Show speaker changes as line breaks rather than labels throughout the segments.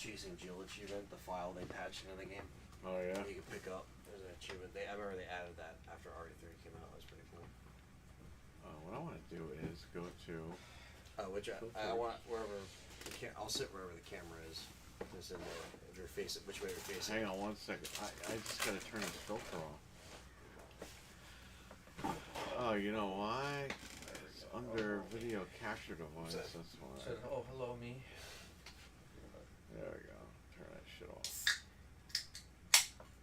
Chasing Jill achievement, the file they patched into the game.
Oh yeah.
You can pick up. There's an achievement. I remember they added that after RE3 came out. That was pretty cool.
What I want to do is go to.
I want wherever I'll sit wherever the camera is. Just in there. If you're facing, which way you're facing.
Hang on 1 second. I just gotta turn this filter off. Oh, you know why? It's under video capture device. That's why.
Said, oh, hello, me.
There we go. Turn that shit off.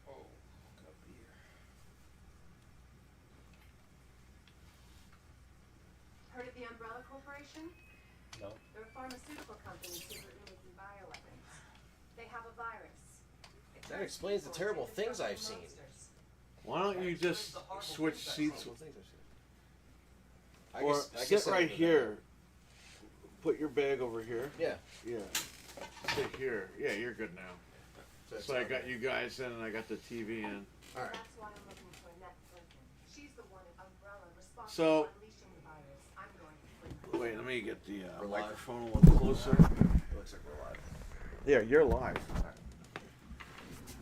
Oh, got beer.
Heard of the Umbrella Corporation?
No.
They're a pharmaceutical company secretly making bioweapons. They have a virus.
That explains the terrible things I've seen.
Why don't you just switch seats?
I
Or
guess
sit right here. Put your bag over here.
Yeah.
Yeah. Sit here. Yeah, you're good now. So I got you guys in and I got the TV in.
Alright.
That's why I'm looking for Annette Lincoln. She's the one at Umbrella responsible
So-
for unleashing the virus. I'm going to bring her.
Wait, let me get the
We're live.
microphone a little closer.
Looks like we're live.
Yeah, you're live.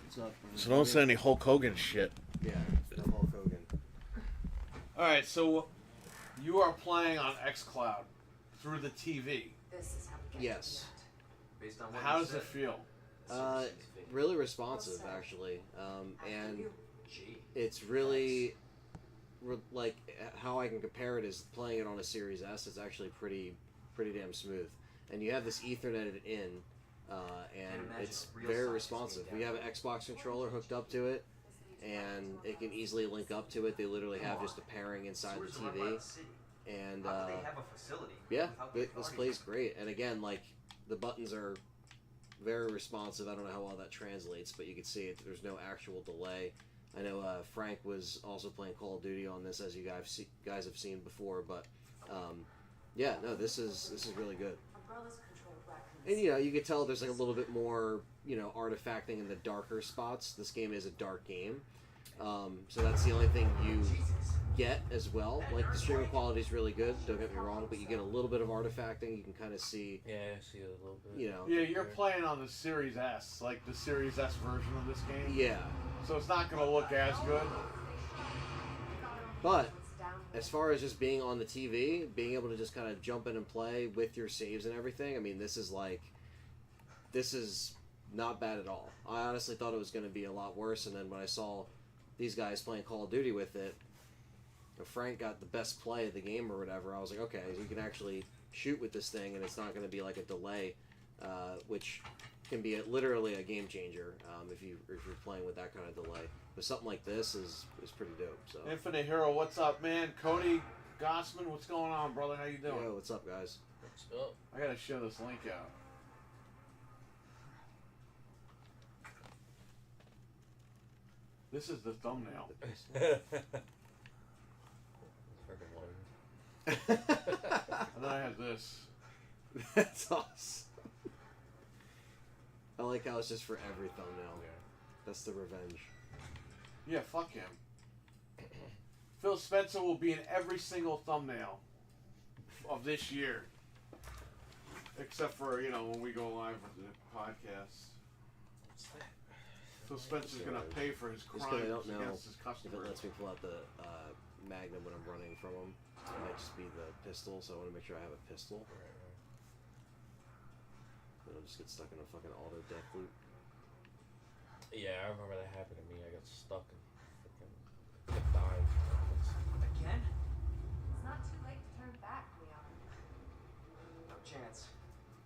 What's up?
So don't say any Hulk Hogan shit.
Yeah, no Hulk Hogan.
Alright, so you are playing on XCLOUD through the TV.
This is how we get
Yes.
to Annette.
Based on what
How
you
does it
said.
feel?
Really responsive actually,
After
and
you.
Gee.
it's really like how I can compare it is playing it on a Series S. It's actually pretty damn smooth, and you have this Ethernet in, and it's very responsive. We have an Xbox controller hooked up to it, and it can easily link up to it. They literally have just a pairing inside the TV, and
How do they have a facility
yeah,
without the
this
authority?
plays great. And again, like the buttons are very responsive. I don't know how well that translates, but you can see it. There's no actual delay. I know Frank was also playing Call of Duty on this, as you guys have seen before. But yeah, no, this is really good.
Umbrella's controlled raccoons.
And you can tell there's like a little bit more artifacting in the darker spots. This game is a dark game, so that's the only thing you get as well. Like the streaming quality is really good. Don't get me wrong, but you get a little bit of artifacting. You can kind of see.
Yeah, I see it a little bit.
Yeah, you're playing on the Series S, like the Series S version of this game.
Yeah,
So it's not going to look as good.
but as far as just being on the TV, being able to just kind of jump in and play with your saves and everything, I mean, this is not bad at all. I honestly thought it was going to be a lot worse, and then when I saw these guys playing Call of Duty with it, Frank got the best play of the game or whatever, I was like, okay, you can actually shoot with this thing, and it's not going to be like a delay, which can be literally a game changer if you're playing with that kind of delay. But something like this is pretty dope. So.
Infinite Hero, what's up, man? Cody Gossman, what's going on, brother? How you doing?
Yo, what's up, guys?
What's up?
I gotta share this link out. This is the thumbnail.
Freaking loaded.
And then I have this.
That's awesome. I like how it's just for every thumbnail.
Yeah.
That's the revenge.
Yeah, fuck him. Phil Spencer will be in every single thumbnail of this year. Except for, when we go live with the podcast.
What's that?
Phil Spencer's going to pay for his
Just 'cause I
crimes
don't know
against his
if it
customers.
lets me pull out the Magnum when I'm running from them. It might just be the pistol, so I want to make sure I have a pistol.
Right.
Then I'll just get stuck in a fucking auto death loop.
Yeah, I remember that happened to me. I got stuck and freaking kept dying.
Again?
It's not too late to turn back, Leon.
No chance.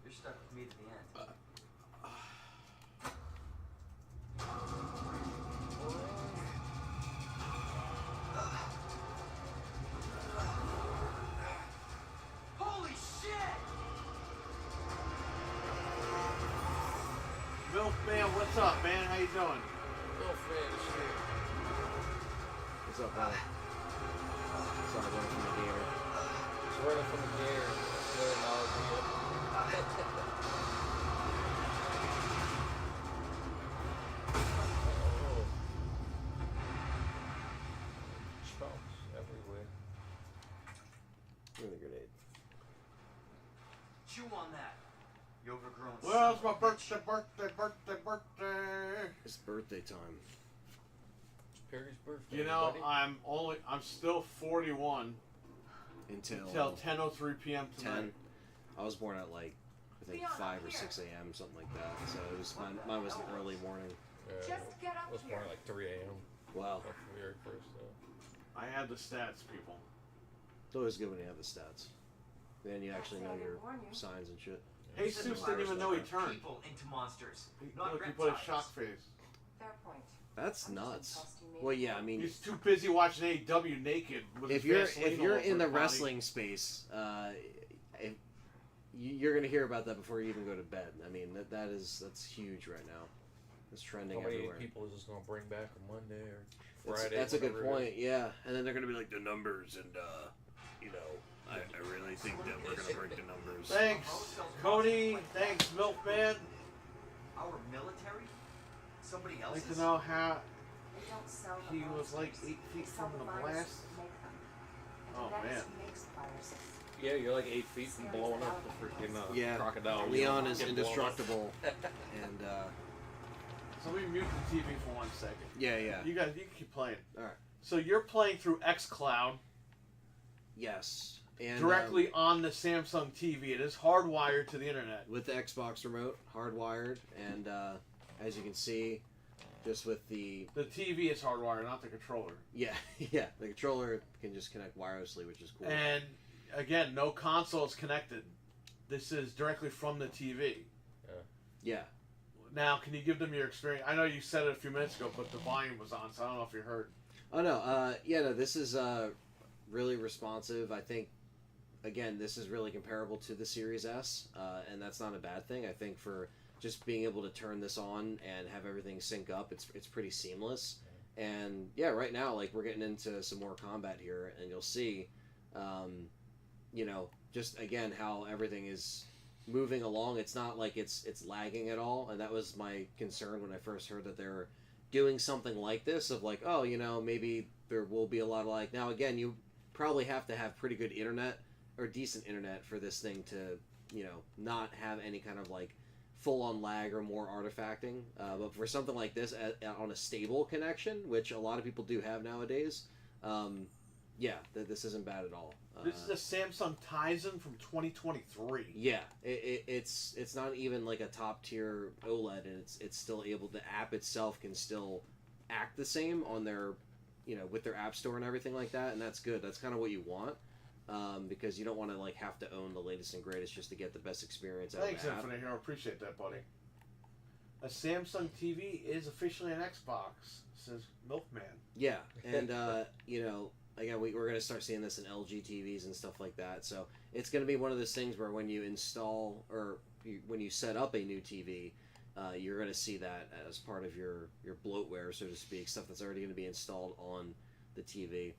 You're stuck with me to the end. Holy shit!
Milf Man, what's up, man? How you doing?
Oh, man, shit.
What's up, man? Sorry, I'm running from the gamer.
Just running from the gear. Good knowledge. Oh. Chunks everywhere.
Give me the grenade.
Chew on that. You overgrown.
Well, it's
son
my
of a bitch.
birthday.
It's birthday time.
It's Perry's birthday.
You know,
everybody.
I'm still 41
Until,
10:03 p.m. tonight.
10. I was born at like, I think 5 or 6 a.m., something like that. So it was mine was an early morning.
Just get up
I was born
here.
at like 3 a.m.
Wow.
That's weird first.
I had the stats, people.
It's always good when you have the stats. Then you actually know your
Warn you.
signs and shit.
Hey, Seuss didn't even know he turned.
People into monsters.
Look,
Not
he put a
reptiles.
shock face.
Fair point.
That's
I'm just
nuts.
impressed you made
Well,
it
yeah, I
through.
mean,
He's too busy watching AEW naked. With
if
his
you're
Vaseline
if
all
you're
over
in the
his body.
wrestling space, you're gonna hear about that before you even go to bed. I mean, that's huge right now. It's trending
How many
everywhere.
people is this gonna bring back on Monday or
That's,
Friday?
that's a good
whatever it
point. Yeah, and then they're gonna be like the numbers, and I really think that we're gonna break the numbers.
Thanks, Cody. Thanks, Milkman.
Our military? Somebody
I'd like
else's?
to know how
They don't sell the
he was like
monsters.
8 feet
They sell
from the
viruses
blast.
to make them. And
Oh,
genetics
man.
makes the viruses.
is. Yeah, you're like 8 feet from blowing up the freaking
Yeah,
crocodile.
Leon is
Get blown up.
indestructible, and
So let me mute the TV for 1 second.
yeah.
You guys, you can keep playing.
All right.
So you're playing through XCloud
Yes, and
directly on the Samsung TV. It is hardwired to the internet.
with the Xbox remote, hardwired, and as you can see, just with the
The TV is hardwired, not the controller.
yeah, the controller can just connect wirelessly, which is cool.
And again, no console is connected. This is directly from the TV.
Yeah.
Now, can you give them your experience? I know you said it a few minutes ago, but the volume was on, so I don't know if you heard.
Oh no, no, this is really responsive. I think, again, this is really comparable to the Series S, and that's not a bad thing. I think for just being able to turn this on and have everything sync up, it's pretty seamless. And yeah, right now, like, we're getting into some more combat here, and you'll see, just again how everything is moving along. It's not like it's lagging at all, and that was my concern when I first heard that they were doing something like this, of like, oh, maybe there will be a lot of lag. Now, again, you probably have to have pretty good internet or decent internet for this thing to, not have any kind of like full-on lag or more artifacting. But for something like this on a stable connection, which a lot of people do have nowadays, this isn't bad at all.
This is a Samsung Tizen from 2023.
Yeah, it's not even like a top tier OLED, and it's still able. The app itself can still act the same on their, with their app store and everything like that, and that's good. That's kind of what you want, because you don't want to like have to own the latest and greatest just to get the best experience out
Thanks,
of the app.
Infinite Hero. Appreciate that, buddy. A Samsung TV is officially an Xbox, says Milkman.
Yeah, and again, we're going to start seeing this in LG TVs and stuff like that. So it's going to be one of those things where when you install or when you set up a new TV, you're going to see that as part of your bloatware, so to speak, stuff that's already going to be installed on the TV.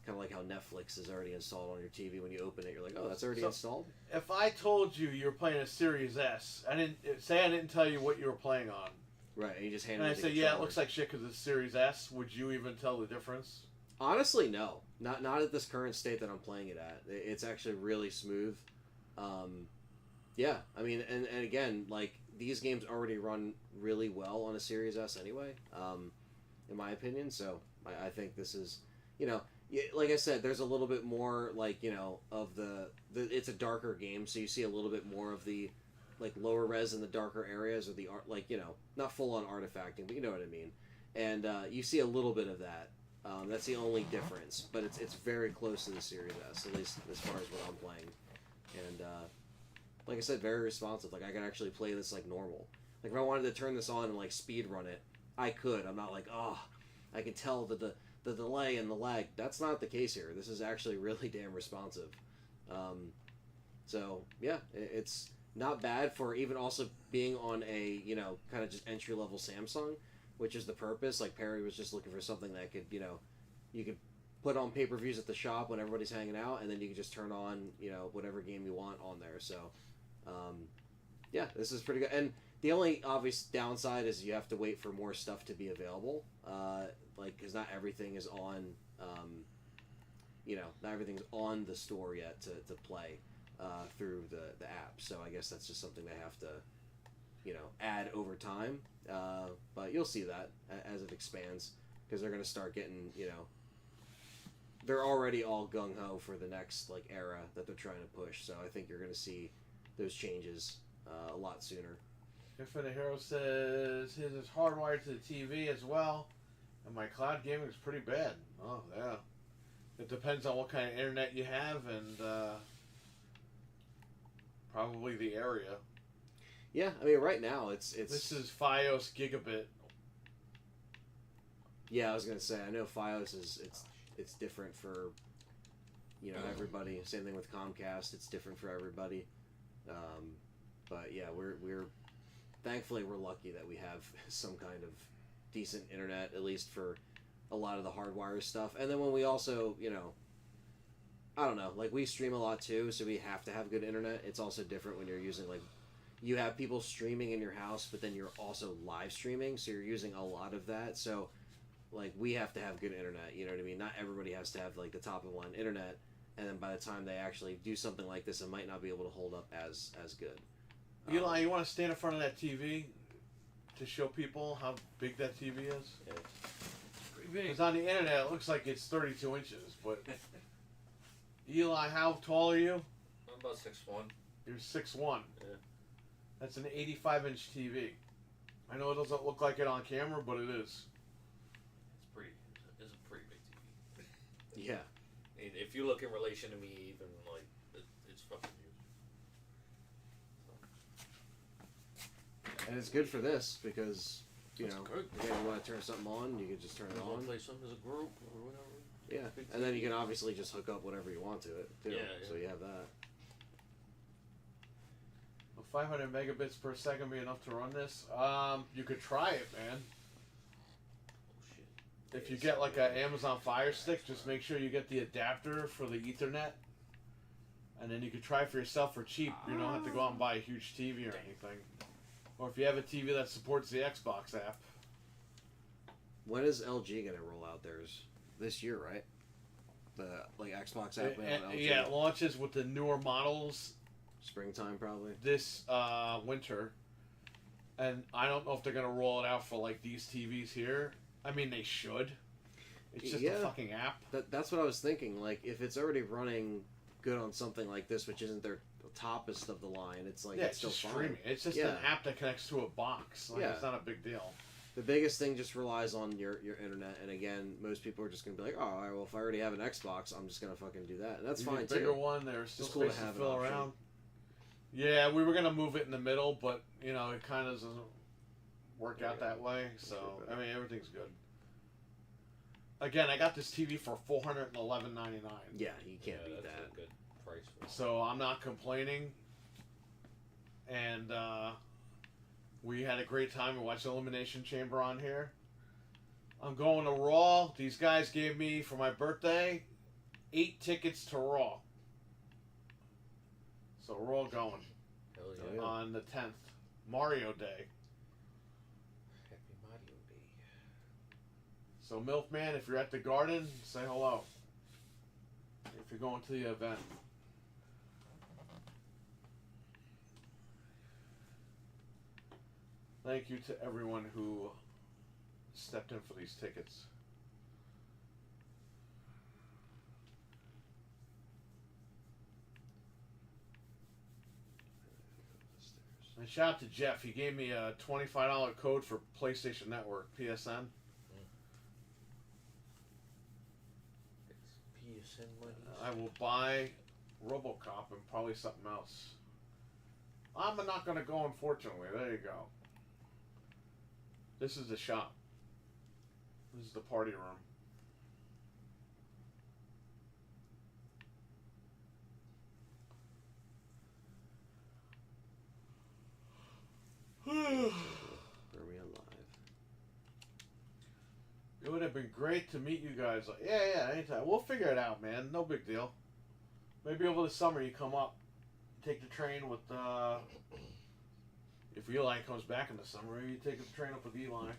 Kind of like how Netflix is already installed on your TV. When you open it, you're like, oh, that's already installed?
If I told you you were playing a Series S, I didn't tell you what you were playing on,
Right, and you just hand
and
me
I
the
say,
controller.
yeah, it looks like shit because it's Series S, would you even tell the difference?
Honestly, no. Not at this current state that I'm playing it at. It's actually really smooth. Yeah, I mean, and again, like, these games already run really well on a Series S anyway, in my opinion, so I think this is, like I said, there's a little bit more, like, of the it's a darker game, so you see a little bit more of the, like, lower res in the darker areas, or the art, like, not full-on artifacting, but you know what I mean. And you see a little bit of that. That's the only difference, but it's very close to the Series S, at least as far as what I'm playing. And like I said, very responsive. Like, I can actually play this like normal. Like, if I wanted to turn this on and like speed run it, I could. I'm not like, I can tell the delay and the lag. That's not the case here. This is actually really damn responsive. So yeah, it's not bad for even also being on a kind of just entry level Samsung, which is the purpose. Like, Perry was just looking for something that could, you could put on pay-per-views at the shop when everybody's hanging out, and then you can just turn on, whatever game you want on there. So, yeah, this is pretty good. And the only obvious downside is you have to wait for more stuff to be available, because not everything is on, not everything's on the store yet to play. through the app. So I guess that's just something they have to, add over time. But you'll see that as it expands, because they're going to start getting, they're already all gung-ho for the next era that they're trying to push. So I think you're going to see those changes a lot sooner.
Infinite Hero says his is hardwired to the TV as well, and my cloud gaming is pretty bad. Oh yeah, it depends on what kind of internet you have and probably the area.
Yeah, I mean right now it's
This is FiOS gigabit.
Yeah, I was gonna say, I know FiOS it's different for everybody. Same thing with Comcast, it's different for everybody. But yeah, we're thankfully we're lucky that we have some kind of decent internet, at least for a lot of the hardwire stuff. And then when we also, I don't know, we stream a lot too, so we have to have good internet. It's also different when you're using you have people streaming in your house, but then you're also live streaming, so you're using a lot of that. So we have to have good internet, you know what I mean? Not everybody has to have the top of the line internet, and then by the time they actually do something like this, it might not be able to hold up as good.
Eli, you want to stand in front of that TV to show people how big that TV is?
Yeah.
Because on the internet it looks like it's 32 inches, but Eli, how tall are you?
I'm about 6'1".
You're 6'1".
Yeah.
That's an 85-inch TV. I know it doesn't look like it on camera, but it is.
It's a pretty big TV.
Yeah.
And if you look in relation to me, even it's fucking huge.
And it's good for this because,
It's good.
again, you want to turn something on, you can just turn it
You want
on.
to play something as a group or whatever.
Yeah, and then you can obviously just hook up whatever you want to it, too.
Yeah,
So
yeah.
you have that.
Will 500 megabits per second be enough to run this? You could try it, man.
Oh shit.
If you get an Amazon Fire Stick, just make sure you get the adapter for the Ethernet. And then you could try for yourself for cheap. You don't have to go out and buy a huge TV or anything. Or if you have a TV that supports the Xbox app.
When is LG going to roll out theirs? This year, right? The Xbox app on LG?
Yeah, it launches with the newer models
Springtime, probably.
this winter. And I don't know if they're going to roll it out for these TVs here. I mean, they should. It's just a fucking app.
That's what I was thinking. If it's already running good on something like this, which isn't their toppest of the line, it's it's still
just
fine.
streaming. It's just an app that connects to a box. It's not a big deal.
The biggest thing just relies on your internet, and again, most people are just going to be like, oh, all right, well, if I already have an Xbox, I'm just going to fucking do that. And that's fine, too.
Bigger one, there's still
It's cool to
space to
have an
fill
option.
around. Yeah, we were going to move it in the middle, but, it kind of doesn't work out that way. So, I mean, everything's good. Again, I got this TV for $411.99.
Yeah, you can't beat
that's
that.
a good price for it.
So, I'm not complaining. And, we had a great time. We watched Elimination Chamber on here. I'm going to Raw. These guys gave me, for my birthday, 8 tickets to Raw. So we're all going
Hell
Oh,
yeah.
yeah.
on the 10th. Mario Day.
Happy Mario Day.
So Milkman, if you're at the Garden, say hello. If you're going to the event. Thank you to everyone who stepped in for these tickets. And shout out to Jeff. He gave me a $25 code for PlayStation Network, PSN.
It's PSN money.
I will buy RoboCop and probably something else. I'm not going to go, unfortunately. There you go. This is the shop. This is the party room.
Are we alive?
It would have been great to meet you guys. Yeah, anytime. We'll figure it out, man. No big deal. Maybe over the summer you come up, take the train with, if Eli comes back in the summer, maybe you take the train up with Eli.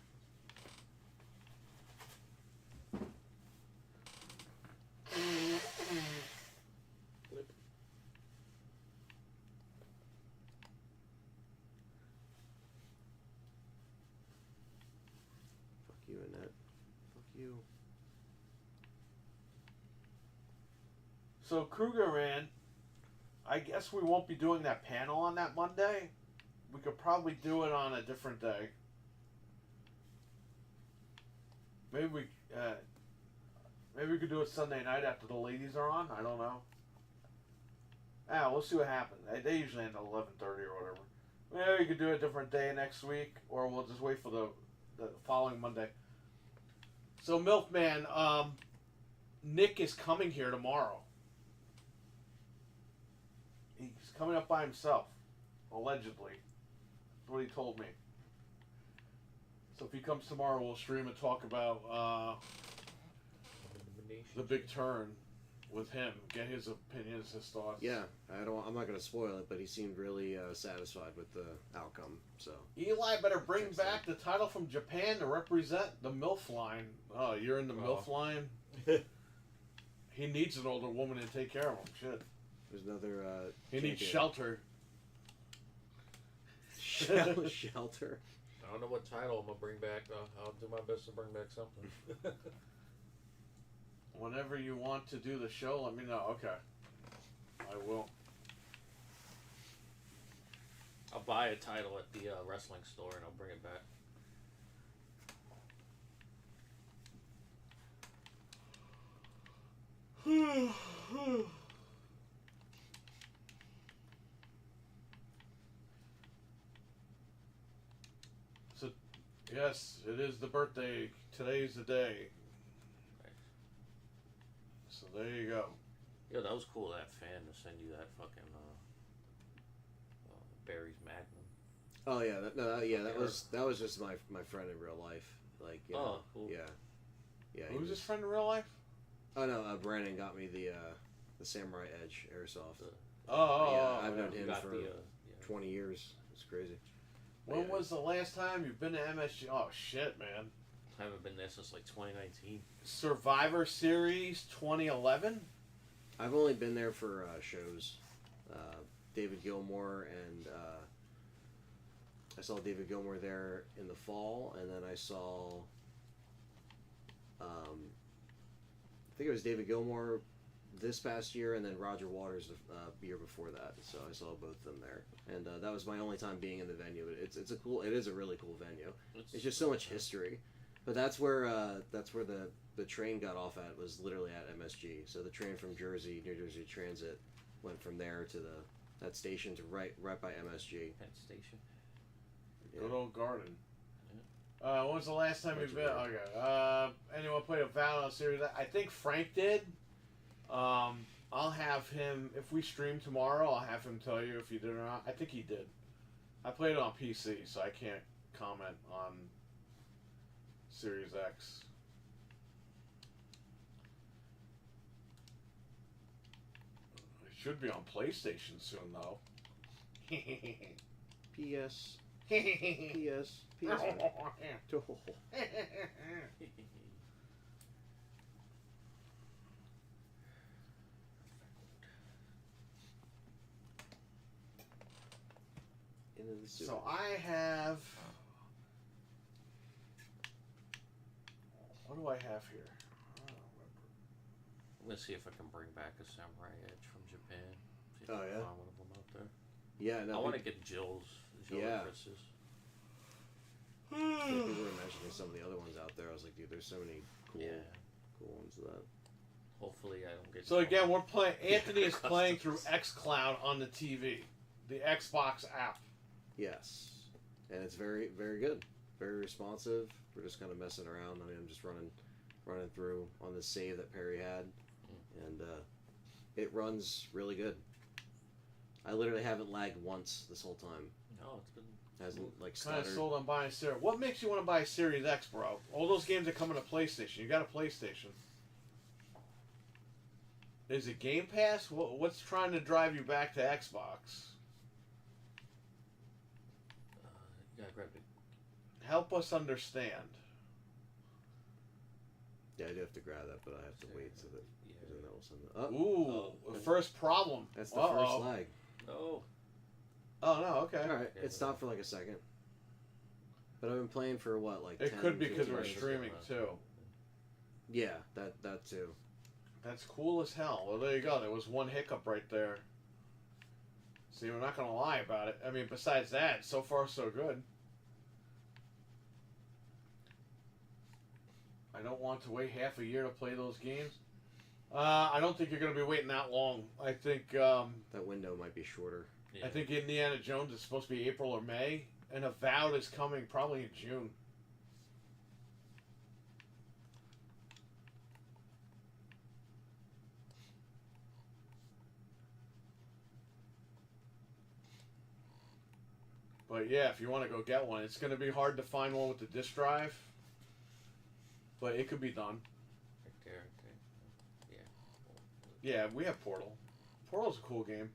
internet. Fuck you.
So Kruger ran. I guess we won't be doing that panel on that Monday. We could probably do it on a different day. Maybe we could do it Sunday night after the ladies are on. I don't know. We'll see what happens. They usually end at 11:30 or whatever. Maybe we could do a different day next week, or we'll just wait for the following Monday. So Milkman, Nick is coming here tomorrow. He's coming up by himself, allegedly. That's what he told me. So if he comes tomorrow, we'll stream and talk about the big turn with him. Get his opinions, his thoughts.
Yeah, I'm not gonna spoil it, but he seemed really satisfied with the outcome. So
Eli better bring back the title from Japan to represent the MILF line. Oh, you're in the MILF line. He needs an older woman to take care of him. Shit.
there's another.
He needs shelter.
Shelter.
I don't know what title I'm gonna bring back. I'll do my best to bring back something.
Whenever you want to do the show, let me know. Okay. I will.
I'll buy a title at the wrestling store and I'll bring it back.
So, yes, it is the birthday. Today's the day. So there you go.
Yo, that was cool. That fan to send you that fucking Barry's Magnum.
Oh yeah, that was just my friend in real life. Like, you know,
cool.
Yeah.
Who's his friend in real life?
Oh no, Brandon got me the Samurai Edge airsoft.
Yeah,
I've known him for
the,
20 years. It's crazy.
When was the last time you've been to MSG? Oh shit, man.
I haven't been there since like 2019.
Survivor Series 2011.
I've only been there for shows. David Gilmour and I saw David Gilmour there in the fall, and then I saw. I think it was David Gilmour this past year, and then Roger Waters the year before that. So I saw both of them there, and that was my only time being in the venue. It is a really cool venue. It's just so much history. But that's where the train got off at, was literally at MSG. So the train from Jersey, New Jersey Transit, went from there to that station to right by MSG.
Penn Station.
Yeah.
Good old Garden. When was the last time you've been? Okay. Anyone played a Valorant series? I think Frank did. I'll have him, if we stream tomorrow, I'll have him tell you if he did or not. I think he did. I played it on PC, so I can't comment on Series X. It should be on PlayStation soon, though.
PS. PS. Into the sewer.
So I have. What do I have here? I don't remember.
I'm gonna see if I can bring back a Samurai Edge from Japan. See if
Oh,
I can
yeah?
find one of them out there.
Yeah, no.
I want to get Jill
Yeah.
Chris's.
Yeah, people were mentioning some of the other ones out there. I was like, dude, there's so many cool ones of that.
Hopefully, I don't get.
So again, we're playing. Anthony is playing through XCloud on the TV, the Xbox app.
Yes, and it's very, very good, very responsive. We're just kind of messing around. I mean, I'm just running through on the save that Perry had, and it runs really good. I literally haven't lagged once this whole time.
No, it's been.
Hasn't like
Kind of
stuttered.
sold on buying a Series. What makes you want to buy a Series X, bro? All those games that come on a PlayStation. You got a PlayStation. Is it Game Pass? What's trying to drive you back to Xbox?
You gotta grab it.
Help us understand.
Yeah, I do have to grab that, but I have to wait so that that will send it.
Ooh, the first problem.
That's the first lag.
No.
Oh no, okay.
All right,
Yeah,
it stopped for like a second. But I've been playing for what, like
It
10,
could be because
15
we're
years?
streaming too.
Yeah, that too.
That's cool as hell. Well, there you go. There was one hiccup right there. See, we're not gonna lie about it. I mean, besides that, so far so good. I don't want to wait half a year to play those games. I don't think you're gonna be waiting that long. I think
That window might be shorter.
Yeah.
I think Indiana Jones is supposed to be April or May, and Avowed is coming probably in June. But yeah, if you want to go get one, it's going to be hard to find one with the disc drive. But it could be done.
Right there, okay. Yeah.
Yeah, we have Portal. Portal's a cool game.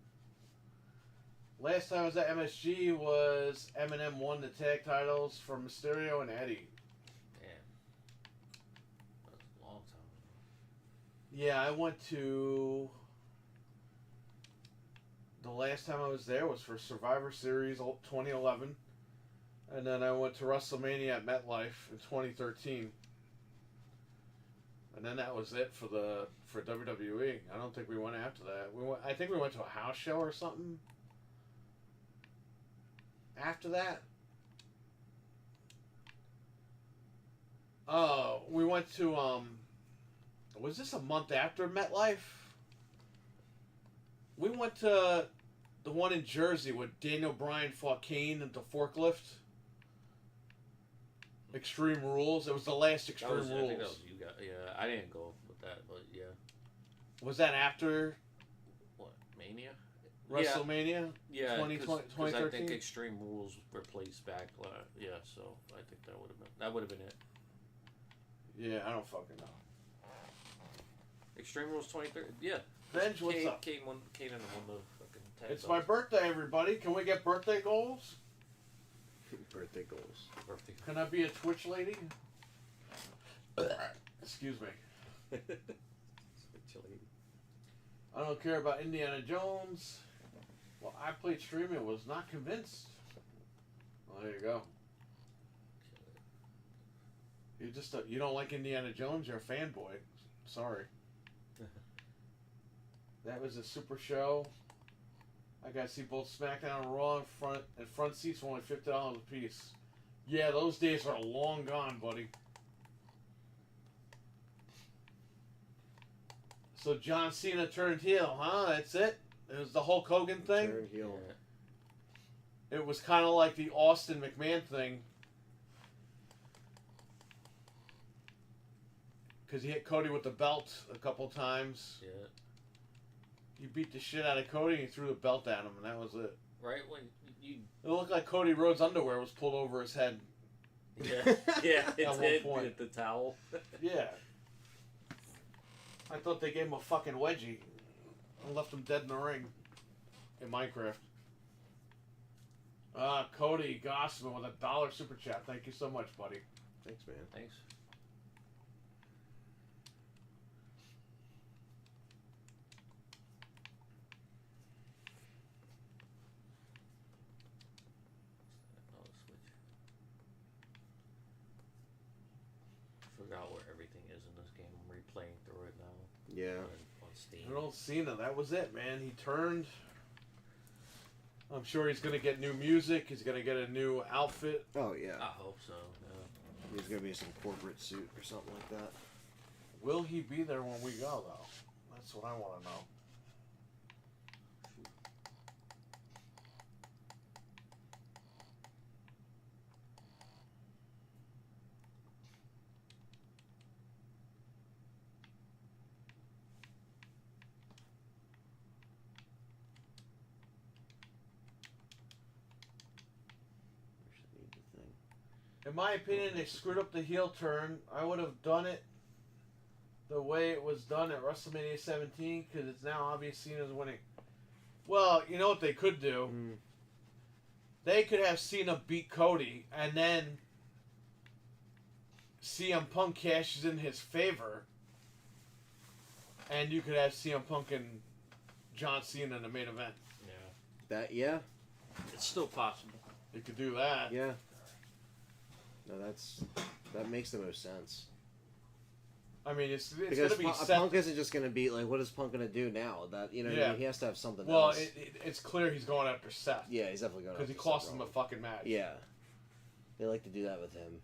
Last time I was at MSG was Eminem won the tag titles for Mysterio and Eddie.
Damn. That was a long time ago.
Yeah, I went to... The last time I was there was for Survivor Series 2011. And then I went to WrestleMania at MetLife in 2013. And then that was it for WWE. I don't think we went after that. I think we went to a house show or something. After that. Oh, we went to was this a month after MetLife? We went to the one in Jersey where Daniel Bryan fought Kane at the forklift. Extreme Rules. It was the last Extreme
I think
Rules.
that was you guys. Yeah, I didn't go with that, but yeah.
Was that after
What, Mania?
WrestleMania?
Yeah,
2020
because I think
2013?
Extreme Rules replaced Backlash. Yeah, so I think that would have been it.
Yeah, I don't fucking know.
Extreme Rules 2013. Yeah.
Benj, what's up?
Kane won the fucking tag
It's my birthday, everybody. Can we get birthday goals?
Birthday goals.
birthday.
Can I be a Twitch lady? Excuse me. I don't care about Indiana Jones. Well, I played streaming, was not convinced. Well, there you go. You don't like Indiana Jones. You're a fanboy. Sorry. That was a super show. I got to see both SmackDown and Raw in front seats for only $50 a piece. Yeah, those days are long gone, buddy. So John Cena turned heel, huh? That's it? It was the Hulk Hogan thing?
Turn heel.
It was kind of like the Austin McMahon thing. Because he hit Cody with the belt a couple times.
Yeah.
He beat the shit out of Cody and he threw the belt at him, and that was it.
Right when you.
It looked like Cody Rhodes' underwear was pulled over his head.
Yeah. Yeah. It
At one
did.
point.
With the towel.
Yeah. I thought they gave him a fucking wedgie and left him dead in the ring in Minecraft. Cody Gossman with $1 super chat. Thank you so much, buddy.
Thanks, man.
Thanks. Forgot where everything is in this game. I'm replaying through it now.
Yeah.
On Steam.
Good old Cena, that was it, man. He turned. I'm sure he's going to get new music. He's going to get a new outfit.
Oh, yeah.
I hope so. Yeah.
He's going to be in some corporate suit or something like that.
Will he be there when we go, though? That's what I want to know. In my opinion, they screwed up the heel turn. I would have done it the way it was done at WrestleMania 17 because it's now obvious Cena's winning. Well, you know what they could do?
Mm.
They could have Cena beat Cody and then CM Punk cashes in his favor and you could have CM Punk and John Cena in the main event.
Yeah.
That, yeah?
It's still possible.
You could do that.
Yeah. No, that makes the most sense.
I mean, it's
Because
going to be set.
Punk isn't just going to be like, what is Punk going to do now? That you know,
Yeah.
he has to have something
Well,
else.
it's clear he's going after Seth.
Yeah, he's definitely going
Because he
after
cost
Seth
him a
Rollins.
fucking match.
Yeah, they like to do that with him.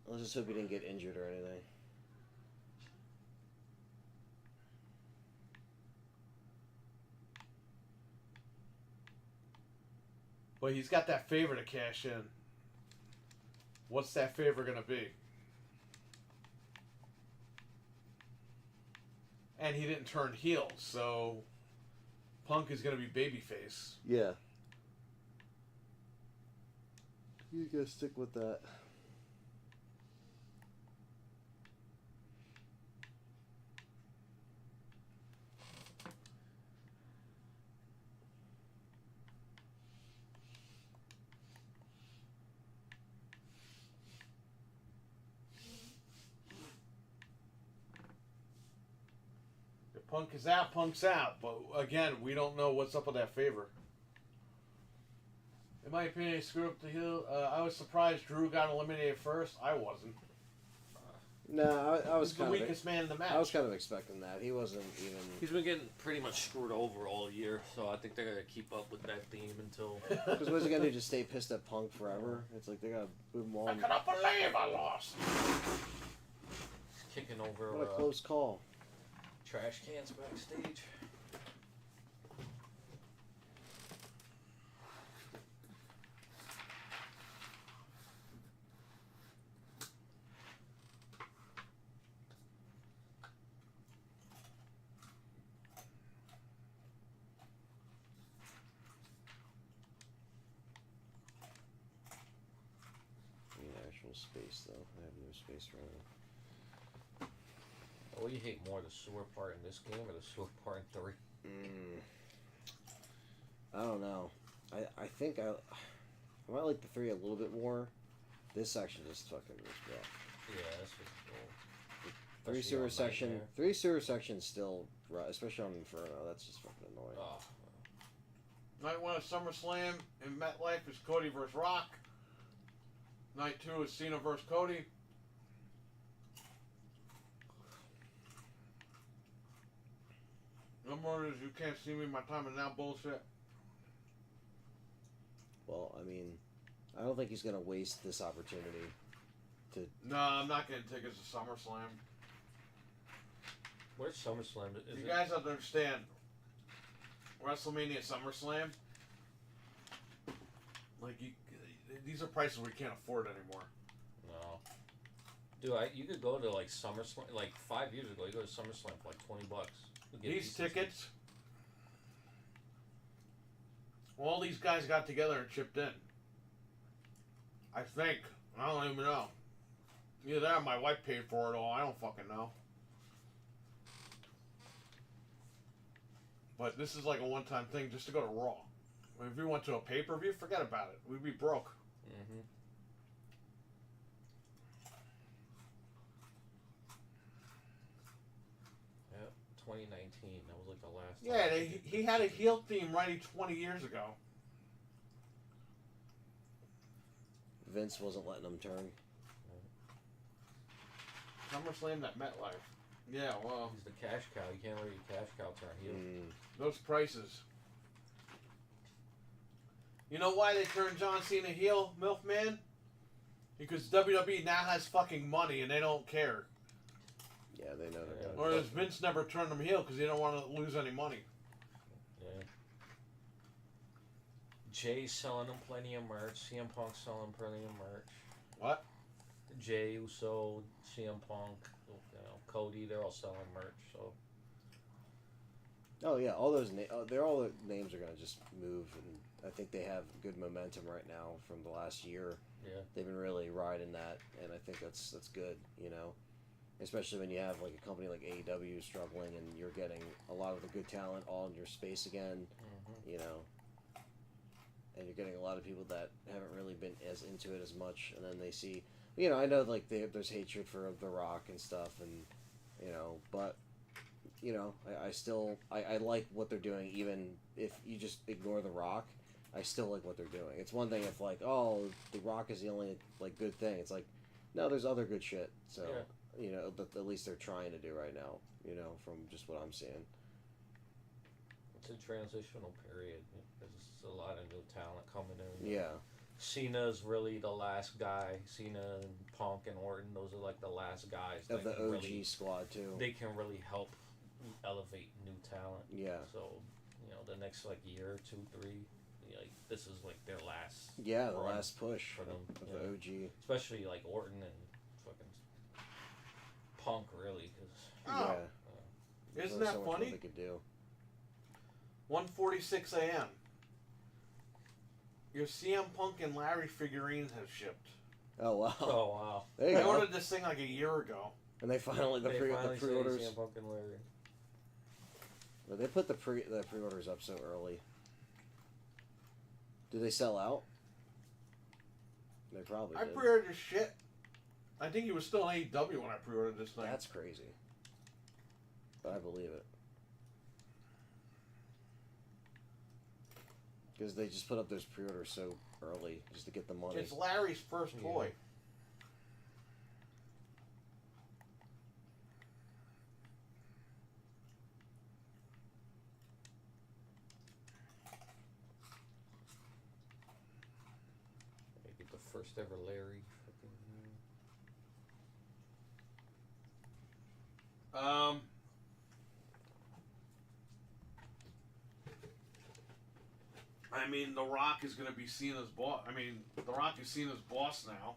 Let's just hope he didn't get injured or anything.
But he's got that favor to cash in. What's that favor going to be? And he didn't turn heel, so Punk is going to be babyface.
Yeah. You gotta stick with that.
If Punk is out, Punk's out. But again, we don't know what's up with that favor. In my opinion, he screwed up the heel. I was surprised Drew got eliminated first. I wasn't.
No, I was
He's the
kind of
weakest man in the match.
I was kind of expecting that. He wasn't even.
He's been getting pretty much screwed over all year, so I think they're gonna keep up with that theme until.
Because what's he gonna do? Just stay pissed at Punk forever? It's like they gotta move him
I
on.
cannot believe I lost.
Kicking over
What a close call.
trash cans backstage.
Need actual space though. I have no space right now.
What do you hate more, the sewer part in this game or the sewer part in 3?
I don't know. I think I might like the 3 a little bit more. This section just fucking was rough.
Yeah, that's what's cool.
3
Especially
sewer
on
section.
Nightmare.
3 sewer section still rough, especially on Inferno. That's just fucking annoying.
Oh,
Night 1 of SummerSlam in MetLife is Cody versus Rock. Night 2 is Cena versus Cody. No more is you can't see me, my time is now bullshit.
Well, I mean, I don't think he's gonna waste this opportunity.
No, I'm not getting tickets to SummerSlam.
where's SummerSlam? Is
You
it?
guys have to understand, WrestleMania, SummerSlam, like these are prices we can't afford anymore.
No. Dude, you could go to like SummerSlam, like 5 years ago, you go to SummerSlam for like $20. You'd get
These
decent
tickets, all these guys got together and chipped in. I think. I don't even know. Either that or my wife paid for it all. I don't fucking know. But this is like a one-time thing just to go to Raw. If we went to a pay-per-view, forget about it. We'd be broke.
Mm-hmm. Yep, 2019. That was like the last
Yeah,
time.
he had a heel theme ready 20 years ago.
Vince wasn't letting him turn.
SummerSlam at MetLife. Yeah, well,
He's the cash cow. You can't let your cash cow turn heel.
those prices. You know why they turned John Cena heel, Milkman? Because WWE now has fucking money and they don't care.
Yeah, they know they're gonna.
Whereas Vince never turned him heel because he don't want to lose any money.
Yeah. Jay's selling them plenty of merch. CM Punk's selling plenty of merch.
What?
Jay Uso, CM Punk, Cody, they're all selling merch. So
Oh yeah, all those they're all the names are gonna just move, and I think they have good momentum right now from the last year.
yeah,
They've been really riding that, and I think that's good. You know, especially when you have like a company like AEW struggling, and you're getting a lot of the good talent all in your space again. You know, and you're getting a lot of people that haven't really been as into it as much, and then they see. You know, I know like there's hatred for The Rock and stuff, and you know, but you know, I still I like what they're doing, even if you just ignore The Rock. I still like what they're doing. It's one thing if like, oh, The Rock is the only like good thing. It's like, no, there's other good shit. So you know, but at least they're trying to do right now. You know, from just what I'm seeing.
It's a transitional period. There's a lot of new talent coming in.
Yeah.
Cena's really the last guy. Cena and Punk and Orton, those are like the last guys
Of the
can
OG
really,
squad too.
They can really help elevate new talent.
Yeah.
So, you know, the next like year, 2, 3, like this is like their last.
Yeah, the
run
last push
for them.
of the OG.
Especially like Orton and fucking Punk, really, because.
Oh.
Yeah.
Isn't
There's
that
so much
funny?
more they could do.
1:46 a.m. Your CM Punk and Larry figurines have shipped.
Oh wow.
Oh wow.
There you
I
go.
ordered this thing like a year ago.
And they finally the
They finally say
pre-orders.
CM Punk and Larry.
But they put the pre-orders up so early. Do they sell out? They probably
I
did.
pre-ordered this shit. I think he was still in AEW when I pre-ordered this thing.
That's crazy. But I believe it. Because they just put up those pre-orders so early just to get the money.
It's Larry's first toy.
They get the first ever Larry.
I mean, The Rock is going to be seen as boss. I mean, The Rock is seen as boss now.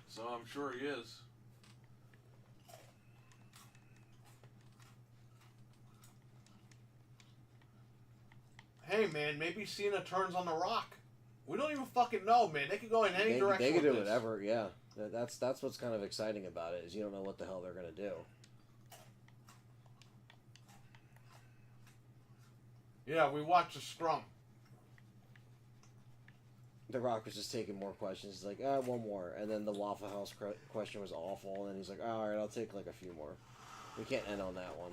So I'm sure he is. Hey, man, maybe Cena turns on The Rock. We don't even fucking know, man. They could go in any direction.
They could do
with this.
whatever, yeah. That's what's kind of exciting about it, is you don't know what the hell they're going to do.
Yeah, we watched the scrum.
The Rock was just taking more questions. He's like, one more. And then the Waffle House question was awful. And then he's like, all right, I'll take like a few more. We can't end on that one.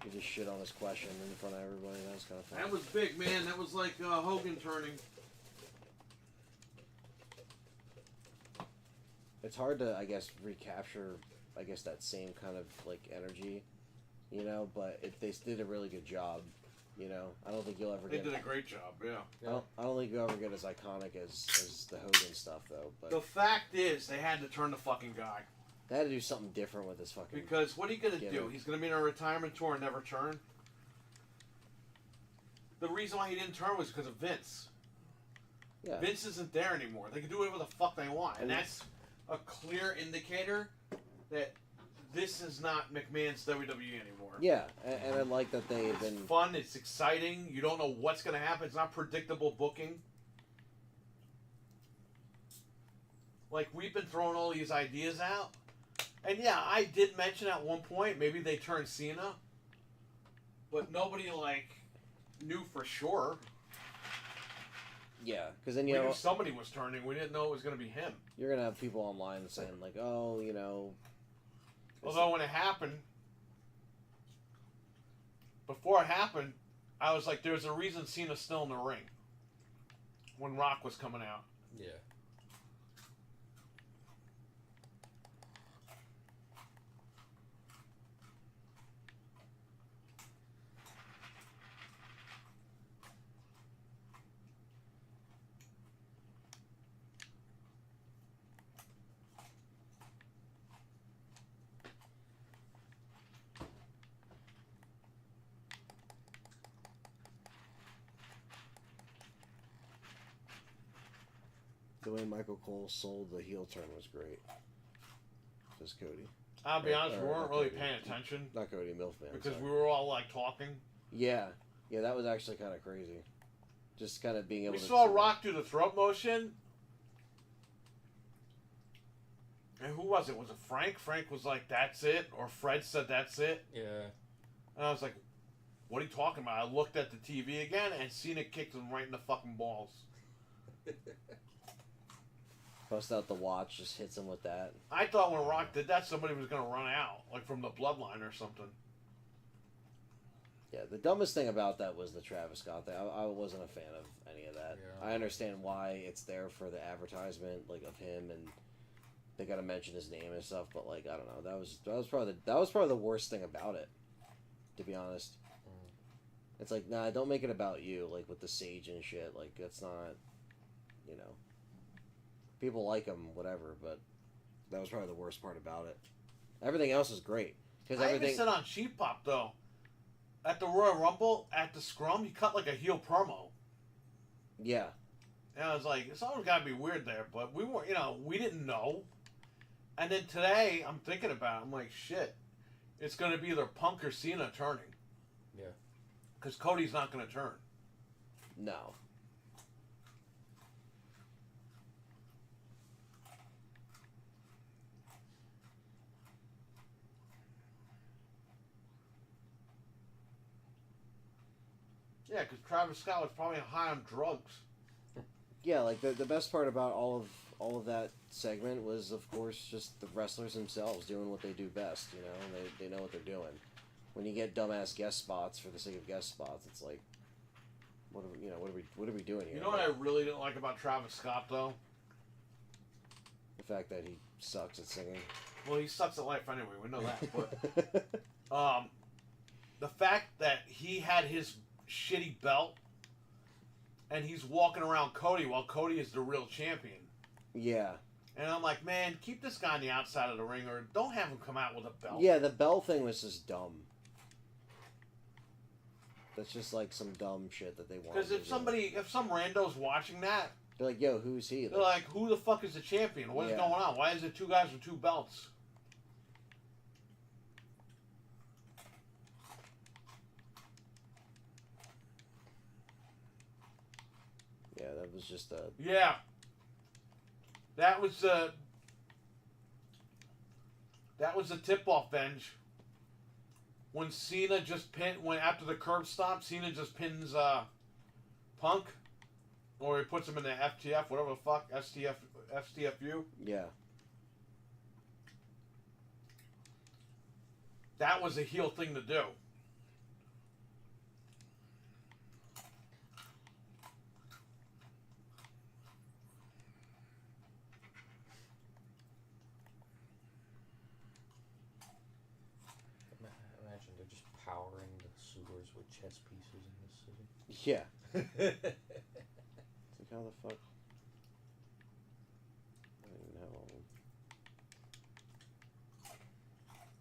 He just shit on his question in front of everybody. That was kind of fun.
That was big, man. That was like Hogan turning.
It's hard to, I guess, recapture, I guess, that same kind of like energy, you know. But they did a really good job, you know. I don't think you'll ever
They
get.
did a great job, yeah.
I don't think you'll ever get as iconic as the Hogan stuff, though. But
The fact is, they had to turn the fucking guy.
they had to do something different with this fucking.
Because what are you going to
Get
do?
him.
He's going to be in a retirement tour and never turn? The reason why he didn't turn was because of Vince.
Yeah.
Vince isn't there anymore. They can do whatever the fuck they want. And
And
that's a clear indicator that this is not McMahon's WWE anymore.
Yeah, and I like that they've
It's
been.
fun. It's exciting. You don't know what's going to happen. It's not predictable booking. Like, we've been throwing all these ideas out. And yeah, I did mention at one point, maybe they turned Cena. But nobody, like, knew for sure.
Yeah, because then
We
you
knew
know
somebody was turning. We didn't know it was going to be him.
you're gonna have people online saying like, oh, you know.
Although when it happened, before it happened, I was like, there's a reason Cena's still in the ring. When Rock was coming out.
Yeah.
The way Michael Cole sold the heel turn was great. Says Cody.
I'll be honest, we
Or
weren't
not
really
Cody.
paying attention.
Not Cody, Milfman.
Because
sorry.
we were all like talking.
Yeah, that was actually kind of crazy. Just kind of being able
We
to.
saw
see
Rock do the throat motion. And who was it? Was it Frank? Frank was like, that's it. Or Fred said, that's it.
Yeah.
And I was like, what are you talking about? I looked at the TV again and Cena kicked him right in the fucking balls.
Bust out the watch, just hits him with that.
I thought when Rock did that, somebody was going to run out. Like from the bloodline or something.
Yeah, the dumbest thing about that was the Travis Scott thing. I wasn't a fan of any of that.
Yeah.
I understand why it's there for the advertisement, like of him, and they got to mention his name and stuff. But like, I don't know. That was probably the worst thing about it, to be honest. It's like, nah, don't make it about you, like with the sage and shit. Like that's not, you know. People like him, whatever, but that was probably the worst part about it. Everything else is great because
I
everything.
even said on Cheap Pop though. At the Royal Rumble, at the Scrum, he cut like a heel promo.
Yeah.
And I was like, it's always got to be weird there, but we weren't, we didn't know. And then today, I'm thinking about it, I'm like, shit, it's going to be either Punk or Cena turning.
Yeah.
Because Cody's not going to turn.
No.
Yeah, because Travis Scott was probably high on drugs.
Yeah, like the best part about all of that segment was, of course, just the wrestlers themselves doing what they do best. You know, they know what they're doing. When you get dumbass guest spots for the sake of guest spots, it's like, what are we doing here?
You know what I really didn't like about Travis Scott though?
The fact that he sucks at singing.
Well, he sucks at life anyway. We know that. But the fact that he had his shitty belt and he's walking around Cody while Cody is the real champion.
Yeah.
And I'm like, man, keep this guy on the outside of the ring or don't have him come out with a belt.
Yeah, the belt thing was just dumb. That's just like some dumb shit that they want.
Because if some rando's watching that,
they're like, yo, who's he?
they're like, who the fuck is the champion? What is
Yeah.
going on? Why is it two guys with two belts?
Yeah, that was just a...
Yeah. That was the tip-off, Benj. When Cena just after the curb stomp, Cena just pins Punk. Or he puts him in the FTF, whatever the fuck, STFU.
Yeah.
That was a heel thing to do.
Imagine they're just powering the sewers with chess pieces in this city.
Yeah. It's like, how the fuck? I don't even know.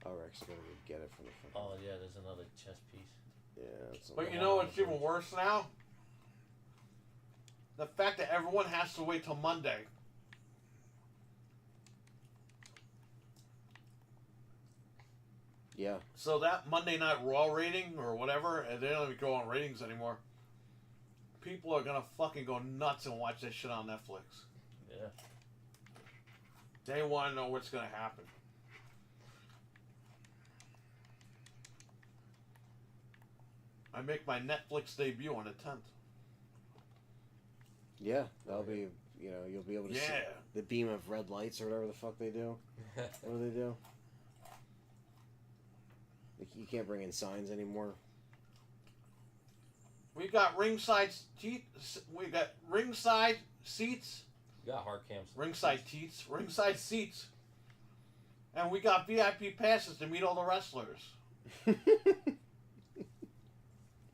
Oh, we're actually gonna go get it from the fucking...
Oh yeah, there's another chess piece.
Yeah, it's
But you know what's even worse now? The fact that everyone has to wait till Monday.
Yeah.
So that Monday Night Raw rating or whatever, and they don't even go on ratings anymore. People are gonna fucking go nuts and watch that shit on Netflix.
Yeah.
They want to know what's gonna happen. I make my Netflix debut on the 10th.
Yeah, that'll be, you'll be able to see
Yeah.
the beam of red lights or whatever the fuck they do. What do they do? You can't bring in signs anymore.
We got ringside seats.
You got hard cams.
Ringside seats. And we got VIP passes to meet all the wrestlers.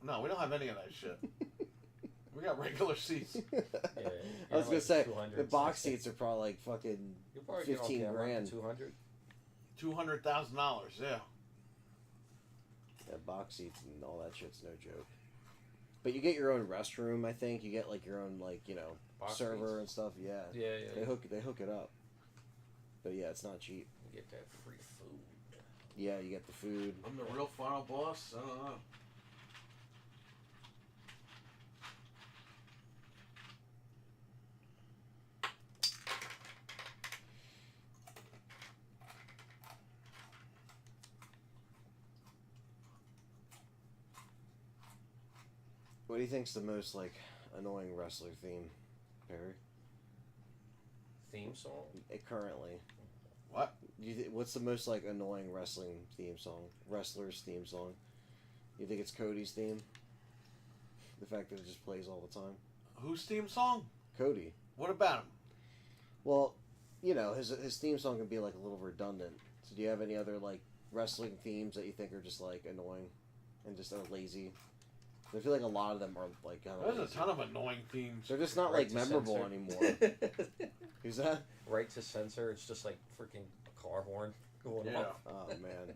No, we don't have any of that shit. We got regular seats.
Yeah,
I was gonna say
200,
the box seats are probably like fucking
You'll probably
15 grand.
200.
$200,000, yeah.
Yeah, box seats and all that shit's no joke. But you get your own restroom, I think. You get like your own
Box
server
seats?
and stuff. Yeah.
Yeah.
They hook it up. But yeah, it's not cheap.
You get that free food.
Yeah, you get the food.
I'm the real final boss. I don't know.
What do you think's the most annoying wrestler theme, Perry?
Theme song?
Currently.
What?
What's the most annoying wrestling theme song? Wrestler's theme song? You think it's Cody's theme? The fact that it just plays all the time.
Whose theme song?
Cody.
What about him?
Well, you know, his theme song can be like a little redundant. So do you have any other like wrestling themes that you think are just like annoying and just are lazy? I feel like a lot of them are like kind of.
There's a ton of annoying themes.
They're just not
Right
like
to
memorable
censor.
anymore. Who's that?
Right to censor. It's just like freaking a car horn going
Yeah.
off.
Oh man.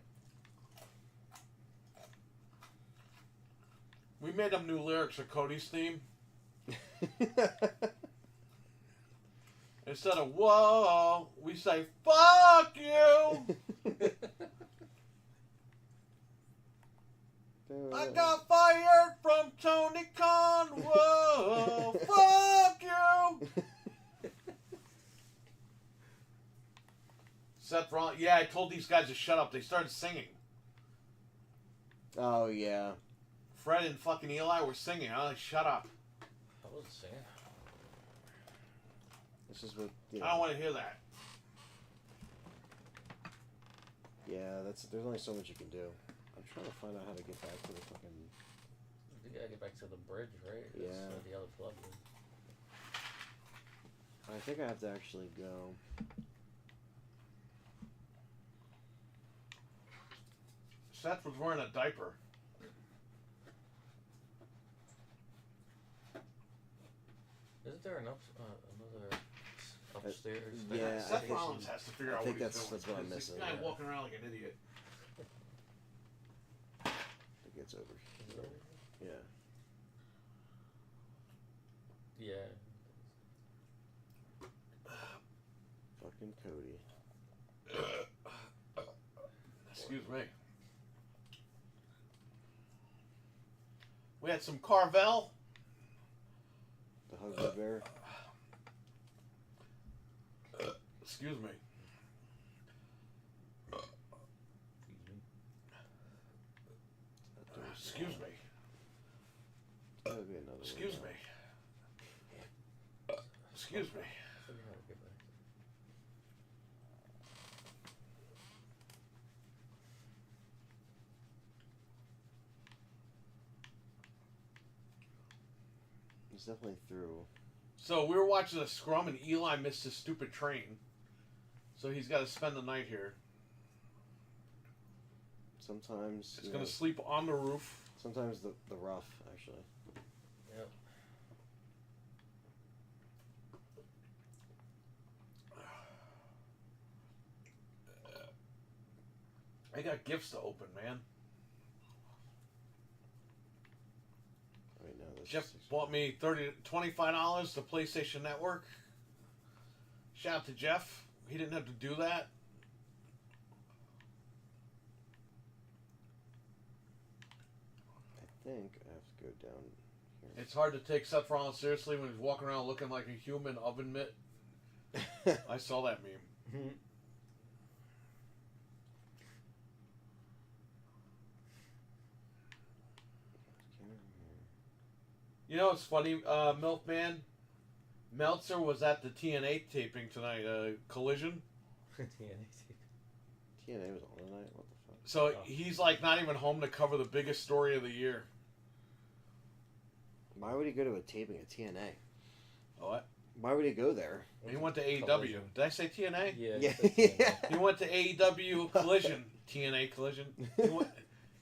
We made up new lyrics for Cody's theme. Instead of whoa, we say fuck you. I got fired from Tony Khan. Whoa, fuck you. Seth Rollins. Yeah, I told these guys to shut up. They started singing.
Oh yeah.
Fred and fucking Eli were singing. I was like, shut up.
I wasn't singing.
This is what. You know,
I don't want to hear that.
Yeah, there's only so much you can do. I'm trying to find out how to get back to the fucking.
You gotta get back to the bridge, right? That's,
Yeah.
the other plug.
I think I have to actually go.
Seth was wearing a diaper.
Isn't there another upstairs?
Yeah, I
Seth
think
Rollins has to figure
I
out
think
what he's
that's
doing.
what I'm
This
missing.
guy
yeah.
walking around like an idiot.
I think it's over here. Yeah.
Yeah.
Fucking Cody.
Excuse me. We had some Carvel.
The Huggy Bear.
Excuse me. Excuse me.
That would be another
Excuse
one.
me. Excuse me.
Figure out how to get back.
He's definitely through.
So we were watching a scrum and Eli missed his stupid train. So he's got to spend the night here.
Sometimes.
He's
you
going
know,
to sleep on the roof.
Sometimes the rough, actually.
Yep.
I got gifts to open, man.
Right now, this
Jeff
is-
bought me $25 to PlayStation Network. Shout out to Jeff. He didn't have to do that.
I think I have to go down here.
It's hard to take Seth Rollins seriously when he's walking around looking like a human oven mitt. I saw that meme. You know what's funny, Milkman? Meltzer was at the TNA taping tonight, Collision.
TNA was on tonight. What the fuck?
So he's like not even home to cover the biggest story of the year.
Why would he go to a taping at TNA?
What?
Why would he go there?
He went to AEW.
Collision.
Did I say TNA?
Yeah.
Yeah.
that's-
He went to AEW Collision. TNA Collision.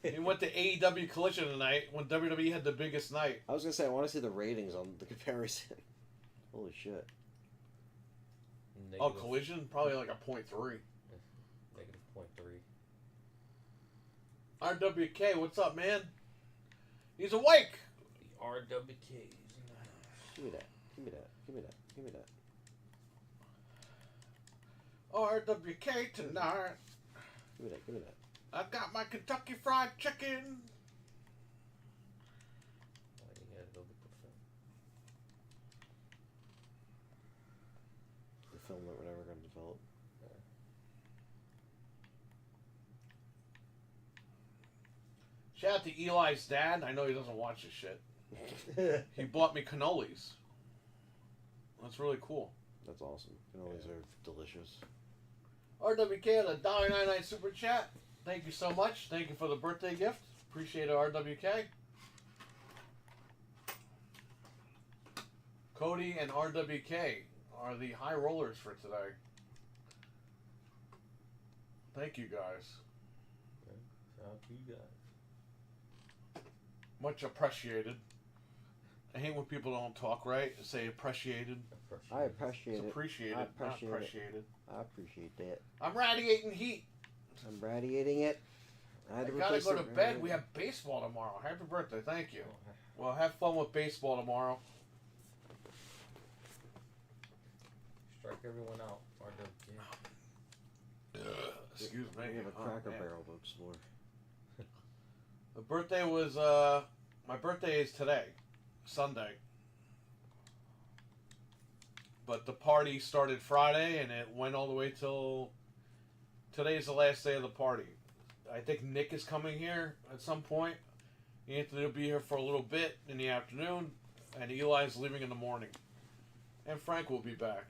He went to AEW Collision tonight when WWE had the biggest night.
I was gonna say I want to see the ratings on the comparison. Holy shit!
Oh,
Negative-
Collision? Probably like a .3.
Negative 0.3.
RWK, what's up, man? He's awake!
The RWKs.
Give me that. Give me that. Give me that. Give me that.
RWK tonight.
Give me that. Give me that.
I got my Kentucky Fried Chicken.
Oh, you gotta go get the film.
The film that we're never gonna develop.
Shout out to Eli's dad. I know he doesn't watch this shit. He bought me cannolis. That's really cool.
That's awesome. Cannolis are delicious.
RWK on a $1.99 super chat. Thank you so much. Thank you for the birthday gift. Appreciate it, RWK. Cody and RWK are the high rollers for today. Thank you guys.
Shout out to you guys.
Much appreciated. I hate when people don't talk right. Say appreciated.
I appreciate
It's
it.
appreciated,
I
not
appreciate it.
appreciated.
I appreciate that.
I'm radiating heat.
I'm radiating it. I had
I
to
gotta
replace
go to
the
bed.
radiator.
We have baseball tomorrow. Happy birthday. Thank you. Well, have fun with baseball tomorrow.
Strike everyone out.
Excuse me.
We have a
Oh,
Cracker
man.
Barrel to explore.
The birthday was, my birthday is today, Sunday. But the party started Friday and it went all the way till today's the last day of the party. I think Nick is coming here at some point. Anthony will be here for a little bit in the afternoon, and Eli's leaving in the morning. And Frank will be back.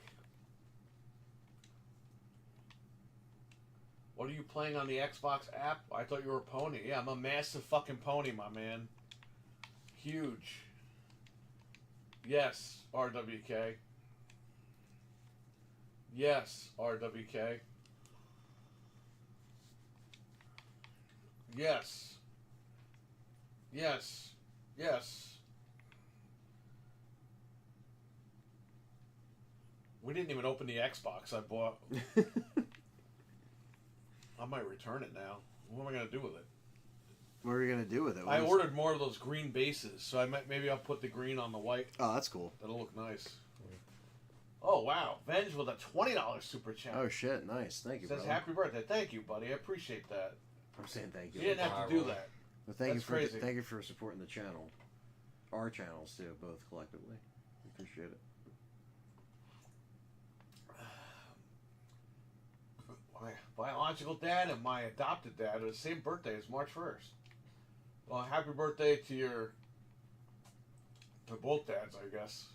What are you playing on the Xbox app? I thought you were a pony. Yeah, I'm a massive fucking pony, my man. Huge. Yes, RWK. Yes, RWK. Yes. Yes. Yes. We didn't even open the Xbox I bought. I might return it now. What am I going to do with it?
What are you gonna do with it?
I ordered more of those green bases, so maybe I'll put the green on the white.
Oh, that's cool.
That'll look nice. Oh, wow. Venge with a $20 super chat.
Oh shit, nice. Thank you,
Says
brother.
happy birthday. Thank you, buddy. I appreciate that.
I'm saying thank you.
You didn't have to do that.
Well, thank
That's
you for
crazy.
thank you for supporting the channel, our channels too, both collectively. Appreciate it.
My biological dad and my adopted dad are the same birthday as March 1st. Well, happy birthday to both dads, I guess.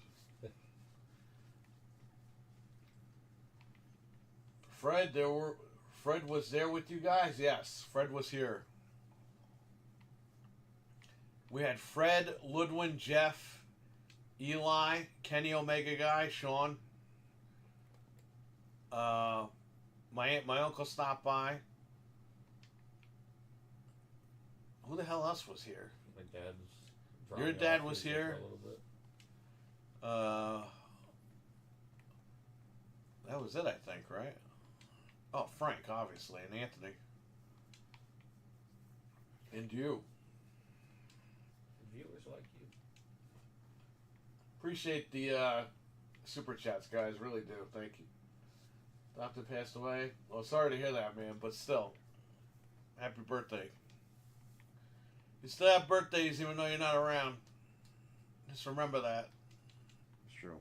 Fred was there with you guys? Yes, Fred was here. We had Fred, Ludwin, Jeff, Eli, Kenny Omega Guy, Sean. My uncle stopped by. Who the hell else was here?
My dad's.
Your
dropped me
dad
off
was
for
here?
a little bit.
That was it, I think, right? Oh, Frank, obviously, and Anthony. And you.
Viewers like you.
Appreciate the super chats, guys. Really do. Thank you. Doctor passed away. Well, sorry to hear that, man, but still. Happy birthday. You still have birthdays even though you're not around. Just remember that.
It's true.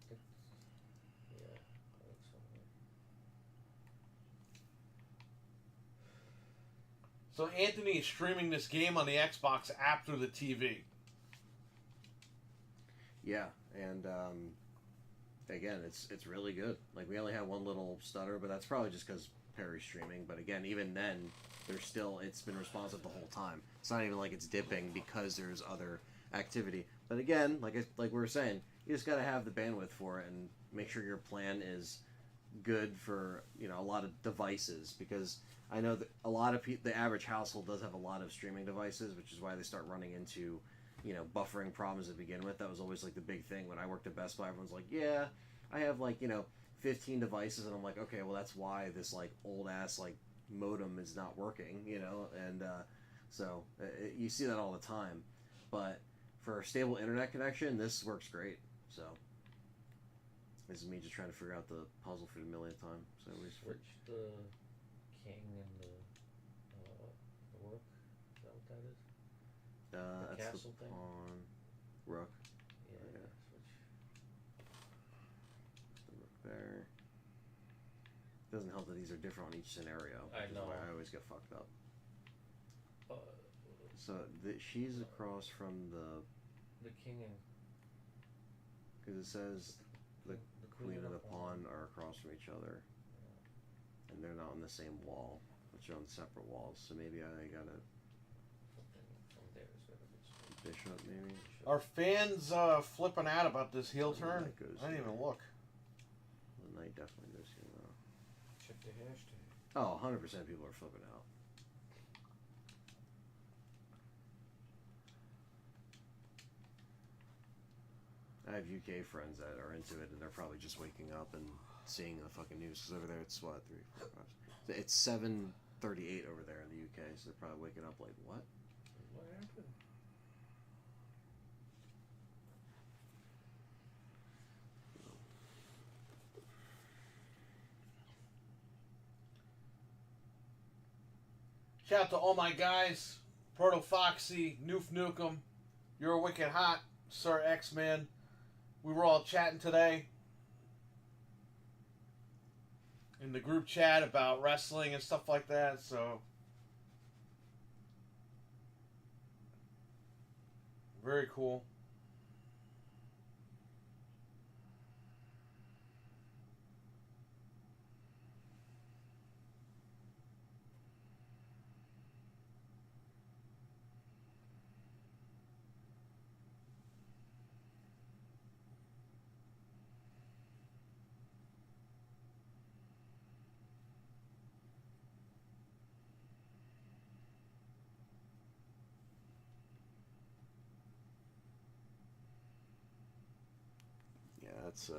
Yeah, I think so.
So Anthony is streaming this game on the Xbox app through the TV.
Yeah, and again, it's really good. Like we only had one little stutter, but that's probably just because Perry's streaming. But again, even then, it's been responsive the whole time. It's not even like it's dipping because there's other activity. But again, like we were saying, you just gotta have the bandwidth for it and make sure your plan is good for a lot of devices, because I know that a lot of the average household does have a lot of streaming devices, which is why they start running into buffering problems to begin with. That was always like the big thing when I worked at Best Buy. Everyone's like, yeah, I have 15 devices, and I'm like, okay, well that's why this old ass modem is not working, and so you see that all the time. But for a stable internet connection, this works great. So this is me just trying to figure out the puzzle for the millionth time. So we
Switch the king and the rook. Is that what that is?
that's
castle
the
thing?
pawn, rook.
Yeah.
Yeah.
Switch.
The rook there. Doesn't help that these are different on each scenario.
I
Which is
know.
why I always get fucked up.
Uh,
So she's across from the
king and
because it says the queen and the pawn are across from each other, and they're not on the same wall. put you on separate walls, so maybe I gotta
From there, it's gotta be
bishop, maybe.
Are fans flipping out about this heel turn?
That goes
I didn't even
here.
look.
The knight definitely goes here, though.
check the hashtag.
Oh, 100% people are flipping out. I have UK friends that are into it, and they're probably just waking up and seeing the fucking news. Because over there, it's what, 3, 4, 5. It's 7:38 over there in the UK, so they're probably waking up like, what?
What happened?
Shout out to all my guys, Proto Foxy, Noof Nukem, You're Wicked Hot, Sir X-Man. We were all chatting today in the group chat about wrestling and stuff like that, so very cool.
Yeah, that's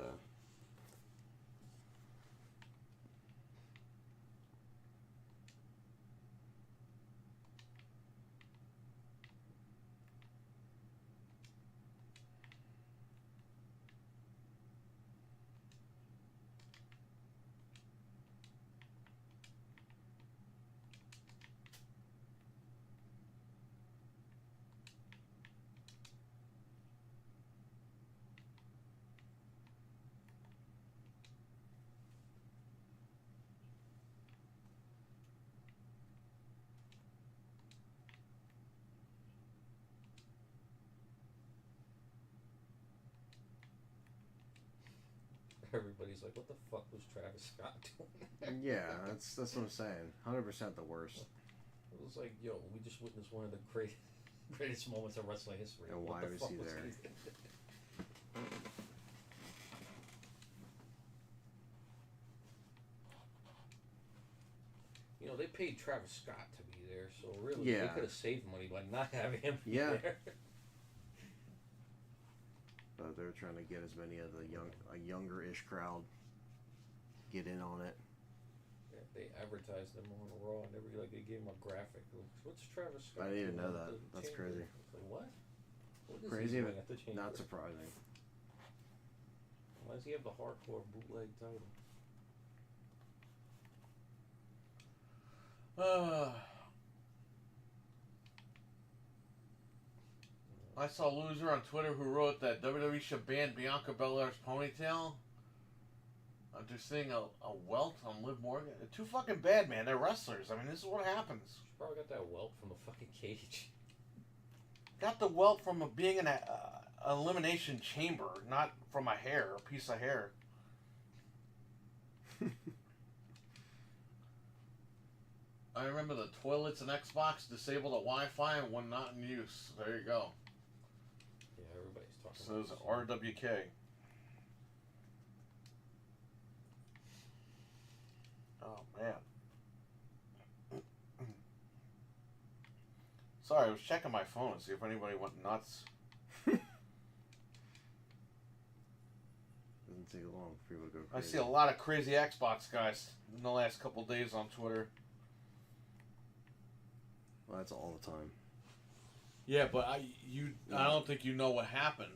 Everybody's like, what the fuck was Travis Scott doing?
yeah, that's what I'm saying. 100% the worst.
It was like, yo, we just witnessed one of the greatest moments of wrestling history.
And
What
why
the
was
fuck
he there?
You know, they paid Travis Scott to be there, so really,
Yeah.
they could have saved money by not having him be
Yeah.
there.
But they're trying to get as many of the younger-ish crowd get in on it.
Yeah, they advertised them on Raw, and they gave him a graphic. What's Travis Scott?
I didn't even
doing
know
at
that.
the
That's
chamber?
crazy.
It's like, what? What is
Crazy,
he
but
doing at the chamber?
not surprising.
Why does he have the hardcore bootleg title?
I saw a loser on Twitter who wrote that WWE should ban Bianca Belair's ponytail after seeing a welt on Liv Morgan. They're too fucking bad, man. They're wrestlers. I mean, this is what happens.
She probably got that welt from the fucking cage.
Got the welt from being in an elimination chamber, not from a piece of hair. I remember the toilets in Xbox disabled the Wi-Fi and one not in use. There you go.
Yeah, everybody's talking
Says
about this.
RWK. Oh, man. Sorry, I was checking my phone to see if anybody went nuts.
Doesn't take long for people to go
I
crazy.
see a lot of crazy Xbox guys in the last couple days on Twitter.
Well, that's all the time.
Yeah, but I don't think you know what happened.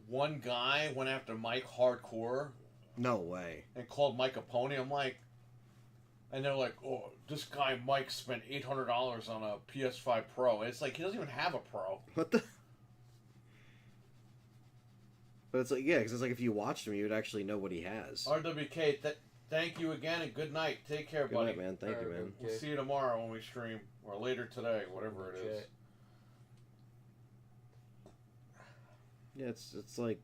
One guy went after Mike hardcore
No way.
and called Mike a pony. I'm like, and they're like, oh, this guy Mike spent $800 on a PS5 Pro. And it's like, he doesn't even have a Pro.
What the? But it's like, yeah, because it's like if you watched him, you would actually know what he has.
RWK, thank you again and good night. Take care,
Good
buddy.
night, man. Thank you, man.
We'll see you tomorrow when we stream, or later today, whatever it is.
Yeah, it's like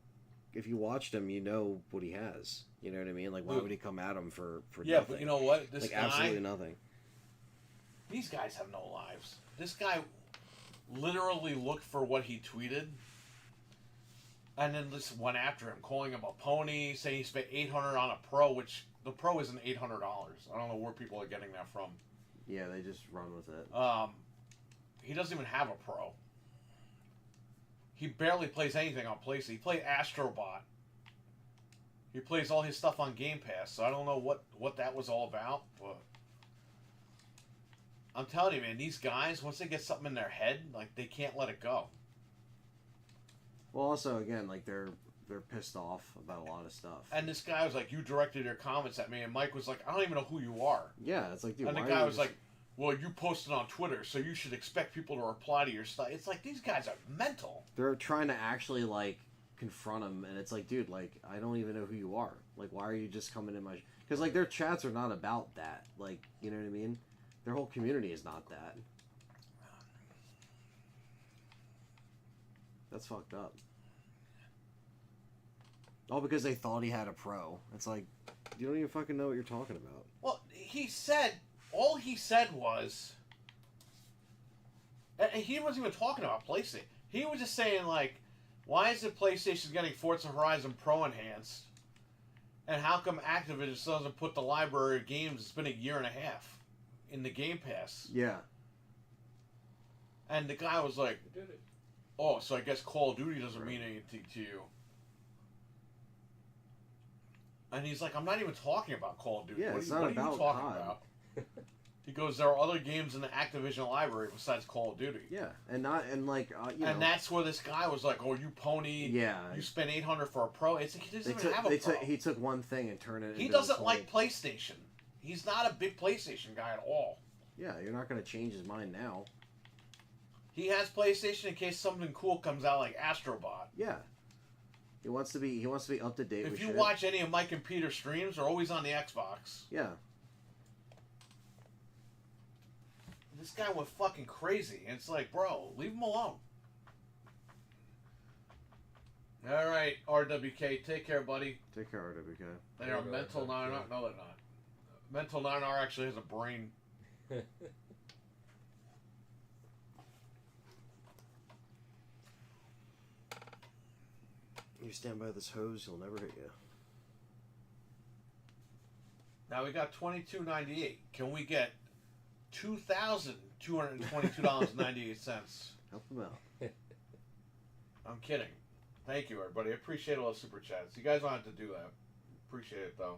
if you watched him, you know what he has. You know what I mean? Like, why
Dude.
would he come at him for
Yeah,
nothing?
but you know what? This
like
guy,
absolutely nothing.
these guys have no lives. This guy literally looked for what he tweeted, and then just went after him, calling him a pony, saying he spent $800 on a pro, which the pro isn't $800. I don't know where people are getting that from.
Yeah, they just run with it.
He doesn't even have a pro. He barely plays anything on PlayStation. He played Astrobot. He plays all his stuff on Game Pass, so I don't know what that was all about, but I'm telling you, man, these guys, once they get something in their head, like, they can't let it go.
Well, also, again, like, they're pissed off about a lot of stuff.
And this guy was like, you directed your comments at me, and Mike was like, I don't even know who you are.
Yeah, it's like, dude,
And the
why
guy
are
was
you
like, well, you posted on Twitter, so you should expect people to reply to your stuff. It's like, these guys are mental.
they're trying to actually, like, confront him, and it's like, dude, like, I don't even know who you are. Like, why are you just coming in my... Because, like, their chats are not about that. Like, you know what I mean? Their whole community is not that. That's fucked up. All because they thought he had a pro. It's like, you don't even fucking know what you're talking about.
Well, all he said was, and he wasn't even talking about PlayStation. He was just saying, like, why is it PlayStation getting Forza Horizon Pro enhanced? And how come Activision doesn't put the library of games, it's been a year and a half, in the Game Pass?
Yeah.
And the guy was like,
You did it.
oh, so I guess Call of Duty doesn't mean anything to you. And he's like, I'm not even talking about Call of Duty.
Yeah,
what
it's
are you,
not
what are you
about
talking
COD.
about? He goes, there are other games in the Activision library besides Call of Duty.
Yeah, and not, and like, you know.
And that's where this guy was like, oh, you pony.
Yeah.
You spent $800 for a pro. It's like, he doesn't even have a pro.
He took one thing and turned it
He
into
doesn't
this
like
whole-
PlayStation. He's not a big PlayStation guy at all.
Yeah, you're not going to change his mind now.
He has PlayStation in case something cool comes out like Astrobot.
Yeah. He wants to be up to date with
If you
shit.
watch any of Mike and Peter's streams, they're always on the Xbox.
Yeah.
This guy went fucking crazy. And it's like, bro, leave him alone. All right, RWK, take care, buddy.
Take care, RWK.
They are
Yeah,
mental
RWK.
9R. No, they're not. Mental 9R actually has a brain.
You stand by this hose, he'll never hit you.
Now we got $22.98. Can we get $2,222.98?
Help him out.
I'm kidding. Thank you, everybody. I appreciate all the super chats. You guys don't have to do that. Appreciate it, though.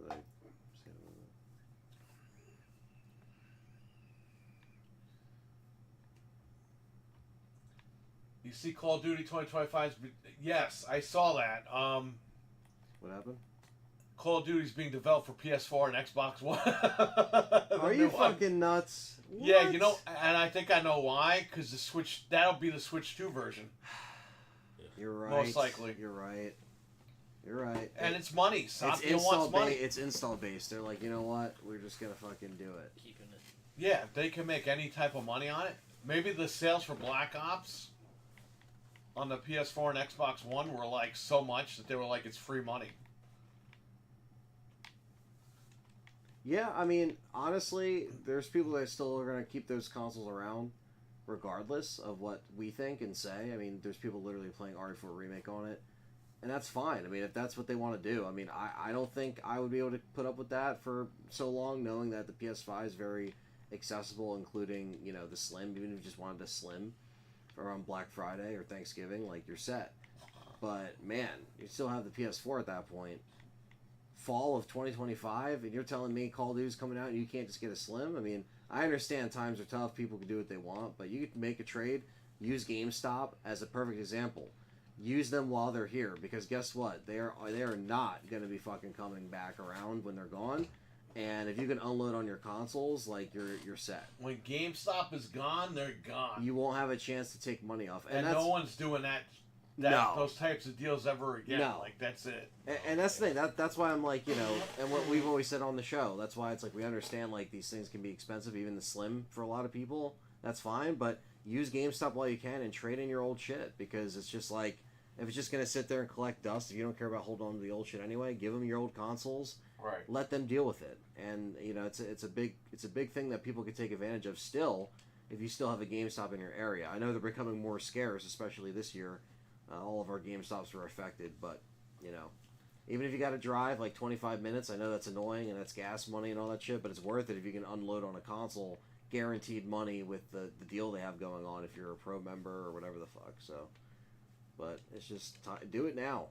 Like,
You see Call of Duty 2025's... Yes, I saw that.
what happened?
Call of Duty's being developed for PS4 and Xbox One.
Are you fucking nuts?
Yeah,
What?
you know, and I think I know why, because the Switch, that'll be the Switch 2 version.
You're right.
Most likely.
You're right. You're right.
And it's money.
It's
Satya
install
wants money.
It's install based. They're like, you know what? We're just gonna fucking do it.
Keeping it.
Yeah, if they can make any type of money on it. Maybe the sales for Black Ops on the PS4 and Xbox One were like so much that they were like, it's free money.
Yeah, I mean, honestly, there's people that still are gonna keep those consoles around, regardless of what we think and say. I mean, there's people literally playing RE4 Remake on it, and that's fine. I mean, if that's what they want to do. I mean, I don't think I would be able to put up with that for so long, knowing that the PS5 is very accessible, including, you know, the Slim. Even if you just wanted a Slim around Black Friday or Thanksgiving, like, you're set. But, man, you still have the PS4 at that point. Fall of 2025, and you're telling me Call of Duty's coming out and you can't just get a Slim? I mean, I understand times are tough, people can do what they want, but you can make a trade, use GameStop as a perfect example. Use them while they're here, because guess what? They are not going to be fucking coming back around when they're gone, and if you can unload on your consoles, like, you're set.
When GameStop is gone, they're gone.
You won't have a chance to take money off.
and
that's,
no one's doing that those types of deals ever again.
No.
Like, that's it.
And that's the thing. That's why I'm like, you know, and what we've always said on the show. That's why it's like we understand like these things can be expensive, even the Slim for a lot of people. That's fine, but use GameStop while you can and trade in your old shit, because it's just like, if it's just gonna sit there and collect dust, if you don't care about holding on to the old shit anyway, give them your old consoles.
Right.
Let them deal with it, and you know it's a big thing that people could take advantage of still, if you still have a GameStop in your area. I know they're becoming more scarce, especially this year. All of our GameStops were affected, but you know, even if you got to drive like 25 minutes, I know that's annoying and that's gas money and all that shit, but it's worth it if you can unload on a console, guaranteed money with the deal they have going on if you're a pro member or whatever the fuck. So, but it's just do it now.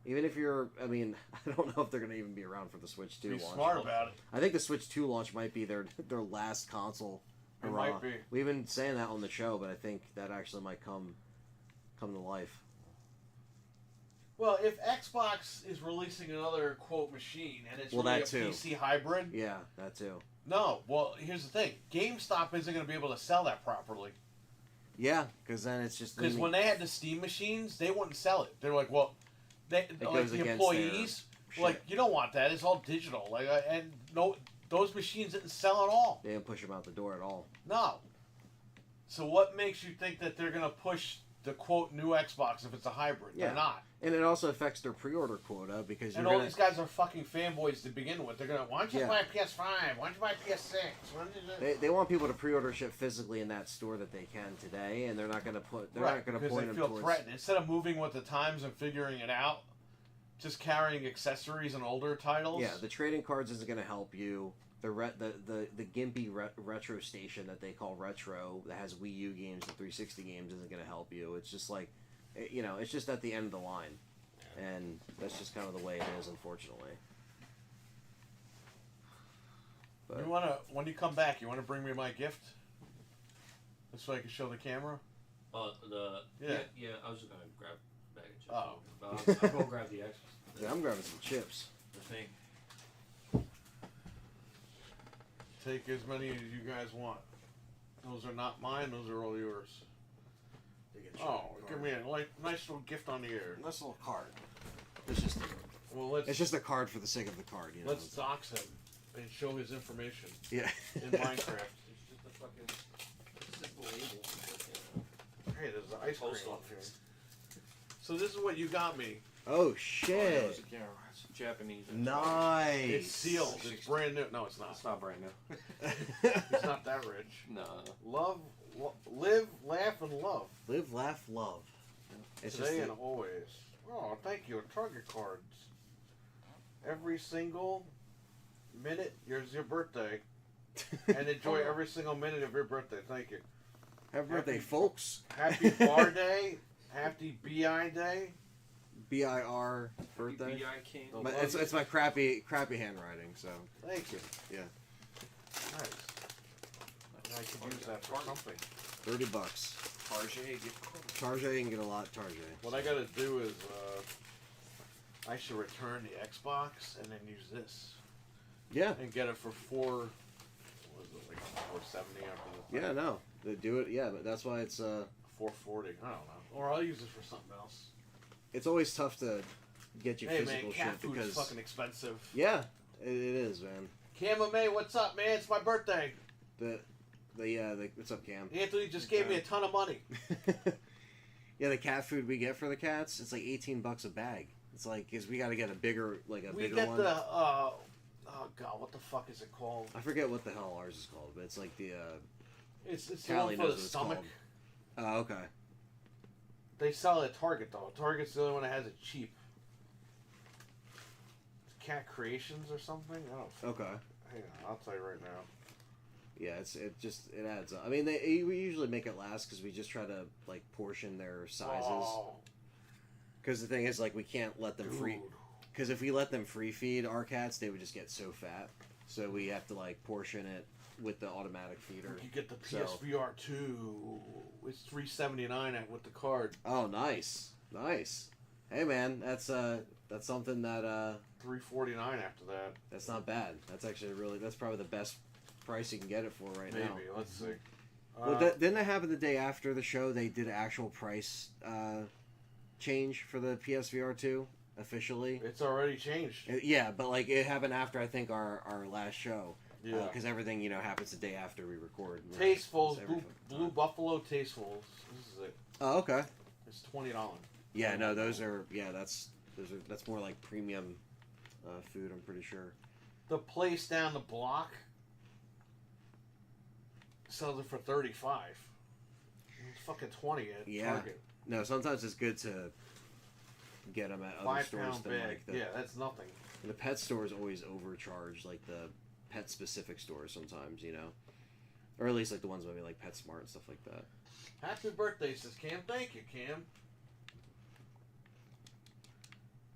Even if you're, I mean, I don't know if they're going to even be around for the Switch 2
Be
launch.
smart about it.
I think the Switch 2 launch might be their last console.
It
hurrah.
might be.
We've been saying that on the show, but I think that actually might come to life.
Well, if Xbox is releasing another, quote, machine, and it's really
that
a
too.
PC hybrid...
Yeah, that too.
No, well, here's the thing. GameStop isn't going to be able to sell that properly.
Yeah, because then it's just...
Because when they had the Steam machines, they wouldn't sell it. They were like, well, like
goes
the
against
employees,
their
like,
shit.
you don't want that. It's all digital. Like, and no, those machines didn't sell at all.
They didn't push them out the door at all.
No. So what makes you think that they're going to push the, quote, new Xbox if it's a hybrid?
Yeah.
They're not.
And it also affects their pre-order quota, because
And all these guys are fucking fanboys to begin with. They're going to, why don't you
Yeah.
buy a PS5? Why don't you buy a PS6? Why don't you
They want people to pre-order shit physically in that store that they can today, and they're not going to put... They're
right,
not going to
because
point
they
them
feel
towards...
threatened. Instead of moving with the times and figuring it out, just carrying accessories and older titles.
Yeah, the trading cards isn't going to help you. The gimpy retro station that they call retro, that has Wii U games and 360 games, isn't going to help you. It's just like, you know, it's just at the end of the line. And that's just kind of the way it is, unfortunately. But
You wanna, when you come back, you wanna bring me my gift? This way I can show the camera?
Yeah, I was gonna grab a bag of chips.
Oh.
I'll go grab the extras.
yeah, I'm grabbing some chips.
I think.
Take as many as you guys want. Those are not mine, those are all yours. Oh, give me a nice little gift on the air.
Nice little card. It's just
Well,
it's just a card for the sake of the card, you know.
let's dox him and show his information
Yeah.
in Minecraft.
It's just a fucking simple label.
Hey, there's the ice cream
Post
up
office.
here. So this is what you got me.
Oh shit!
It's Japanese.
Nice.
It's sealed. It's brand new. No, it's not.
It's not brand new.
He's not that rich.
No.
Live, laugh, and love.
Live, laugh, love. It's
Today
just
and always. Oh, thank you. Target cards. Every single minute, here's your birthday. And enjoy every single minute of your birthday. Thank you.
Happy birthday, folks.
Happy Bar Day. Happy BI Day.
BIR birthday.
BI King.
It's my crappy handwriting. So
Thank you.
yeah,
Nice. I could use that for something.
$30.
Target gift card.
Target, you can get a lot. Target.
What I gotta do is, I should return the Xbox and then use this.
Yeah.
And get it for what was it, like $470 after the
Yeah. No. They do it. Yeah, but that's why it's
$440. I don't know. Or I'll use it for something else.
it's always tough to get you
Hey
physical
man, cat
shit
food
because
is fucking expensive.
yeah, it is, man.
Cam May, what's up, man? It's my birthday.
What's up, Cam?
Anthony just gave me a ton of money.
Yeah, the cat food we get for the cats, it's like $18 a bag. It's like, cause we got to get a bigger,
We
bigger
get
one.
the oh god, what the fuck is it called?
I forget what the hell ours is called, but it's like the
It's the
Callie
one for
knows
the
what it's
stomach.
called. Oh, okay.
They sell it at Target though. Target's the only one that has it cheap. It's Cat Creations or something? I don't.
Okay.
Hang on, I'll tell you right now.
Yeah, it adds up. I mean, we usually make it last because we just try to like portion their sizes.
Oh,
Because the thing is, like, we can't let them free.
dude.
Because if we let them free feed our cats, they would just get so fat. So we have to like portion it with the automatic feeder.
You get the
So-
PSVR 2. It's $379 with the card.
Oh, nice. Hey, man, that's something that
$349 after that.
that's not bad. That's actually that's probably the best price you can get it for right
Maybe.
now.
Let's see.
Well, didn't that happen the day after the show? They did an actual price change for the PSVR 2 officially.
It's already changed.
Yeah, but like it happened after I think our last show.
Yeah.
Because everything happens the day after we record.
Tastefuls,
It's every
Blue Buffalo Tastefuls. This is it.
Oh, okay.
It's $20.
Yeah, no, that's more like premium food. I'm pretty sure.
The place down the block sells it for $35. It's fucking $20 at Target.
No, sometimes it's good to get them at other stores
5-pound
than
bag.
like the.
Yeah, that's nothing.
The pet stores always overcharge, like the pet specific stores sometimes, or at least like the ones maybe like PetSmart and stuff like that.
Happy birthday, says Cam. Thank you, Cam.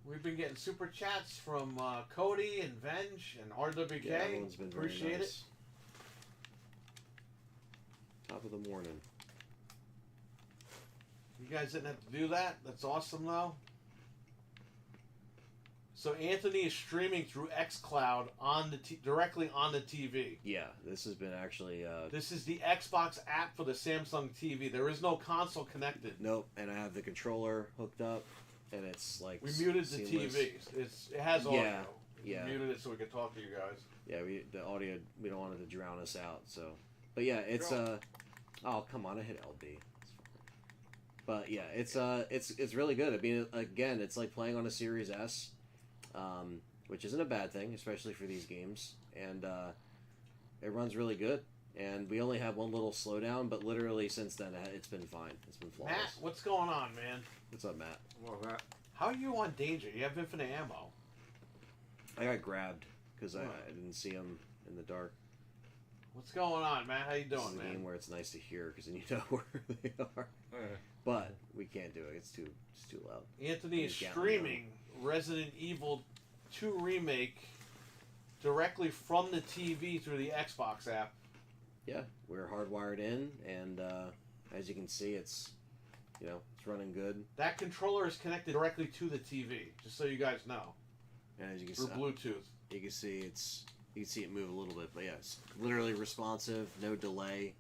We've been getting super chats from Cody and Venge and RWK.
Yeah, everyone's been very
Appreciate
nice. Top of the morning.
You guys didn't have to do that. That's awesome, though. So Anthony is streaming through XCloud on the directly on the TV.
Yeah, this has been actually.
This is the Xbox app for the Samsung TV. There is no console connected.
Nope, and I have the controller hooked up, and it's like.
We muted the
seamless.
TV. It has audio.
Yeah, yeah.
We muted it so we could talk to you guys.
Yeah, the audio, we don't want it to drown us out. So, but yeah, it's oh come on, I hit LB. It's fine. But yeah, it's really good. I mean, again, it's like playing on a Series S. Which isn't a bad thing, especially for these games, and it runs really good. And we only have one little slowdown, but literally since then it's been fine. It's been flawless.
Matt, what's going on, man?
What's up, Matt?
Well, that.
How are you on danger? You have infinite ammo.
I got grabbed because I didn't see him in the dark.
What's going on, Matt? How you
This
doing,
is a
man?
game where it's nice to hear because then you know where they are. But we can't do it. It's too loud.
Anthony is
He's
streaming Resident Evil 2 Remake directly from the TV through the Xbox app.
Yeah, we're hardwired in, and as you can see, it's it's running good.
That controller is connected directly to the TV, just so you guys know,
And as you can
through
see,
Bluetooth.
you can see you can see it move a little bit, but yeah, it's literally responsive, no delay.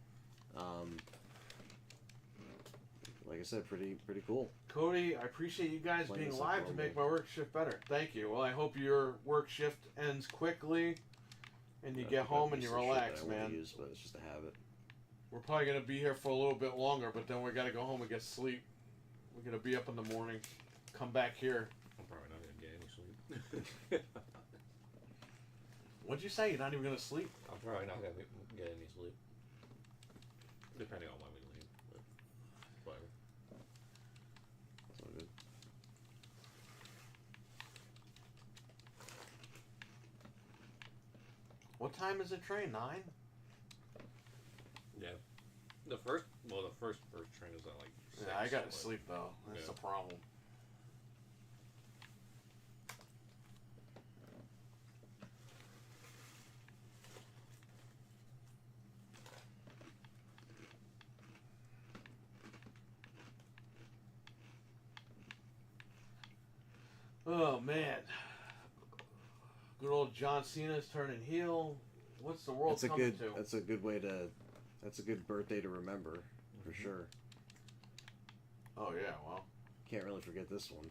Like I said, pretty cool.
Cody, I appreciate you guys
Playing
being
this
live
up
to
on
make
me.
my work shift better. Thank you. Well, I hope your work shift ends quickly and you
I've
get
got
home
a
and you
piece of shit
relax,
that I wanna
man.
use, but it's just a habit.
We're probably going to be here for a little bit longer, but then we got to go home and get sleep. We're going to be up in the morning, come back here.
I'm probably not gonna get any sleep.
What'd you say? You're not even going to sleep?
I'm probably not gonna get any sleep. Depending on when we leave. But whatever.
It's all good.
What time is the train? 9?
Yeah. The first train is at like 6.
Yeah, I got to
so,
sleep, though. That's
Yeah.
the problem. Oh, man. Good old John Cena's turning heel. What's the world coming to?
That's a good way to. That's a good birthday to remember, for sure.
Oh, yeah, well.
Can't really forget this one.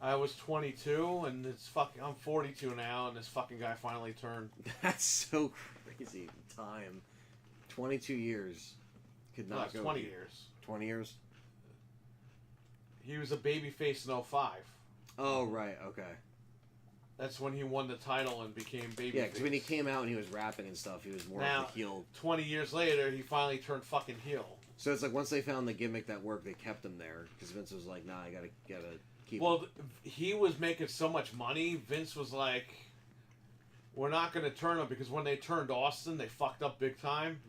I was 22, and it's fucking. I'm 42 now, and this fucking guy finally turned.
That's so crazy. Time. 22 years. Could
No,
not
it's
go.
20 years.
20 years?
He was a babyface in 05.
Oh, right. Okay.
That's when he won the title and became babyface.
Yeah, because when he came out and he was rapping and stuff, he was more
Now-
of a heel.
20 years later, he finally turned fucking heel.
So it's like once they found the gimmick that worked, they kept him there. Because Vince was like, nah, I gotta keep
Well,
him.
he was making so much money, Vince was like, we're not going to turn him, because when they turned Austin, they fucked up big time.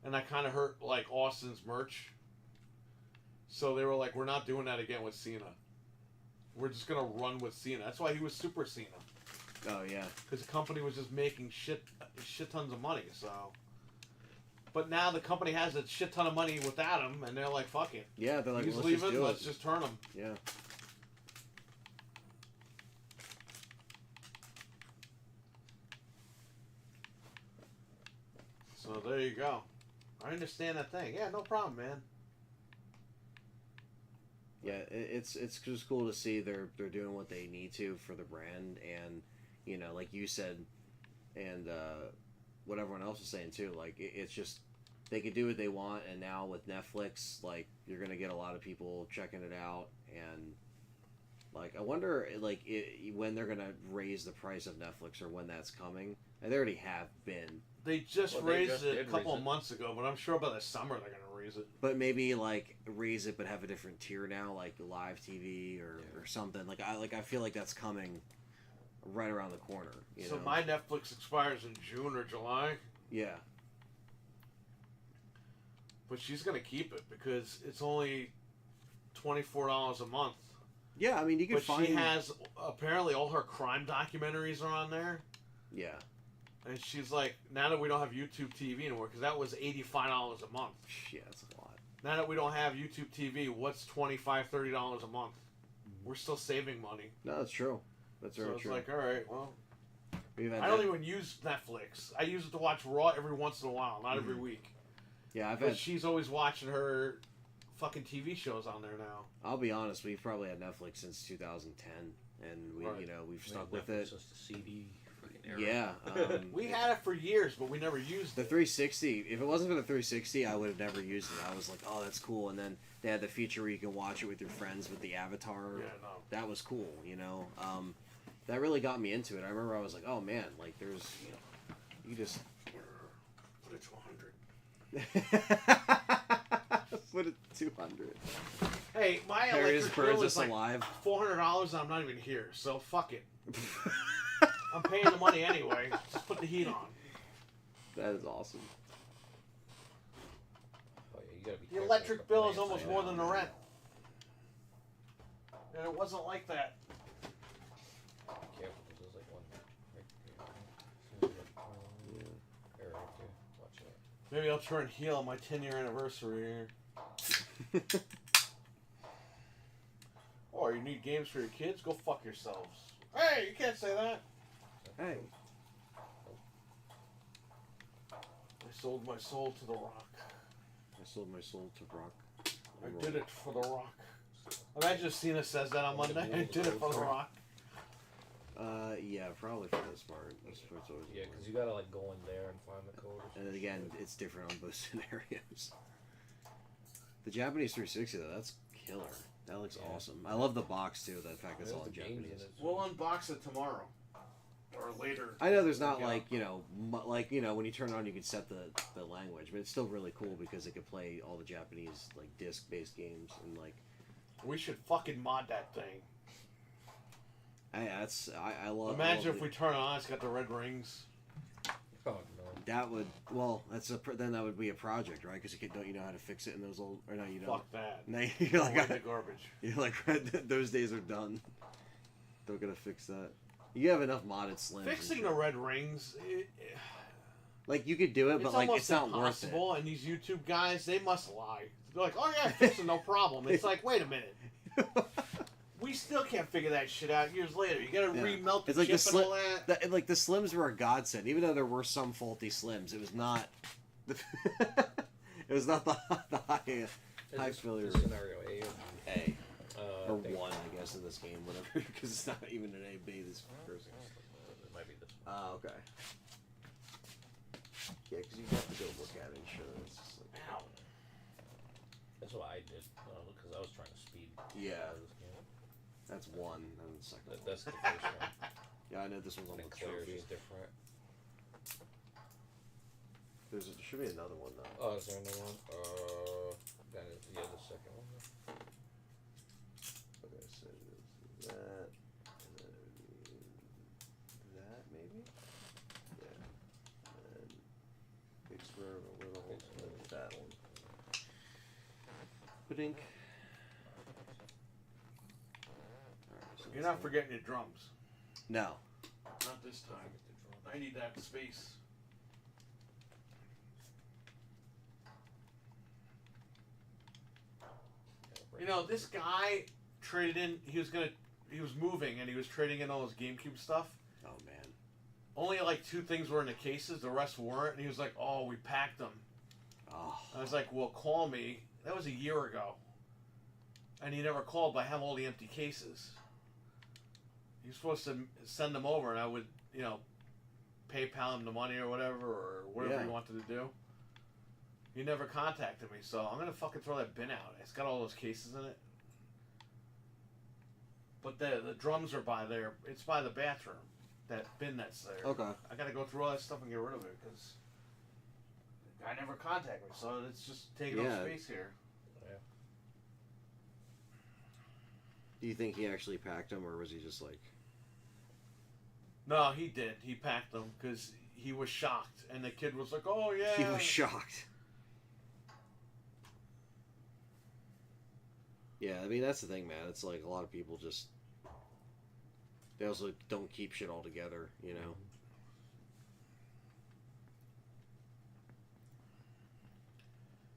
And that kind of hurt, like, Austin's merch. So they were like, we're not doing that again with Cena. We're just going to run with Cena. That's why he was Super Cena.
Oh, yeah.
Because the company was just making shit tons of money, so... But now the company has a shit ton of money without him, and they're like, fuck it.
Yeah, they're like,
He's
let's
leaving,
just do
let's
it.
just turn him.
Yeah.
So there you go. I understand that thing. Yeah, no problem, man.
Yeah, it's just cool to see they're doing what they need to for the brand, and you know, like you said, and what everyone else was saying too. Like it's just they can do what they want, and now with Netflix, like you're gonna get a lot of people checking it out, and like I wonder like when they're gonna raise the price of Netflix or when that's coming. And they already have been.
They just
Well, they
raised
just
it a
did
couple
raise
of
it.
months ago, but I'm sure by the summer they're gonna raise it.
But maybe like raise it, but have a different tier now, like live TV or something. Like I feel like that's coming right around the corner. You
So
know?
my Netflix expires in June or July,
Yeah.
but she's gonna keep it because it's only $24 a month.
Yeah, I mean you can
But
find.
she has apparently all her crime documentaries are on there,
Yeah.
and she's like, now that we don't have YouTube TV anymore, because that was $85 a month.
Yeah, that's a lot.
Now that we don't have YouTube TV, what's $25-$30 a month? We're still saving money.
No, that's true. That's
So
very
it's
true.
like, all right, well,
We've had
I don't
that-
even use Netflix. I use it to watch Raw every once in a while, not every week.
Yeah, I've
But
had.
she's always watching her fucking TV shows on there now.
I'll be honest. We've probably had Netflix since 2010, and we,
Right.
you know, we've
I
stuck
mean,
with it.
Netflix was the CD fucking era.
Yeah.
We had it for years, but we never used
The
it.
360. If it wasn't for the 360, I would have never used it. I was like, oh, that's cool. And then they had the feature where you can watch it with your friends with the avatar.
Yeah, no.
That was cool. You know, that really got me into it. I remember I was like, oh man, like there's, you just
Put it to 100.
put it 200.
Hey, my
Harrius
electric
burns
bill
us
is like
alive.
$400 and I'm not even here, so fuck it. I'm paying the money anyway. Just put the heat on.
That is awesome.
Oh, yeah, you gotta be
The
careful
electric
with the
bill is
plants,
almost
I
more
know.
than the rent. And it wasn't like that.
Careful, 'cause there's like one right there. There, right there. Watch out.
Maybe I'll turn heel on my 10-year anniversary here. Oh, you need games for your kids? Go fuck yourselves. Hey, you can't say that.
Hey.
I sold my soul to the rock.
I sold my soul to rock.
I did it for the rock. Imagine if Cena says that on Monday. I did it for the rock.
Yeah, probably for this part. This part's always
Yeah,
important.
because you gotta like go in there and find the code.
And then again, it's different on both scenarios. The Japanese 360 though, that's killer. That looks
Yeah.
awesome. I love the box too. The fact it's
There's
all in
the games in
Japanese.
it.
We'll unbox it tomorrow. Or later.
I know there's not
Yeah.
like like when you turn it on, you can set the language, but it's still really cool because it could play all the Japanese like disc-based games and like.
We should fucking mod that thing.
I love.
Imagine
love
if we turn it on, it's got the red rings.
Oh no.
That would then that would be a project, right? Because don't you know how to fix it in those old or no you don't.
Fuck that.
No, you're
Avoid
like
the garbage.
you're like those days are done. They're gonna fix that. You have enough modded slims.
Fixing the red rings,
like you could do it, but
it's
like
almost
it's not
impossible. And these YouTube guys, they must lie. They're like, "Oh yeah, I fixed it, no problem." It's like, wait a minute,
worth it.
we still can't figure that shit out years later. You gotta
Yeah.
remelt the
It's like
chip
the
and all that.
like the slims were a godsend, even though there were some faulty slims. It was not. It was not the high
Is
high
this
failure
scenario A or B?
A
I
or
think-
1, I guess, in this game, whatever, because it's not even an A B. This person.
It might be this one.
Oh, okay. Yeah, because you have to go look at it and show it. It's just like,
Ow.
That's what I did because I was trying to speed.
Yeah.
this game.
that's 1, and the second one.
That's the first one.
Yeah, I know this one's on
And
the
Claire's
trophy.
is different.
There should be another one, though.
Oh, is there another one? That is the second one.
Okay, so there's that, and then it would be that, maybe? Yeah. And then Pittsburgh, a little, and then that one. Ba-dink. Alright, so
You're
that's
not
it.
forgetting your drums.
No.
Not this time. I need that space. You know, this guy traded in. He was moving, and he was trading in all his GameCube stuff.
Oh, man.
Only like 2 things were in the cases. The rest weren't. And he was like, "Oh, we packed them."
Oh.
I was like, "Well, call me." That was a year ago. and he never called, but I have all the empty cases. You're supposed to send them over, and I would, you know, PayPal him the money or whatever, or whatever
Yeah.
he wanted to do. He never contacted me, so I'm gonna fucking throw that bin out. It's got all those cases in it. But the drums are by there. It's by the bathroom. That bin that's there.
Okay.
I gotta go through all that stuff and get rid of it because the guy never contacted me, so it's just taking
Yeah.
up space here.
Do you think he actually packed them, or was he just like?
No, he did. He packed them because he was shocked, and the kid was like, "Oh yeah."
He was shocked. Yeah, I mean that's the thing, man. It's like a lot of people just they also don't keep shit all together, you know.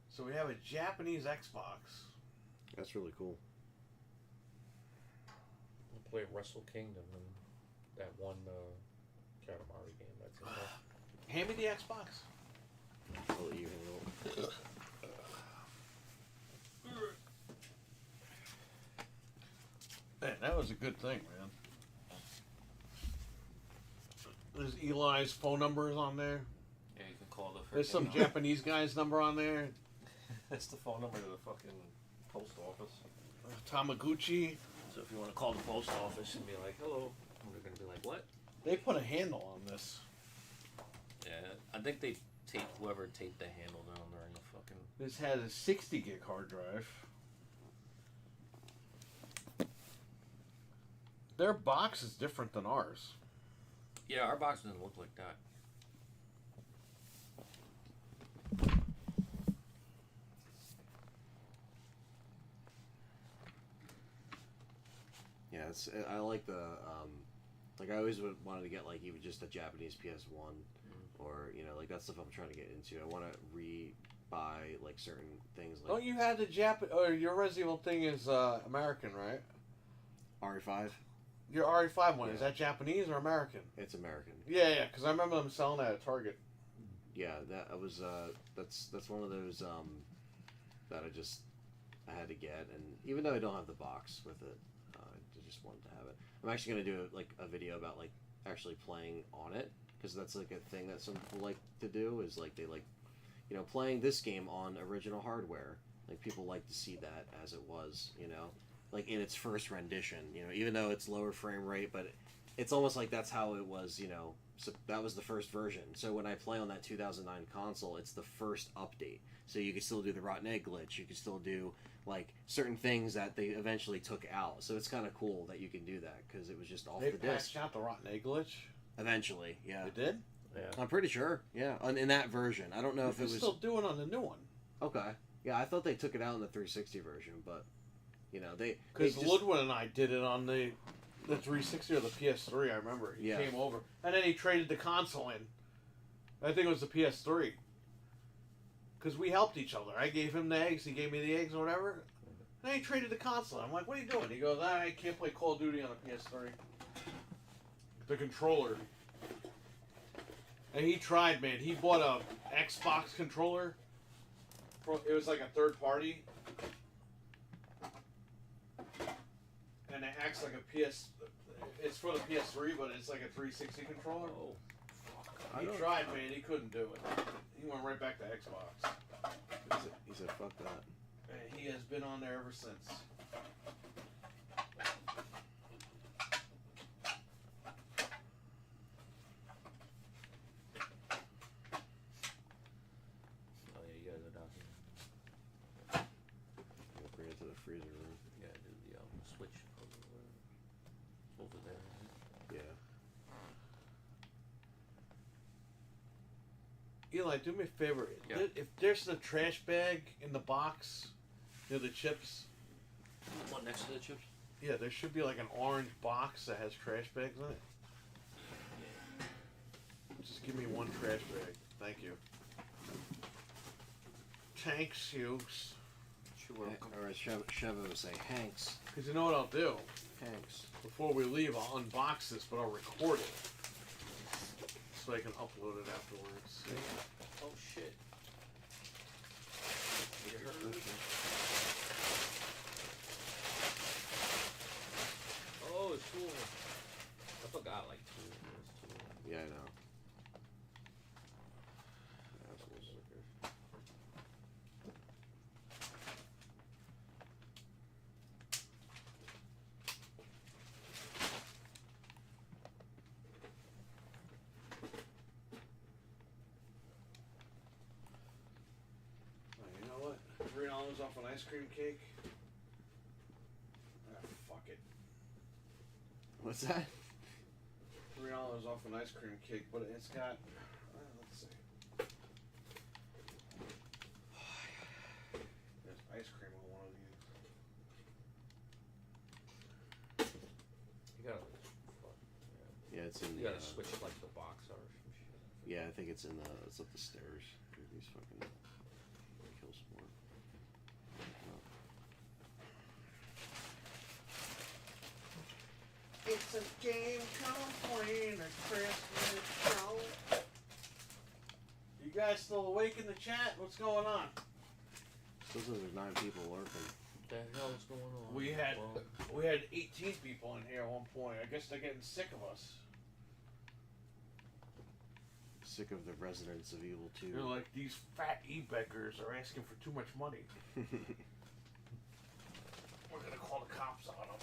So we have a Japanese Xbox.
That's really cool.
We'll play Wrestle Kingdom and that one Katamari game. That's in there.
Hand me the Xbox.
I'll let you handle it.
Man, that was a good thing, man. There's Eli's phone numbers on there.
Yeah, you can call the.
There's some Japanese guy's number on there.
That's the phone number to the fucking post office.
Tamaguchi.
So if you want to call the post office and be like, "Hello," and they're gonna be like, "What?"
They put a handle on this.
Yeah, I think they taped whoever taped the handle down there in the fucking.
This has a 60 gig hard drive. Their box is different than ours.
Yeah, our box doesn't look like that.
Yeah, it's I like the like I always wanted to get like even just a Japanese PS1 or you know like that stuff I'm trying to get into. I want to buy like certain things like
Don't you have the or your Resident Evil thing is American, right?
RE5.
Your RE5 one, is
Yeah.
that Japanese or American?
It's American.
Yeah, because I remember them selling that at Target.
Yeah, that was that's one of those that I had to get, and even though I don't have the box with it, I just wanted to have it. I'm actually gonna do like a video about like actually playing on it because that's like a thing that some people like to do is like they like you know playing this game on original hardware. Like people like to see that as it was, you know, like in its first rendition. You know, even though it's lower frame rate, but it's almost like that's how it was, you know. So that was the first version. So when I play on that 2009 console, it's the first update. So you can still do the rotten egg glitch. You can still do like certain things that they eventually took out. So it's kind of cool that you can do that because it was just off
They
the disc.
patched out the rotten egg glitch.
Eventually, yeah.
They did?
Yeah.
I'm pretty sure, yeah. In that version, I don't know if it was
still doing on the new one.
okay. Yeah, I thought they took it out in the 360 version, but you know they
Because
just-
Ludwig and I did it on the 360 or the PS3. I remember he
Yeah.
came over and then he traded the console in. I think it was the PS3. Because we helped each other. I gave him the eggs, he gave me the eggs or whatever. And then he traded the console. I'm like, what are you doing? He goes, I can't play Call of Duty on a PS3. The controller. And he tried, man. He bought a Xbox controller. It was like a third party. And it acts like a PS. It's for the PS3, but it's like a 360 controller.
Oh,
He tried, man. He couldn't do it. He went right back to Xbox.
he said fuck that.
And he has been on there ever since.
oh yeah, you gotta go down here.
We'll bring it to the freezer room.
You gotta do the switch over there. Right?
Yeah.
Eli, do me a favor.
Yeah.
If there's a trash bag in the box, near the chips,
One next to the chips.
yeah, there should be like an orange box that has trash bags in it. Just give me one trash bag. Thank you. Thanks, Hughes.
Or as Sheva would say, Hanks.
Because you know what I'll do?
Hanks.
Before we leave, I'll unbox this, but I'll record it. So I can upload it afterwards.
Oh shit. You heard?
off an ice cream cake. Ah, fuck it.
What's that?
$3 off an ice cream cake, but it's got. Let's see. There's ice cream on one of these.
You gotta.
Yeah, it's in.
You gotta switch like the box or some shit.
Yeah, I think it's in the. It's up the stairs. These fucking kill sport.
It's a game complaint, a Christmas show. You guys still awake in the chat? What's going on?
Still says there's 9 people lurking.
What the hell is going on?
We had 18 people in here at one point. I guess they're getting sick of us.
Sick of the residents of Evil 2.
They're like, these fat e-beggars are asking for too much money. We're gonna call the cops on them.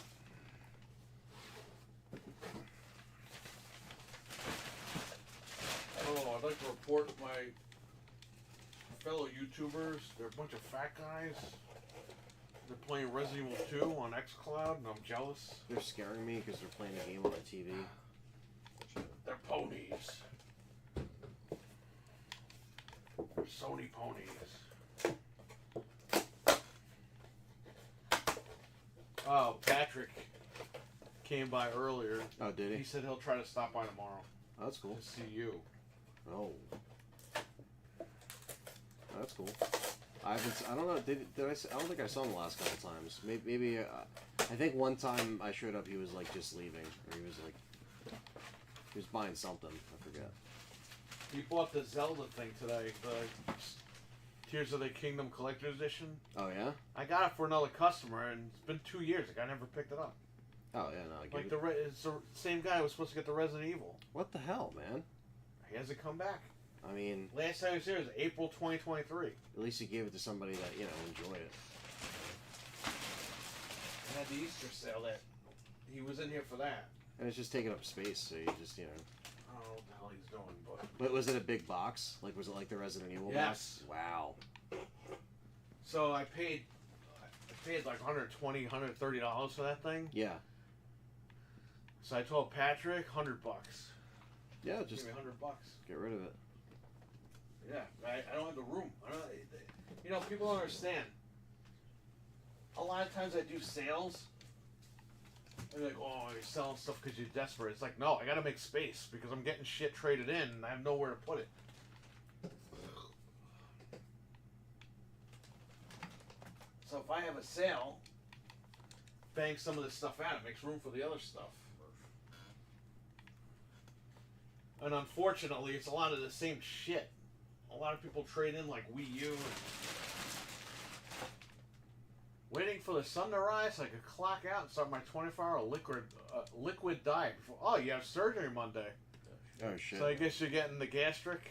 Oh, I'd like to report my fellow YouTubers. They're a bunch of fat guys. They're playing Resident Evil 2 on XCLOUD, and I'm jealous.
They're scaring me because they're playing a game on the TV.
They're ponies. They're Sony ponies. Oh, Patrick came by earlier.
Oh, did
He
he?
said he'll try to stop by tomorrow
Oh, that's cool.
to see you.
Oh. That's cool. I don't know. Did I? I don't think I saw him the last couple times. Maybe. I think one time I showed up, he was like just leaving, or he was like, he was buying something. I forget.
He bought the Zelda thing today, the Tears of the Kingdom Collector's Edition.
Oh yeah.
I got it for another customer, and it's been 2 years. The guy never picked it up.
Oh yeah. No. I
Like
give it.
it's the same guy who was supposed to get the Resident Evil.
What the hell, man?
He hasn't come back.
I mean,
Last time he was here was April 2023.
at least you gave it to somebody that enjoyed it.
I had the Easter sale that he was in here for that.
And it's just taking up space, so you just
I don't know what the hell he's doing, but
But was it a big box? Like, was it like the Resident Evil
Yes.
box? Wow.
so I paid like $120, $130 for that thing.
Yeah.
So I told Patrick $100.
Yeah. Just
Give me $100.
get rid of it.
Yeah, I don't have the room. People don't understand. A lot of times I do sales. They're like, oh, you're selling stuff because you're desperate. It's like, no, I gotta make space because I'm getting shit traded in and I have nowhere to put it. So if I have a sale, bang some of this stuff out, it makes room for the other stuff. And unfortunately, it's a lot of the same shit. A lot of people trade in like Wii U. Waiting for the sun to rise so I could clock out and start my 24-hour liquid diet. Oh, you have surgery Monday.
Oh shit.
So I guess you're getting the gastric.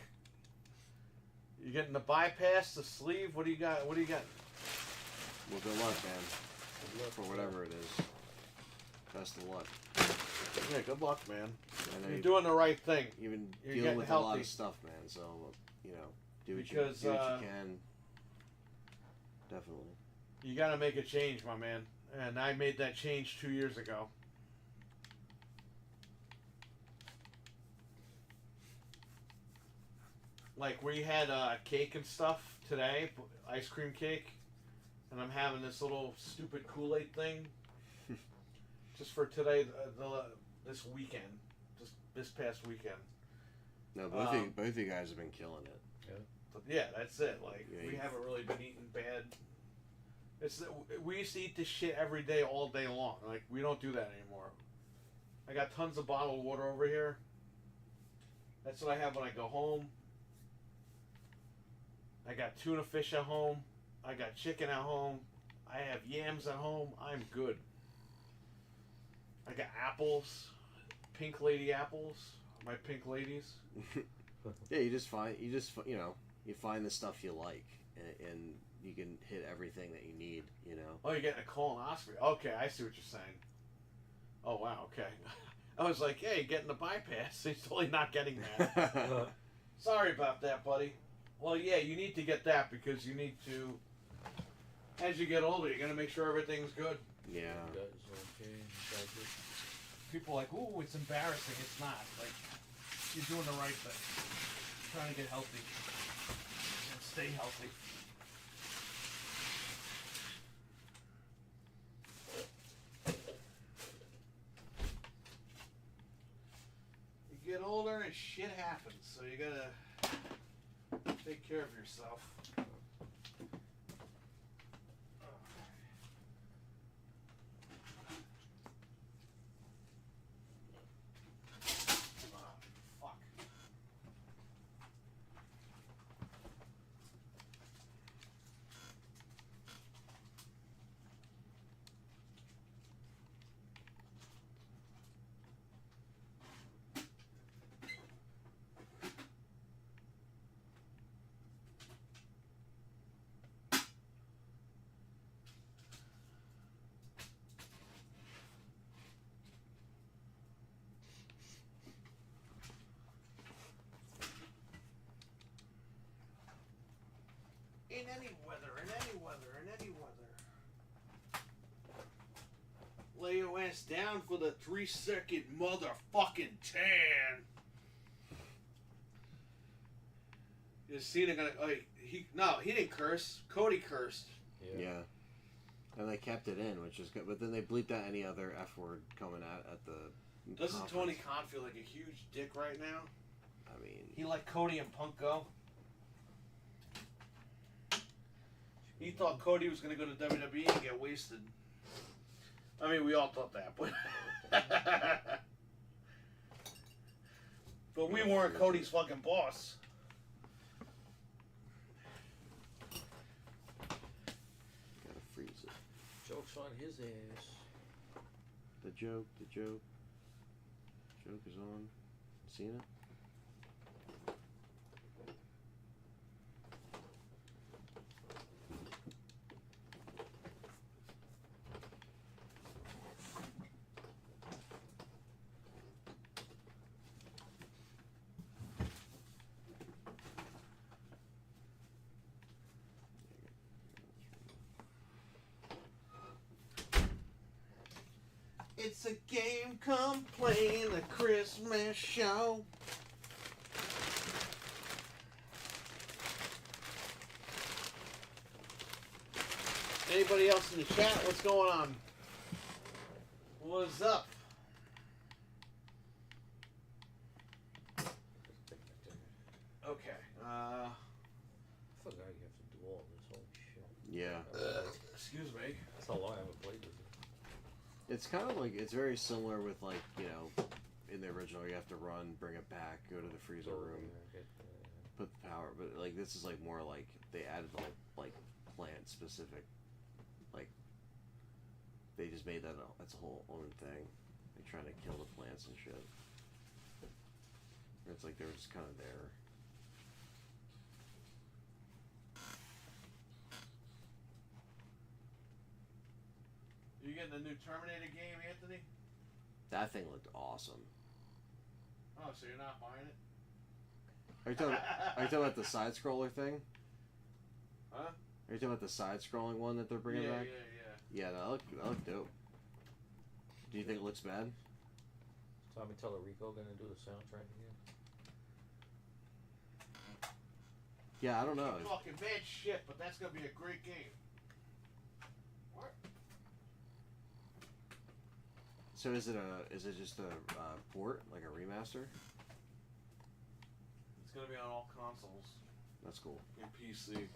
You're getting the bypass, the sleeve. What do you got? What do you got?
Well, good luck, man. For whatever it is. Best of luck.
Yeah, good luck, man.
I know
You're doing the right thing.
you've been
you're
dealing
getting
with a lot
healthy.
of stuff, man. So do what
Because,
you can. Definitely.
You got to make a change, my man. And I made that change 2 years ago. Like, we had cake and stuff today, ice cream cake. And I'm having this little stupid Kool-Aid thing. Just for today, this weekend. Just this past weekend.
No, both of you guys have been killing it.
But yeah, that's it. Like,
Yeah,
we
you-
haven't really been eating bad. We used to eat this shit every day, all day long. Like, we don't do that anymore. I got tons of bottled water over here. That's what I have when I go home. I got tuna fish at home. I got chicken at home. I have yams at home. I'm good. I got apples. Pink lady apples. My pink ladies.
Yeah, you find the stuff you like, and you can hit everything that you need.
Oh, you're getting a colonoscopy. Okay, I see what you're saying. Oh, wow, okay. I was like, yeah, you're getting the bypass. He's totally not getting that. Sorry about that, buddy. Well, yeah, you need to get that because you need to As you get older, you gotta make sure everything's good.
Yeah.
You guys okay? You guys good?
People are like, ooh, it's embarrassing. It's not. Like, you're doing the right thing. Trying to get healthy. And stay healthy. You get older and shit happens, so you gotta take care of yourself. Fuck. In any weather, in any weather, in any weather. Lay your ass down for the 3-second motherfucking tan. You seen it gonna? He didn't curse. Cody cursed.
Yeah. And they kept it in, which is good. But then they bleeped out any other F word coming out at the.
Doesn't
conference.
Tony Khan feel like a huge dick right now?
I mean.
He let Cody and Punk go. He thought Cody was gonna go to WWE and get wasted. I mean, we all thought that, but but we weren't Cody's fucking boss.
Gotta freeze it.
Joke's on his ass.
The joke. Joke is on. Seen it?
It's a game, come play the Christmas show. Anybody else in the chat? What's going on? What's up? Okay.
I forgot you have to do all this. Holy shit.
Yeah.
Excuse me.
That's how long I haven't played this.
It's kind of like, it's very similar with, like, you know, in the original you have to run, bring it back, go to the freezer room, put the power, but, like, this is, like, more like, they added, like plant specific, like, they just made that, that's a whole own thing, like, trying to kill the plants and shit. It's like they were just kind of there.
You getting the new Terminator game, Anthony?
That thing looked awesome.
Oh, so you're not buying it?
Are you talking about the side scroller thing?
Huh?
Are you talking about the side scrolling one that they're bringing back? Yeah, that looked dope. Do you think it looks bad?
Tommy Tellerico gonna do the soundtrack again?
Yeah, I don't know.
Keep talking bad shit, but that's gonna be a great game. What?
So is it just a port, like a remaster?
It's gonna be on all consoles
That's cool.
and PC.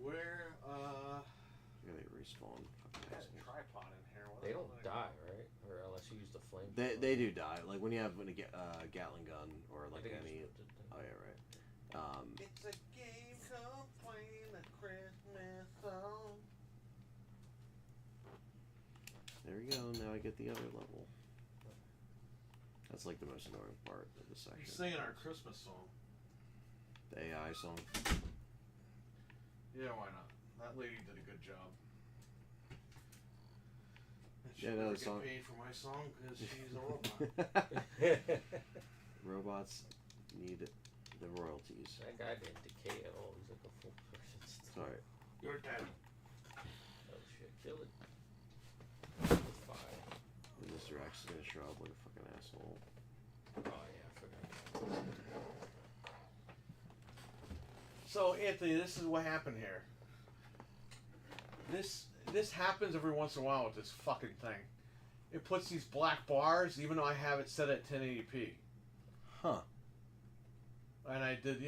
Where
Yeah, they respawn. Fucking
that
assholes.
tripod in here? What
They
the
don't
hell
die, right? Or unless you use the flame.
They do die. Like when you have a Gatling gun or
I
like
think I
any.
just put it
Oh yeah, right.
It's a game, come play the Christmas song.
There we go. Now I get the other level. That's like the most annoying part of the
You're
section.
singing our Christmas song.
The AI song.
Yeah, why not? That lady did a good job. And
Yeah,
she'll
no,
never
the
get
song-
paid for my song because she's a robot.
Robots need the royalties.
That guy didn't decay at all. He's like a full person.
Sorry.
You're dead.
Oh shit, kill it. Fire.
Mr. X is gonna show up like a fucking asshole.
Oh yeah, I forgot.
So Anthony, this is what happened here. This happens every once in a while with this fucking thing. It puts these black bars, even though I have it set at 1080p.
Huh.
And I did,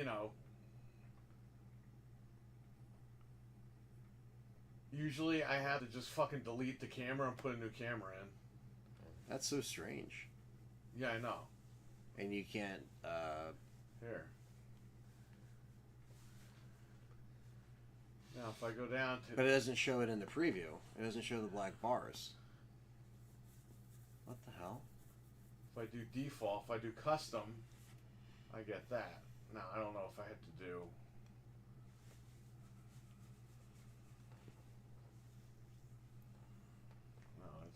usually I have to just fucking delete the camera and put a new camera in.
That's so strange.
Yeah, I know.
And you can't,
Here. Now if I go down to...
But it doesn't show it in the preview. It doesn't show the black bars. What the hell?
If I do default, if I do custom, I get that. Now, I don't know if I had to do... No, it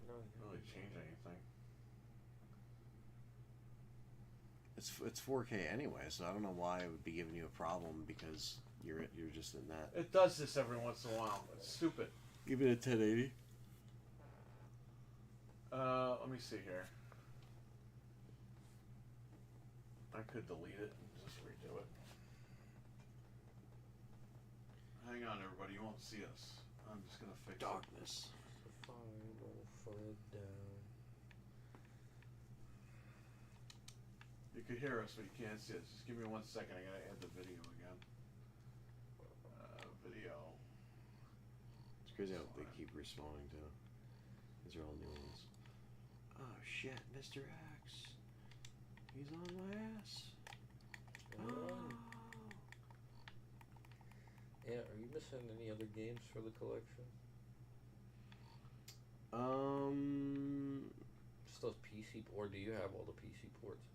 doesn't really change anything.
It's 4K anyway, so I don't know why it would be giving you a problem because you're just in that.
It does this every once in a while. It's stupid.
Even at 1080.
Let me see here. I could delete it and just redo it. Hang on, everybody. You won't see us. I'm just gonna fix
Darkness.
it. You can hear us, but you can't see us. Just give me 1 second. I gotta add the video again. Video.
It's crazy how they keep respawning too. These are all new ones. Oh shit, Mr. X. He's on my ass. Oh.
Yeah, are you missing any other games for the collection? Just those PC, or do you have all the PC ports?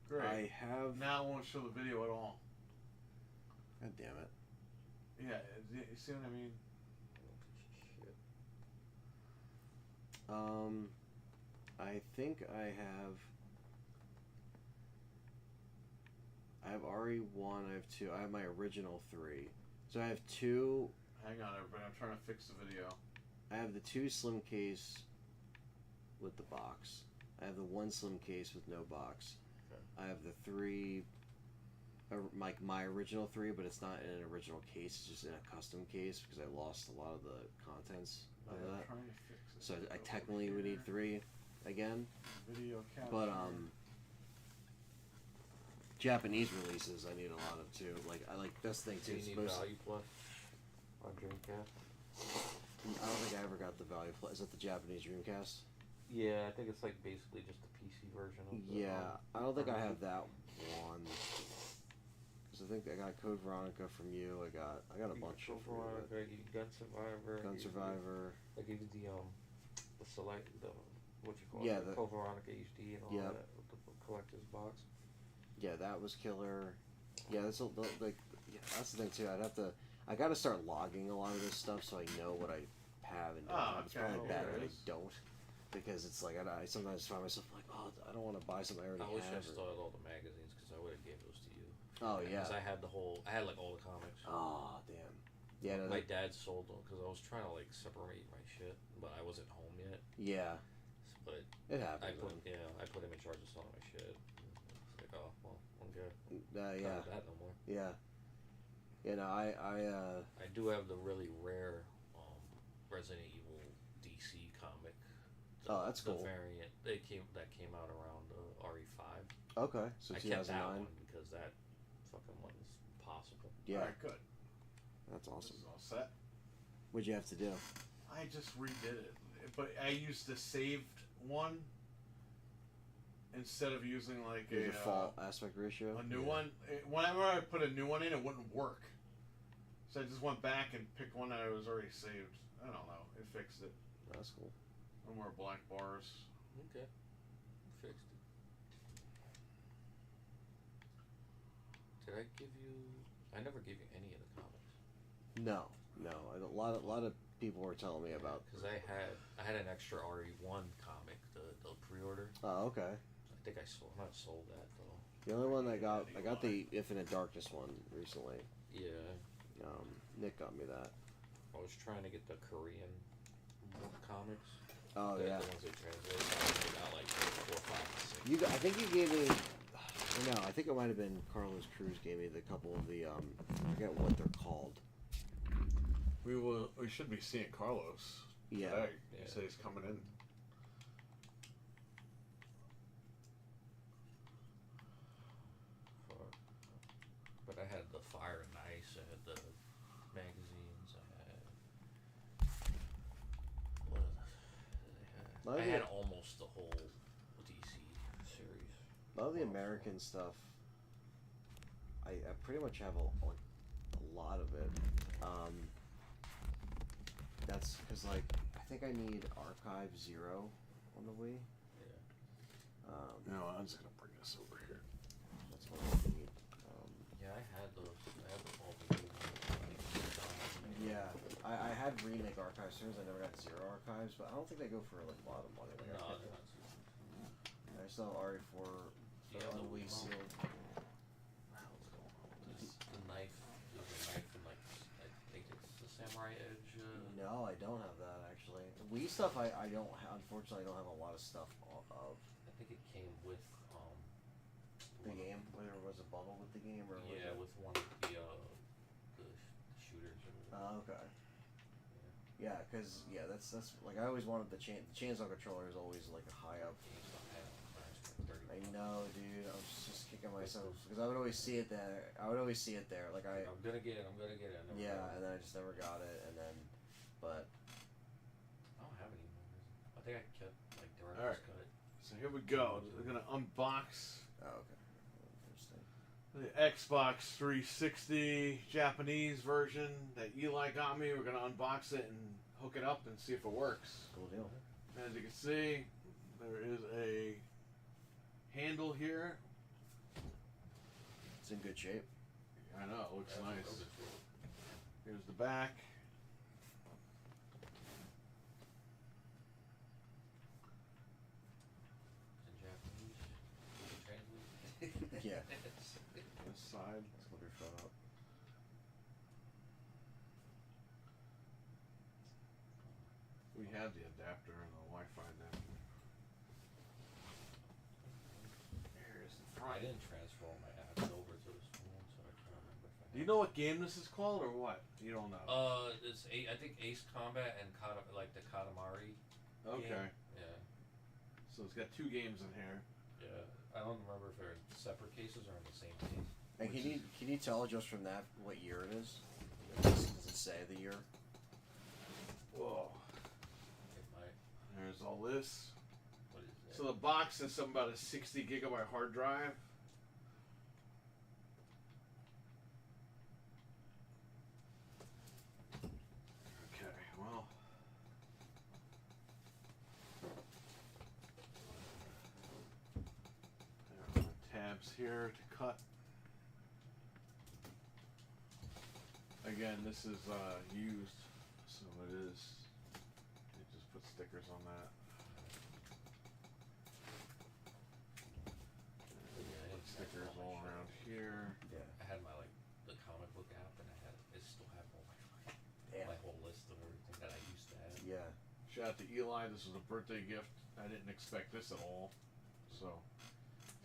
Great.
I have.
Now it won't show the video at all.
God damn it.
Yeah, you see what I mean?
Shit.
I think I have RE1, I have 2, I have my original 3. So I have 2,
Hang on, everybody. I'm trying to fix the video.
I have the 2 slim case with the box. I have the 1 slim case with no box.
Okay.
I have the 3, like my original 3, but it's not in an original case, it's just in a custom case because I lost a lot of the contents of
I'm
that.
trying to fix it.
So I technically would need 3 again.
Video capture.
But Japanese releases I need a lot of too. Like I like this thing
Do
too.
you
It's
need
supposed
Value Plus on Dreamcast?
I don't think I ever got the Value Plus. Is that the Japanese Dreamcast?
Yeah, I think it's like basically just the PC version of the
Yeah, I don't think I have that one. Cause I think I got Code Veronica from you. I got a bunch of
Veronica, I gave you Gun Survivor.
Gun Survivor.
I gave you the select, what you call
Yeah,
it,
the
Code Veronica HD and all
yeah.
that with the collector's box.
Yeah, that was killer. Yeah, that's like yeah, that's the thing too. I gotta start logging a lot of this stuff so I know what I have and don't have. It's
okay.
probably
There
better
it
I
is.
don't, because it's like I sometimes find myself like, oh, I don't want to buy something I already
I wish I
have.
still had all the magazines because I would have gave those to you.
Oh yeah.
Because I had like all the comics.
Oh damn. Yeah. No,
My dad sold them because I was trying to like separate my shit, but I wasn't home yet.
yeah.
But
It happens.
I put him in charge of selling my shit. It's like, oh well, okay.
Yeah.
Not that no more.
Yeah. You know, I
do have the really rare Resident Evil DC comic.
Oh, that's
the
cool.
variant that came out around RE5.
Okay, so
I kept that
2009.
one because that fucking one is possible.
Yeah,
Alright, good.
that's
This
awesome.
is all set.
What'd you have to do?
I just redid it. But I used the saved one instead of using like
The default aspect ratio.
a new one. Whenever I put a new one in, it wouldn't work. So I just went back and picked one that I was already saved. I don't know. It fixed it.
That's cool.
No more black bars.
Okay. Fixed it. Did I give you? I never gave you any of the comics.
No. A lot of people were telling me about.
Because I had an extra RE1 comic, the pre-order.
Oh, okay.
I think I not sold that though.
The only one I got the Infinite Darkness one recently.
Yeah,
Nick got me that.
I was trying to get the Korean comics.
Oh
the
yeah.
ones they translate. I got like 4, 5, 6.
You got, I think you gave me. No, I think it might have been Carlos Cruz gave me the couple of the I forget what they're called.
We should be seeing Carlos.
Yeah.
Today.
Yeah.
He said he's coming in.
But I had the Fire and Ice. I had the magazines. I had. What else did I have? I had almost the whole DC series.
A lot of the American stuff. I pretty much have a lot of it. That's because like I think I need Archive 0 on the Wii.
Yeah.
No, I'm just gonna bring this over here.
That's what I need.
Yeah, I had those. I had all the new ones.
Yeah, I had Remake Archives series. I never got 0 Archives, but I don't think they go for like a lot of money. Like,
No,
I
they're not too.
I still have RE4
Yeah,
on
the
Wii
Wii
sealed.
The knife. There's a knife and like I think it's the Samurai Edge.
No, I don't have that actually. Wii stuff, I don't have. Unfortunately, I don't have a lot of stuff of
I think it came with
the game. Whether it was a bundle with the game or was
yeah,
it...
with one of the shooters. Or
Okay. Yeah, cause that's like I always wanted the chainsaw controller is always like high up. I know, dude. I was just kicking myself because I would always see it there. Like
I'm gonna get it. I'm gonna get it. I never got it.
and then I just never got it, and then, but
I don't have any more. I think I kept like director's
Alright.
cut.
So here we go. We're gonna unbox
okay, interesting.
the Xbox 360 Japanese version that Eli got me. We're gonna unbox it and hook it up and see if it works.
Cool deal.
As you can see, there is a handle here.
It's in good shape.
I know, it looks
Yeah,
nice.
it's real
Here's the back.
good. In Japanese. Translate.
Yeah.
This side.
Let's look your phone up.
We have the adapter and the Wi-Fi adapter. Here's the
I
front.
didn't transfer all my apps over to this phone, so I can't remember if I
Do you know what game this is called or what? You don't know.
It's I think Ace Combat and like the Katamari.
Okay.
Game. Yeah.
So it's got 2 games in here.
Yeah. I don't remember if they're in separate cases or in the same case.
And
Which
can you tell just from that what year it is? Does it say the year?
Whoa.
It might.
There's all this.
What is that?
So the box has something about a 60 gigabyte hard drive. Okay, well. There are tabs here to cut. Again, this is used, so it is. You just put stickers on that.
Yeah,
Put stickers all around here.
Yeah.
I had my like the comic book app, and I still have all
Damn.
my whole list of everything that I used to have.
Yeah.
Shout out to Eli. This was a birthday gift. I didn't expect this at all. So,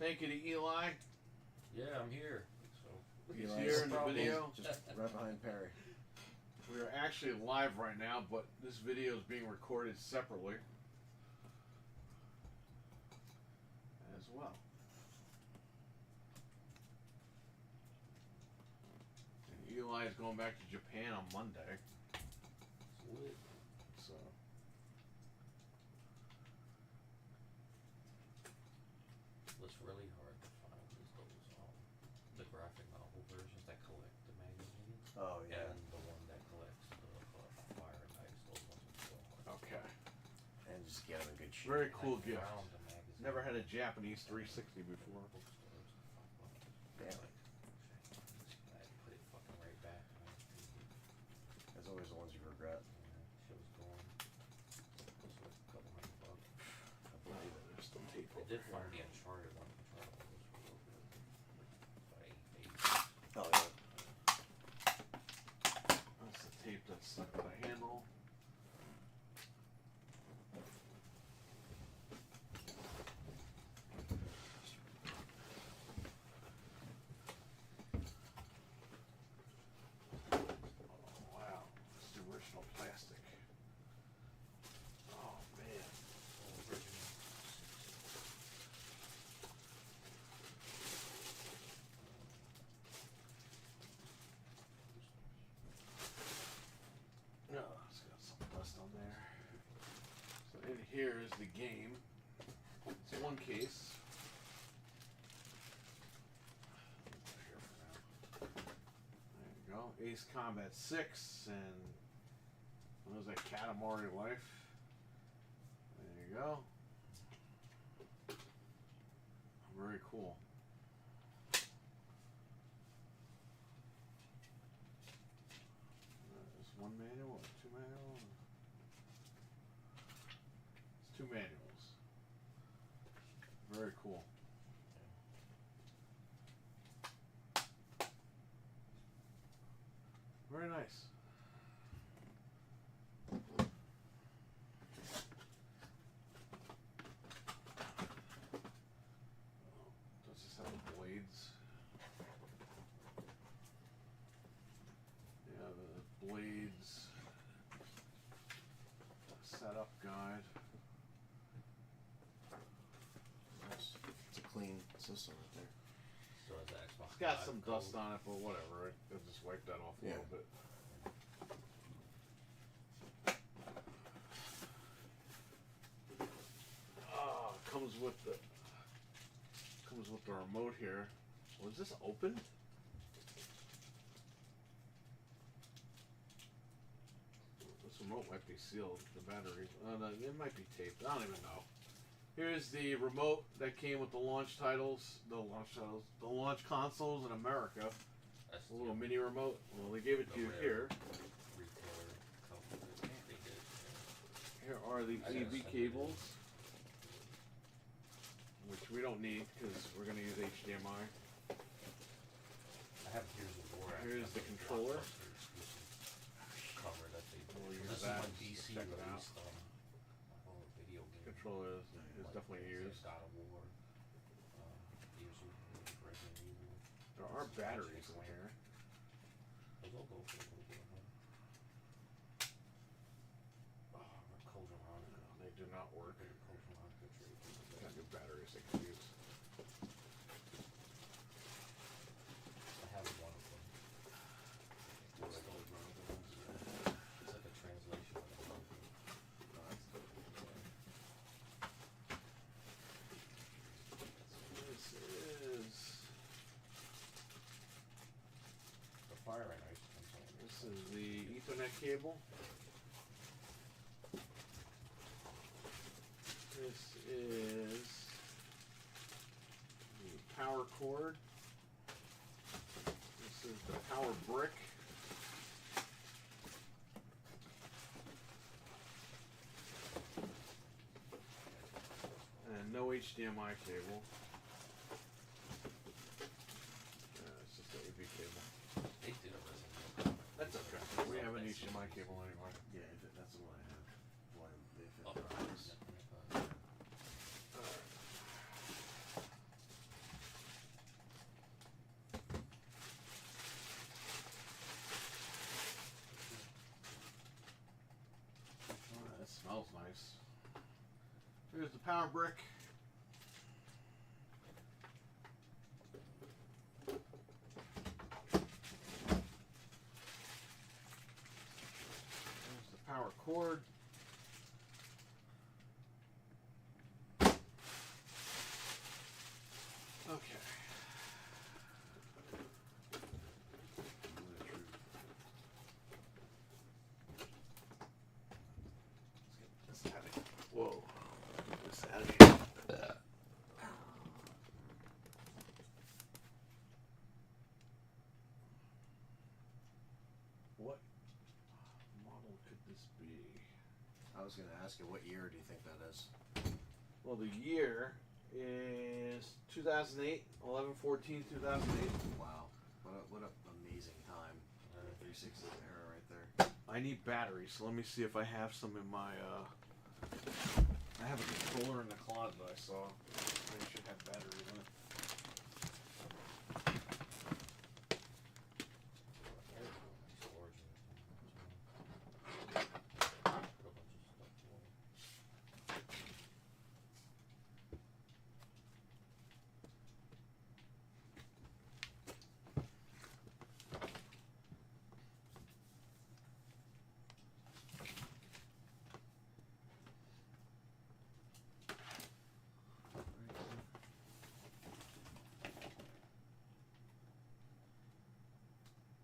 thank you to Eli.
Yeah, I'm here. So
He's
Eli's
here in the
probably
video.
just right behind Perry.
We are actually live right now, but this video is being recorded separately as well. And Eli is going back to Japan on Monday,
Sweet.
so.
It's really hard to find is those the graphic novel versions that collect the magazines.
Oh yeah.
And the one that collects the Fire and Ice. Those ones are so hard.
Okay.
And just get them in good shape.
Very cool
I
gift.
found the magazine.
Never had a Japanese 360 before.
Bookstores.
Damn.
I put it fucking right back.
As always, the ones you regret.
Shit was gone. It was like a couple $100.
I believe it.
There's still tape
I
over
did
here.
find the Uncharted one. Uncharted one was real good. By 8.
Oh yeah.
That's stuck with a handle. Oh wow, it's the original plastic. Oh man. No, it's got some dust on there. So in here is the game. It's one case. Here for now. There you go. Ace Combat 6 and what was that? Katamari Life. There you go. Very cool. There's one manual or two manuals? It's two manuals. Very cool. Very nice. Does this have the blades? Yeah, the blades. Setup guide.
Nice. It's a clean system right there.
So is the Xbox
It's got
Live
some
code?
dust on it, but whatever. I'll just wipe that off a
Yeah.
little bit. Comes with the remote here. Was this open? This remote might be sealed. The battery. No, it might be taped. I don't even know. Here's the remote that came with the launch titles. The launch consoles in America.
That's
A little mini remote. Well, they gave it to
The
you
rare.
here.
retailer company. They did.
Here are the
I gotta
AV
send it
cables, which we don't need because we're going to use HDMI.
I have Gears of War.
Here's the controller.
Cover that they
We'll use
this
that
is when
just to
DC
check it out.
released video game.
Controller is
Like,
definitely
it says
used.
God of War, Gears of War, Resident Evil.
There are batteries in here.
Those all go for a little bit. Code Veronica.
They do not work.
Code Veronica trade.
Got new batteries they can use.
I have one of them.
What's the old Veronica ones?
It's like a translation of the movie.
Oh, that's the- This is
The fire and ice container.
this is the Ethernet cable. This is the power cord. This is the power brick. And no HDMI cable. It's just the AV cable.
They did a Resident Evil.
That's okay. We have an HDMI cable anyway.
Yeah, that's what I have. Why they fit
Oh,
the price.
Oh, that smells nice. Here's the power brick. There's the power cord. Okay. Let's get this out of here. Whoa. Get this out of here. What model could this be?
I was gonna ask you, what year do you think that is?
Well, the year is 2008, 11/14, 2008.
Wow, what an amazing time. 360 era right there.
I need batteries, so let me see if I have some in my, I have a controller in the closet I saw. They should have batteries in it.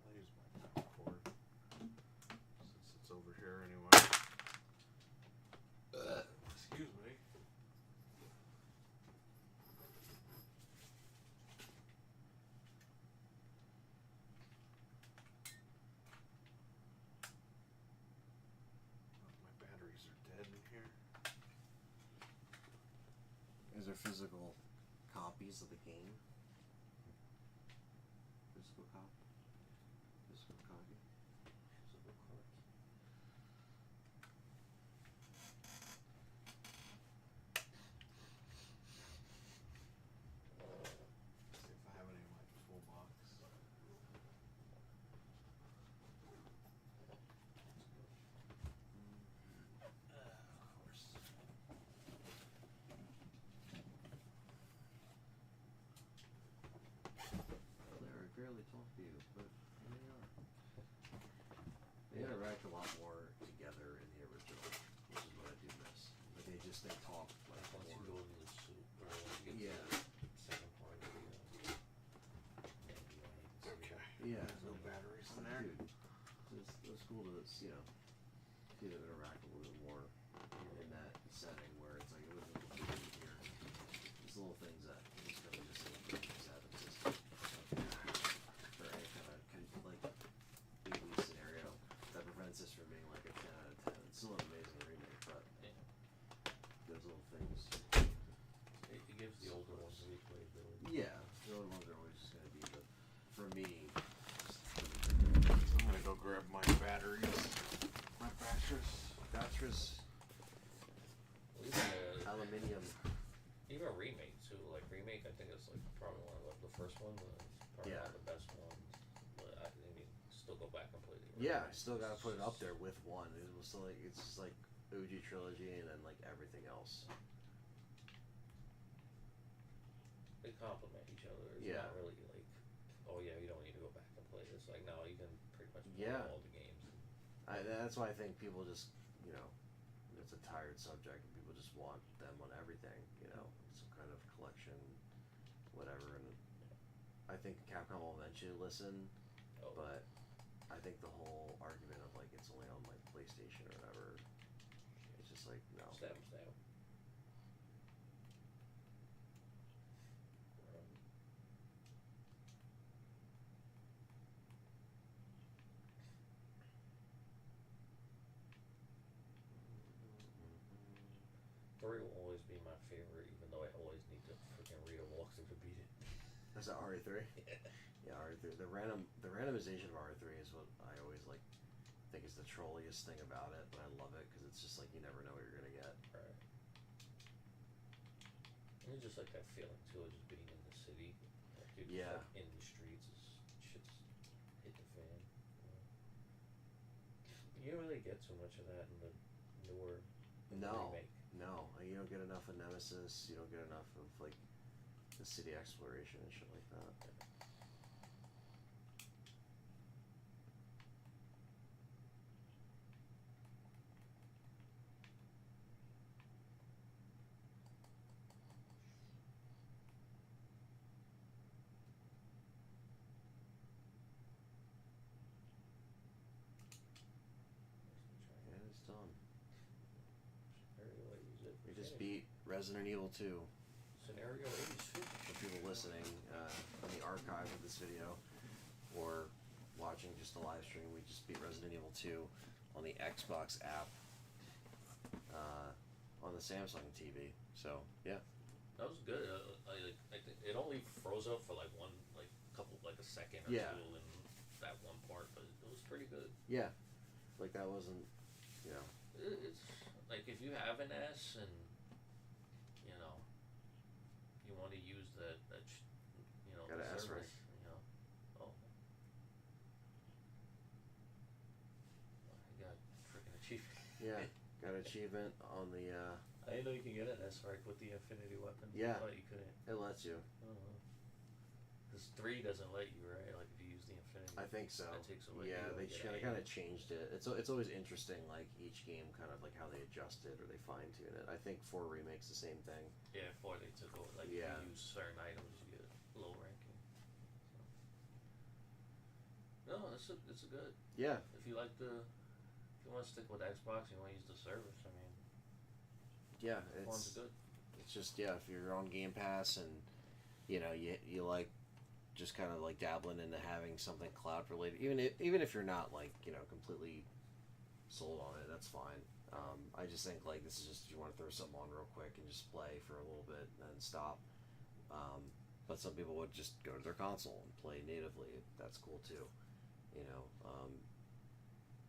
I'll use my power cord since it's over here anyway. Excuse me. My batteries are dead in here.
These are physical copies of the game. Physical copy. Physical copy. Physical cards.
See if I have any in my full box. Of course.
Well, Larry, I barely talk to you, but here they are. They interact a lot more together in the original, which is what I do miss. But they talk like
Once you
more.
go to the suit, or once you get
Yeah.
to the second part of the
Okay.
Yeah.
There's no batteries in there.
Dude, it's cool to see them interact a little bit more in that setting where it's like it wasn't completely here. Just little things that just kind of missing from the Seven system. For any kind of like elite scenario that prevents this from being like a 10 out of 10. It's still an amazing remake, but those little things.
It gives the older ones replayability.
Yeah, the other ones are always just gonna be the, for me,
I'm gonna go grab my batteries. My batteries.
Aluminium.
Even Remake too. Like Remake, I think it's like probably one of the first one, but it's probably
Yeah.
one of the best ones. But I mean, still go back and play the
Yeah, I
original.
still gotta
It's
put it up
just-
there with one. It was still like it's just like OG trilogy and then like everything else.
They complement each other. It's
Yeah.
not really like, oh yeah, you don't need to go back and play this. Like no, you can pretty much play
Yeah.
all the games.
That's why I think people just, you know, it's a tired subject and people just want them on everything, you know, some kind of collection, whatever. And I think Capcom will eventually listen,
Oh,
but I think the whole argument of like it's only on like PlayStation or whatever, it's just like no.
stab. Three will always be my favorite, even though I always need to freaking read a walkthrough to beat it.
That's that RE3.
Yeah.
Yeah, RE3. The randomization of RE3 is what I always like. Think is the trolliest thing about it, but I love it because it's just like you never know what you're gonna get.
Right. And it's just like that feeling too of just being in the city. Like you're just
Yeah.
like in the streets, shit's hit the fan. You don't really get too much of that in the newer
No,
remake.
no, you don't get enough of Nemesis. You don't get enough of like the city exploration and shit like that. Yeah, it's done.
Scenario 8 is it?
We just
Yeah.
beat Resident Evil 2.
Scenario 8 is finished.
For people listening in the archive of this video or watching just the live stream, we just beat Resident Evil 2 on the Xbox app on the Samsung TV. So yeah,
That was good. I think it only froze up for like a second or
Yeah.
two in that one part, but it was pretty good.
yeah. Like that wasn't, you know.
It's like if you have an S and you know you want to use that you know
Got
the
an S
service,
rank.
you know. Oh, you got freaking achievement.
Yeah, got an achievement on the.
I didn't know you can get an S rank with the infinity weapon.
Yeah.
I thought you couldn't.
It lets you.
Because 3 doesn't let you, right? Like if you use the infinity.
I think so.
That takes away.
Yeah,
you
they
get an
kind
A.
of changed it. It's always interesting, like each game, kind of like how they adjust it or they fine tune it. I think 4 Remake's the same thing.
Yeah, 4 they took over. Like
Yeah.
if you use certain items, you get low ranking. So. No, it's a good.
Yeah,
If you like if you want to stick with Xbox, you want to use the service. I mean,
yeah,
forms
it's
good.
it's just if you're on Game Pass and you know you like just kind of like dabbling into having something cloud related, even if you're not like completely sold on it, that's fine. I just think like this is just you want to throw something on real quick and just play for a little bit and then stop. But some people would just go to their console and play natively. That's cool too.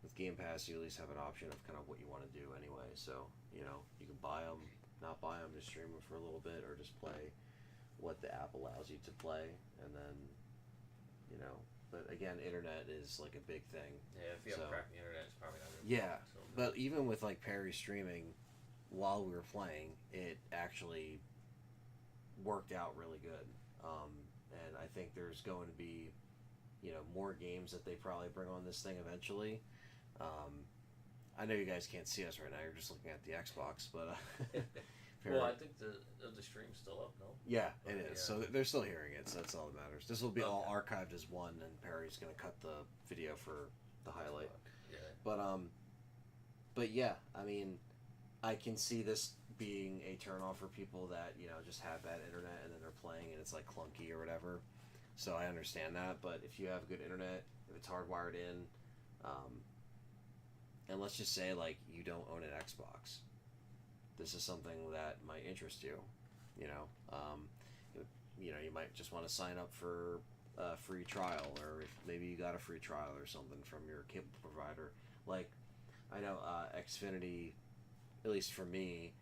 With Game Pass, you at least have an option of kind of what you want to do anyway. So you can buy them, not buy them, just stream them for a little bit, or just play what the app allows you to play, and then But again, internet is like a big thing.
Yeah, if you have crappy internet, it's probably not good.
Yeah, but even with like Perry streaming, while we were playing, it actually worked out really good. And I think there's going to be, more games that they probably bring on this thing eventually. I know you guys can't see us right now. You're just looking at the Xbox, but
well, I think the stream's still up, no?
yeah, it is.
Yeah.
So they're still hearing it. So that's all that matters. This will be all archived as one, and Perry's going to cut the video for the highlight.
Yeah.
But yeah, I mean, I can see this being a turnoff for people that just have bad internet and then they're playing and it's like clunky or whatever. So I understand that. But if you have good internet, if it's hardwired in, and let's just say like you don't own an Xbox, this is something that might interest you. You might just want to sign up for a free trial, or if maybe you got a free trial or something from your cable provider. Like, I know Xfinity, at least for me,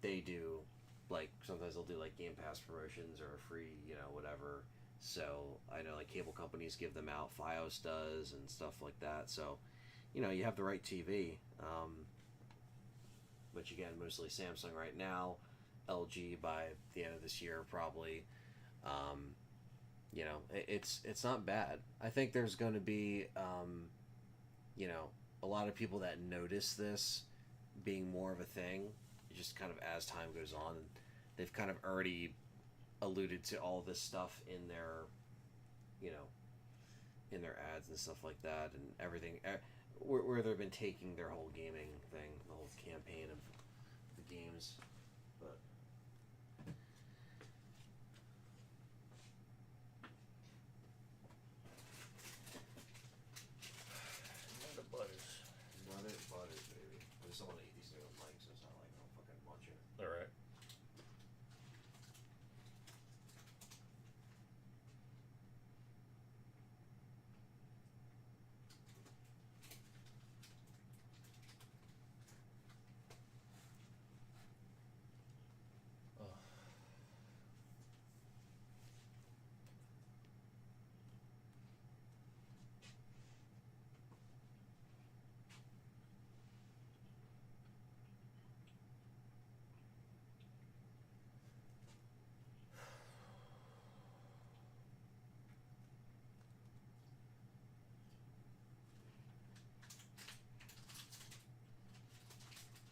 they do, like, sometimes they'll do, like, Game Pass promotions or a free, whatever. So, I know, like, cable companies give them out, Fios does, and stuff like that. So, you have the right TV. Which, again, mostly Samsung right now. LG by the end of this year, probably. It's not bad. I think there's going to be, a lot of people that notice this being more of a thing, just kind of as time goes on. They've kind of already alluded to all this stuff in their, in their ads and stuff like that, and everything, where they've been taking their whole gaming thing, the whole campaign of the games. But
The butters.
butters, baby. I just don't want to eat these things with Mike, so it's not like I'm fucking munching.
Alright.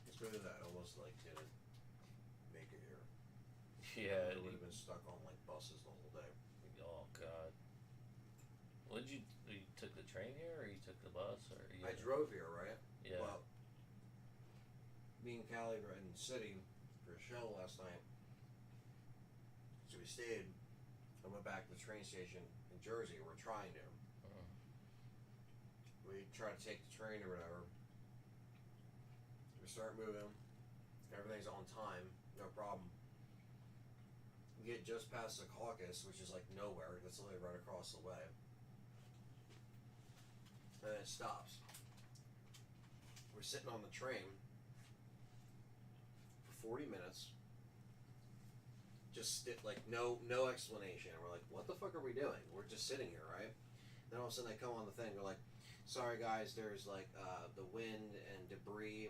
It's good that I almost like didn't make it here.
Yeah.
I would have been stuck on like buses the whole day.
Oh God. What did you took the train here, or you took the bus, or you?
I drove here, right?
Yeah.
Well, me and Callie were in the city for a show last night, so we stayed. I went back to the train station in Jersey. We're trying to. We try to take the train or whatever. We start moving. Everything's on time, no problem. We get just past the caucus, which is like nowhere. That's literally right across the way. And then it stops. we're sitting on the train for 40 minutes. Just like no explanation. And we're like, what the fuck are we doing? We're just sitting here, right? Then all of a sudden they come on the thing. They're like, sorry guys, there's like the wind and debris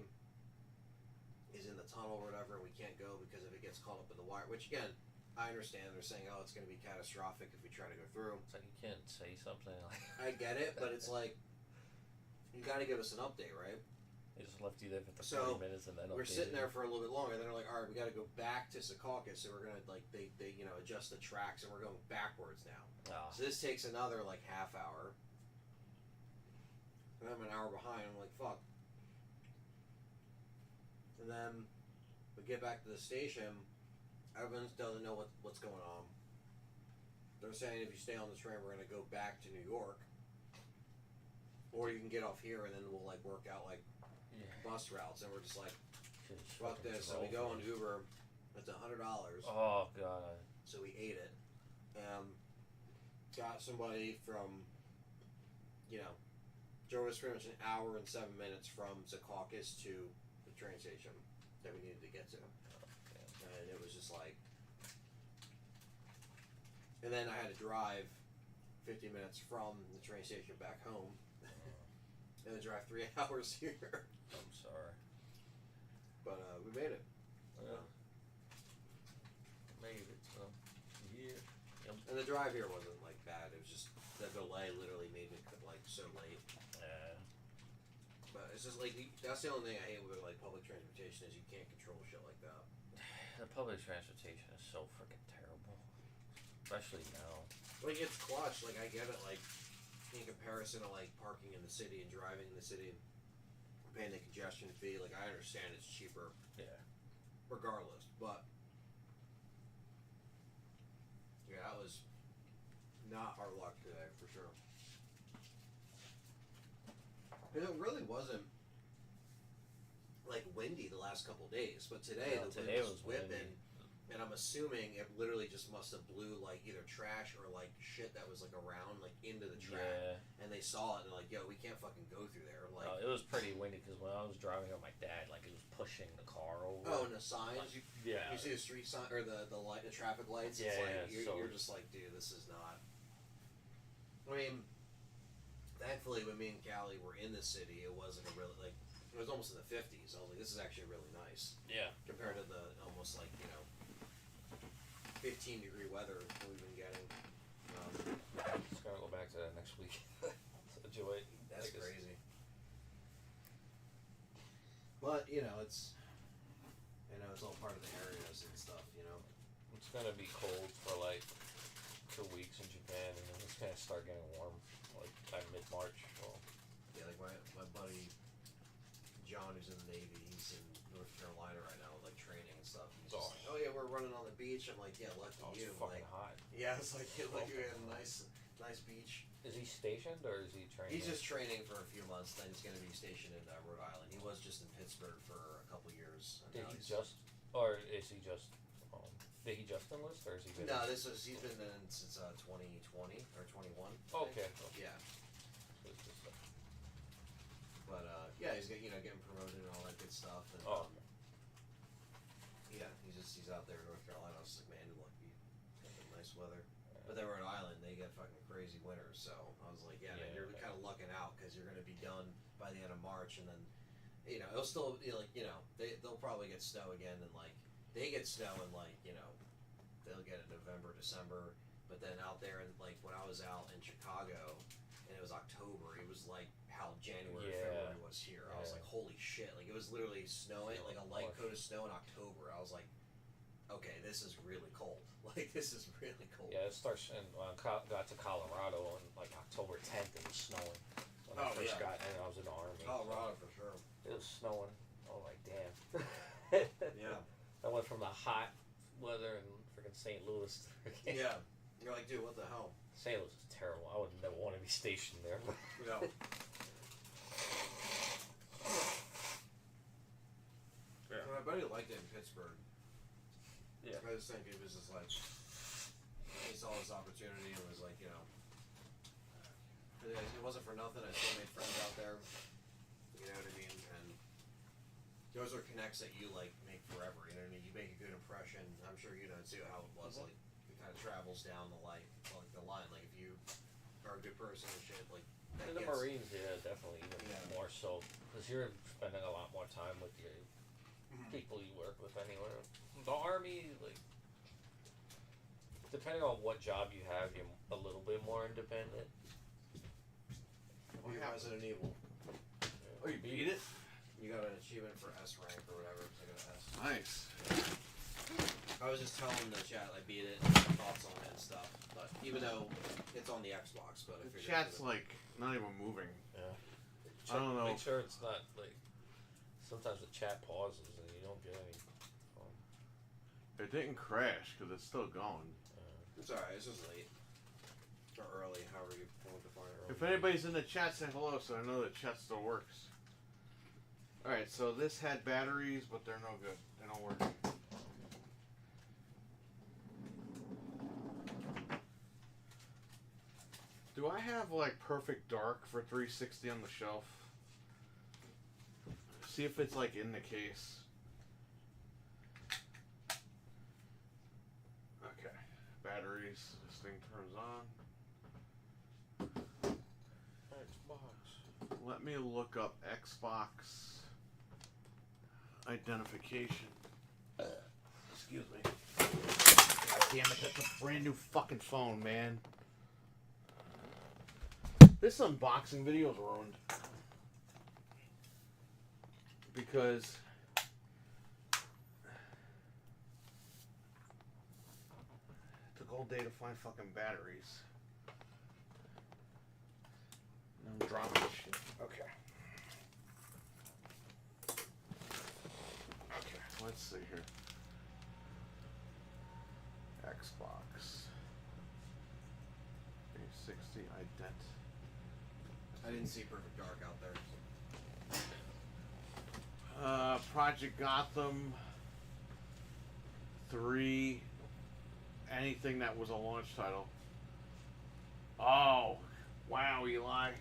is in the tunnel or whatever, and we can't go because if it gets caught up in the wire. Which again, I understand. They're saying, oh, it's going to be catastrophic if we try to go through.
It's like you can't say something like.
I get it, but it's like you got to give us an update, right?
They just left you there for
So,
30 minutes and then
We're
updated
sitting there for a little bit longer. Then they're like, all right, we got to go back to Secaucus, so we're gonna like they adjust the tracks, and we're going backwards now.
Ah.
So this takes another like half hour. And I'm an hour behind. I'm like, fuck. And then we get back to the station. Everyone doesn't know what's going on. They're saying if you stay on the train, we're gonna go back to New York, or you can get off here, and then we'll like work out like bus routes. And we're just like, fuck this. So we go on Uber. It's $100.
Oh god.
So we ate it. Got somebody from, drove us pretty much an hour and 7 minutes from Secaucus to the train station that we needed to get to. And it was just like, and then I had to drive 50 minutes from the train station back home, and then drive 3 hours here.
I'm sorry.
But we made it.
Yeah. Made it. So yeah. Yep.
And the drive here wasn't like bad. It was just the delay literally made it like so late.
Yeah.
But it's just like that's the only thing I hate with like public transportation is you can't control shit like that.
The public transportation is so freaking terrible, especially now.
Like it's clutch. Like I get it. Like in comparison to like parking in the city and driving in the city, paying the congestion fee. Like I understand it's cheaper.
Yeah.
Regardless, but yeah, that was not our luck today for sure. And it really wasn't like windy the last couple days, but today
Yeah,
the
today
wind was
was windy.
whipping, and I'm assuming it literally just must have blew like either trash or like shit that was like around like into the track,
Yeah.
and they saw it and they're like, yo, we can't fucking go through there. Like,
It was pretty windy because when I was driving with my dad, like it was pushing the car over.
oh, and the signs,
Yeah.
you see the street sign or the light, the traffic lights.
Yeah,
It's like
yeah,
you're just like, dude, this is not. I mean, thankfully, when me and Callie were in the city, it wasn't a really like. It was almost in the 50s. I was like, this is actually really nice
Yeah.
compared to the almost like 15-degree weather we've been getting.
Just gonna go back to that next week. Enjoy it.
That's
Like,
crazy. But it's all part of the areas and stuff.
It's gonna be cold for like 2 weeks in Japan, and then it's gonna start getting warm like by mid-March. Well,
Yeah, like my buddy John, who's in the Navy, he's in North Carolina right now, like training and stuff. He's just like, oh yeah, we're running on the beach. I'm like, yeah, lucky
it's
you.
fucking
Like,
hot.
yeah, it's like look, you had a nice beach.
Is he stationed or is he training?
He's just training for a few months. Then he's going to be stationed in Rhode Island. He was just in Pittsburgh for a couple years. And
Did
now
he
he's-
just, or is he just? Did he just enlist, or is he?
No, he's been in since 2020 or 21.
Okay.
Yeah,
So it's just,
but yeah, he's getting promoted and all that good stuff. And,
oh.
yeah, he's out there in North Carolina. I was like, man, lucky, got the nice weather. But then Rhode Island, they get fucking crazy winters. So I was like, yeah, man,
Yeah,
you're
okay.
kind of lucking out because you're going to be done by the end of March, and then it'll still be like they'll probably get snow again, and like they get snow in like they'll get it November, December. But then out there, and like when I was out in Chicago, and it was October, it was like how January,
Yeah.
February was here. I was
Yeah.
like, holy shit! Like it was literally snowing, like a light coat of snow in October. I was like, okay, this is really cold. Like this is really cold.
Yeah, it starts in, when I got to Colorado on like October 10th, it was snowing. When I first got in, I was in the Army.
Colorado for sure.
It was snowing. I was like, damn.
Yeah.
I went from the hot weather in freaking St. Louis to freaking...
Yeah. You're like, dude, what the hell?
St. Louis is terrible. I would never want to be stationed there.
No.
Yeah.
My buddy liked it in Pittsburgh.
Yeah.
I just think it was just like he saw this opportunity and was like, it wasn't for nothing. I still made friends out there. You know what I mean? And those are connects that you like make forever. You know what I mean? You make a good impression. I'm sure you know too how it was. Like it kind of travels down the line. Like if you are a good person and shit, like that
In the
gets,
Marines, yeah, definitely even more so, because you're spending a lot more time with your people you work with anyway. The Army, like, depending on what job you have, you're a little bit more independent.
Be Resident Evil.
Oh, you beat it?
You got an achievement for S rank or whatever. So I got an S.
Nice.
I was just telling the chat I beat it, thoughts on it and stuff. But even though it's on the Xbox, but I
The
figured
chat's like not even moving.
Yeah.
I don't know.
Make sure it's not like. Sometimes the chat pauses and you don't get any.
It didn't crash because it's still going.
it's alright. It's just late or early, however you want to define it.
If anybody's in the chat, say hello so I know that chat still works. Alright, so this had batteries, but they're no good. They don't work. Do I have like perfect dark for 360 on the shelf? See if it's like in the case. Okay. Batteries. This thing turns on.
Xbox.
Let me look up Xbox identification. Excuse me. God damn it, that's a brand new fucking phone, man. This unboxing video is ruined. Because it took all day to find fucking batteries. And I'm dropping this shit. Okay. Okay, let's see here. Xbox 360 ident.
I didn't see Perfect Dark out there.
Project Gotham 3, anything that was a launch title. Oh, wow, Eli.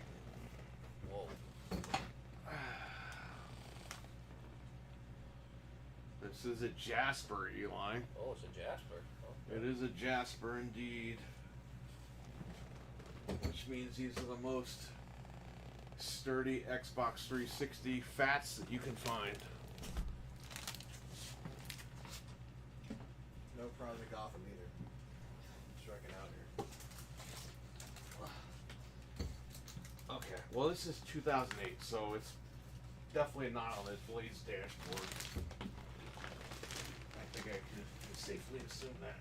Whoa.
This is a Jasper, Eli.
Oh, it's a Jasper. Oh.
It is a Jasper indeed. Which means these are the most sturdy Xbox 360 fats that you can find.
No Project Gotham either. Striking out here.
Okay, well this is 2008, so it's definitely not on this Blaze dashboard. I think I can safely assume that.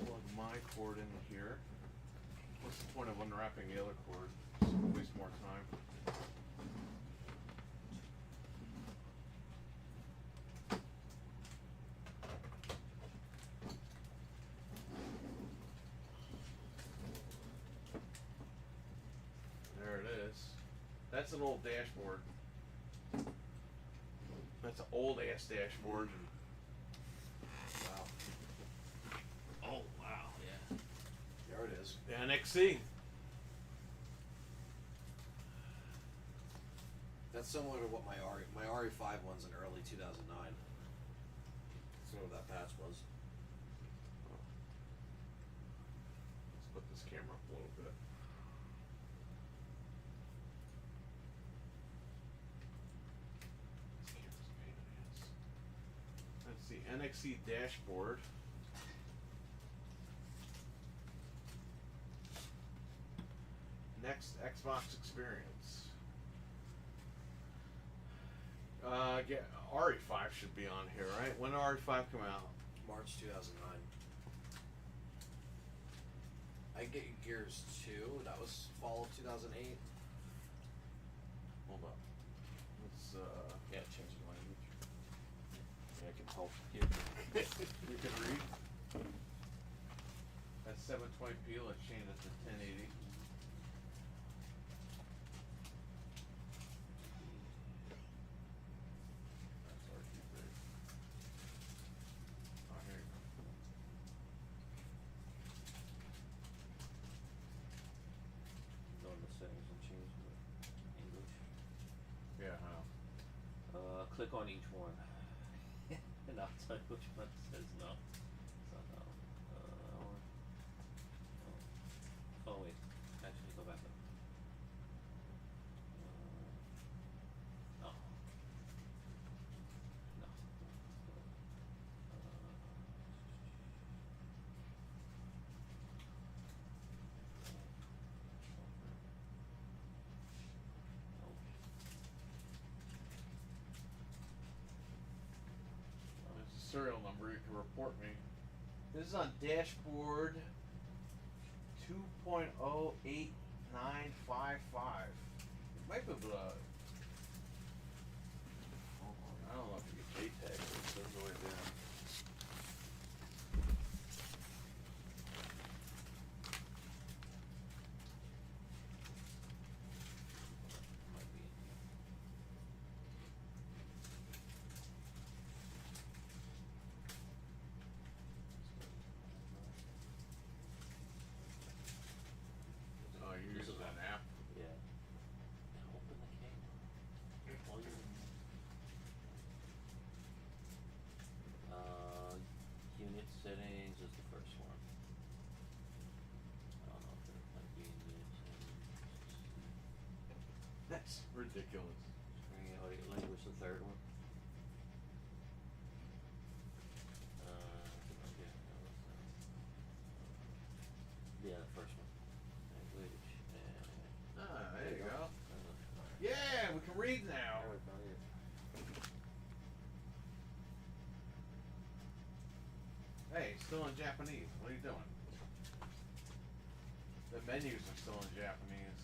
Plug my cord in here. What's the point of unwrapping the other cord? Just waste more time. There it is. That's an old dashboard. That's an old ass dashboard.
Wow.
Oh, wow, yeah.
There it is.
The NXC.
That's similar to what my RE5 one's in early 2009. That's what that patch was.
Let's put this camera up a little bit. This camera's a pain in the ass. That's the NXC dashboard. Next Xbox experience. RE5 should be on here, right? When did RE5 come out?
March 2009. I get Gears 2. That was fall of 2008.
Hold up. Let's
Yeah, change the language.
yeah, I can help you. You can read. That's 720p. Let's change it to 1080. That's RG3. Oh, here you go.
click on each one, and I'll tell you which one says no. So no. Oh wait, actually go back up. No. No.
There's a serial number you can report me. This is on dashboard 2.08955. You might be able to. Hold on, I don't know if you can JTAG it. It says right there.
Might be in here.
Oh, you're
This is
using an app?
Yeah. Now open the camera. While you're in- Unit settings is the first one. I don't know if it might be in unit settings.
That's ridiculous.
Screen audio language, the third one. Okay, no, that's not. Yeah, the first one. Language and.
Ah, there you go. Yeah, we can read now.
There we go, yeah.
Hey, still in Japanese. What are you doing? The menus are still in Japanese.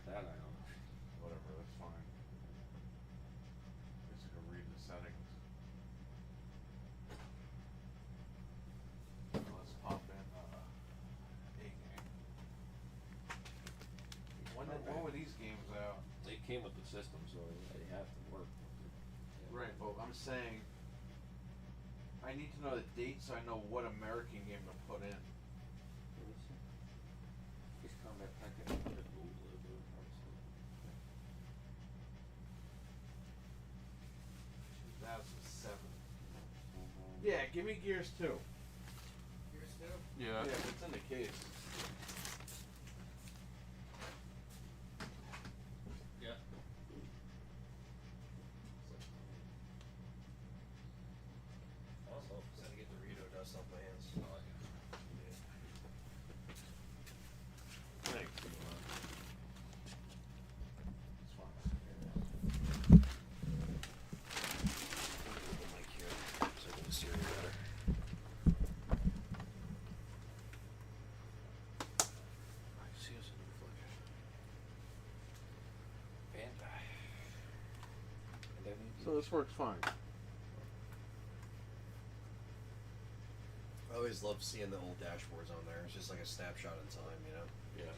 That I don't know.
Whatever, that's fine. Guess I can read the settings. Let's pop in a game. When were these games out?
They came with the system, so they have to work.
Right, but I'm saying I need to know the date so I know what American game to put in.
This combat packet.
2007. Yeah, give me Gears 2.
Here's two.
Yeah, if it's in the case.
Yeah.
Also, just had to get Dorito dust off my hands.
Thanks.
Put the mic here so I can see you better. I see us in the reflection.
So this works fine.
I always love seeing the old dashboards on there. It's just like a snapshot in time, you know?
Yeah.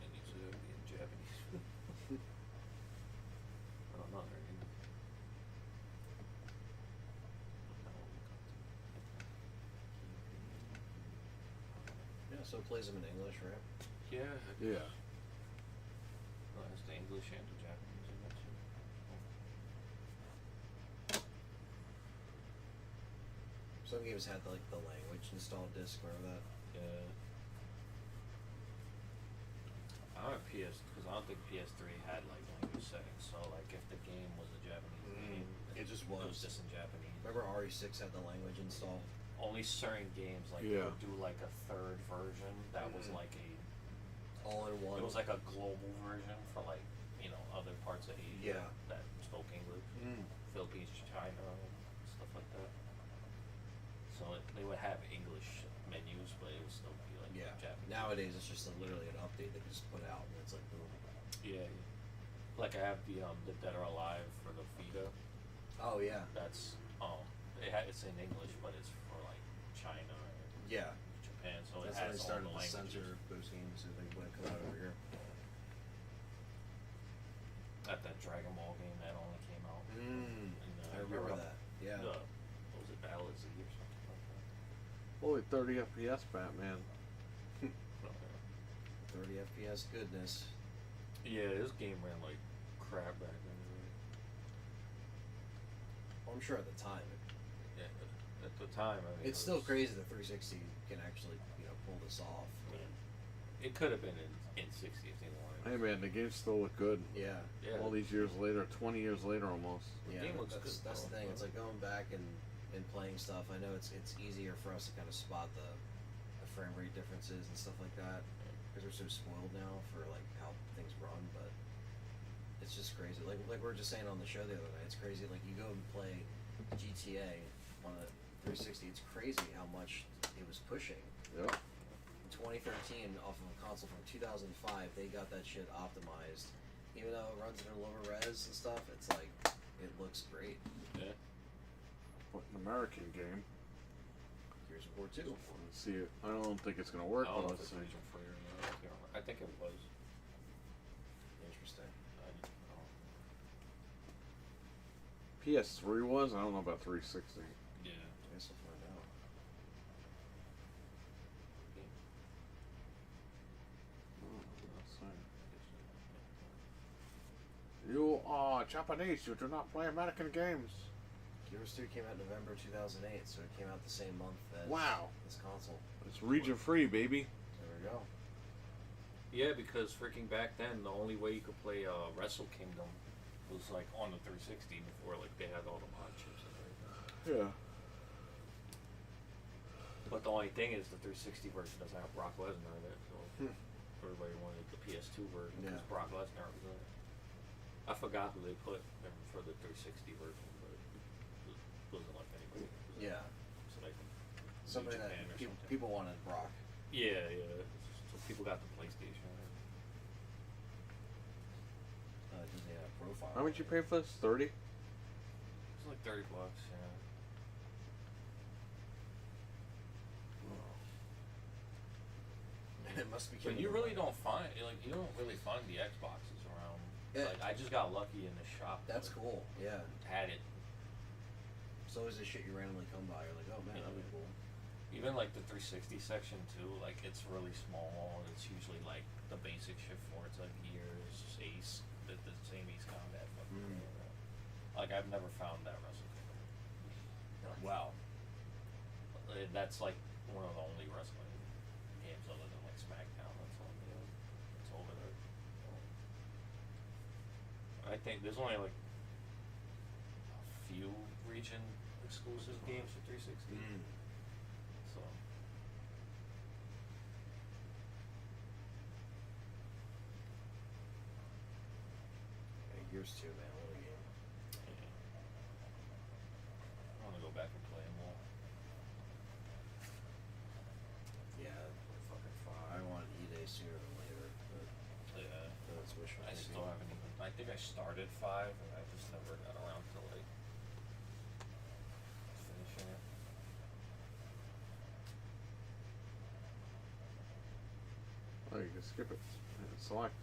It needs to be in Japanese. Oh, not very good.
Yeah, so it plays them in English, right?
Yeah.
Yeah.
Well, it's the English and the Japanese in that too.
Some games had like the language installed disc, remember that?
Yeah. I'm at PS because I don't think PS3 had like language settings. So like if the game was a Japanese game,
It just
It was
was.
just in Japanese.
Remember RE6 had the language installed?
Only certain games like
Yeah.
they would do like a third version that was
Mhm.
like a.
All in one.
It was like a global version for like other parts of Asia
Yeah.
that spoke English, Philippines, China, stuff like that. So they would have English menus, but it would still be like
Yeah.
Japanese.
Nowadays it's just literally an update they just put out and it's like boom.
Yeah. Like I have the Dead or Alive for the Vita.
Oh yeah.
That's it's in English, but it's for like China or
Yeah.
Japan, so
That's
it
when they
has all
started
the
to
languages.
censor those games so they wouldn't come out over here.
At that Dragon Ball game that only
Holy 30 FPS Batman.
30 FPS goodness.
Yeah, this game ran like crap back then.
Well, I'm sure at the time
Yeah, at the time, I mean,
it's still crazy that 360 can actually pull this off. I mean,
It could have been in 60 if they wanted.
Hey man, the game still look good.
yeah.
Yeah,
All these years later, 20 years later almost.
Yeah,
game looks
that's,
good,
that's the
though.
thing. It's like going back and playing stuff. I know it's easier for us to kind of spot the frame rate differences and stuff like that because we're so spoiled now for like how things run. But it's just crazy. Like we were just saying on the show the other night. It's crazy. Like you go and play GTA on a 360. It's crazy how much it was pushing.
Yep.
In 2013, off of a console from 2005, they got that shit optimized. Even though it runs in a lower res and stuff, it's like it looks great.
Yeah.
But an American game.
Gears of War 2.
Let's see it. I don't think it's gonna work,
I don't
but
know if
let's
it's
see.
region free or not. I think it was.
Interesting.
I don't know.
PS3 was. I don't know about 360.
Yeah.
I guess we'll find out.
Oh, let's see. You are Japanese. You do not play American games.
Gears 2 came out November 2008, so it came out the same month as
Wow.
this console.
It's region free, baby.
There we go.
Yeah, because freaking back then, the only way you could play Wrestle Kingdom was like on the 360 before like they had all the mod chips and everything.
Yeah.
But the only thing is the 360 version doesn't have Brock Lesnar in it, so everybody wanted the PS2 version because
Yeah.
Brock Lesnar was in it. I forgot who they put in for the 360 version, but it wasn't like anybody. It was
Yeah.
so like
Somebody
New
that
Japan or something.
people wanted Brock.
Yeah, yeah. So people got the PlayStation.
Because they had a profile.
How much you pay for this? 30?
It's like $30, yeah.
It must be.
But
killing
you
them.
really don't find you don't really find the Xboxes around.
Yeah.
Like I just got lucky in the shop.
That's
that
cool. Yeah.
Had it.
It's always the shit you randomly come by. You're like, oh man, that'd be cool.
Even like the 360 section too. Like it's really small. It's usually like the basic shit for it's like Gears, Ace, the same Ace Combat. Fucking Like I've never found that Wrestle Kingdom. Wow. That's like one of the only wrestling games other than like SmackDown that's on the it's over there. I think there's only like a few region exclusive games for 360. So
Yeah, Gears 2, man. What a game.
yeah. I want to go back and play them all.
Yeah, fucking fun. I want E-Day sooner than later, but
Yeah.
that's wishful
I
thinking.
still haven't even. I think I started 5 and I just never got around to like finishing it.
Oh, you can skip it. And select.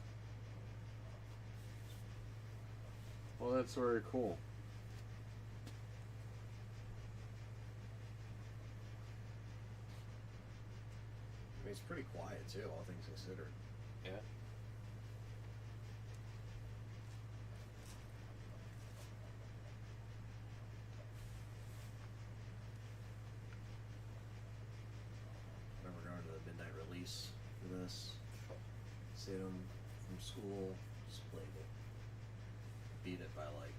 Well, that's very cool.
I mean, it's pretty quiet too, all things considered.
Yeah.
Remember going to the midnight release for this? Stayed home from school, just played it. Beat it by like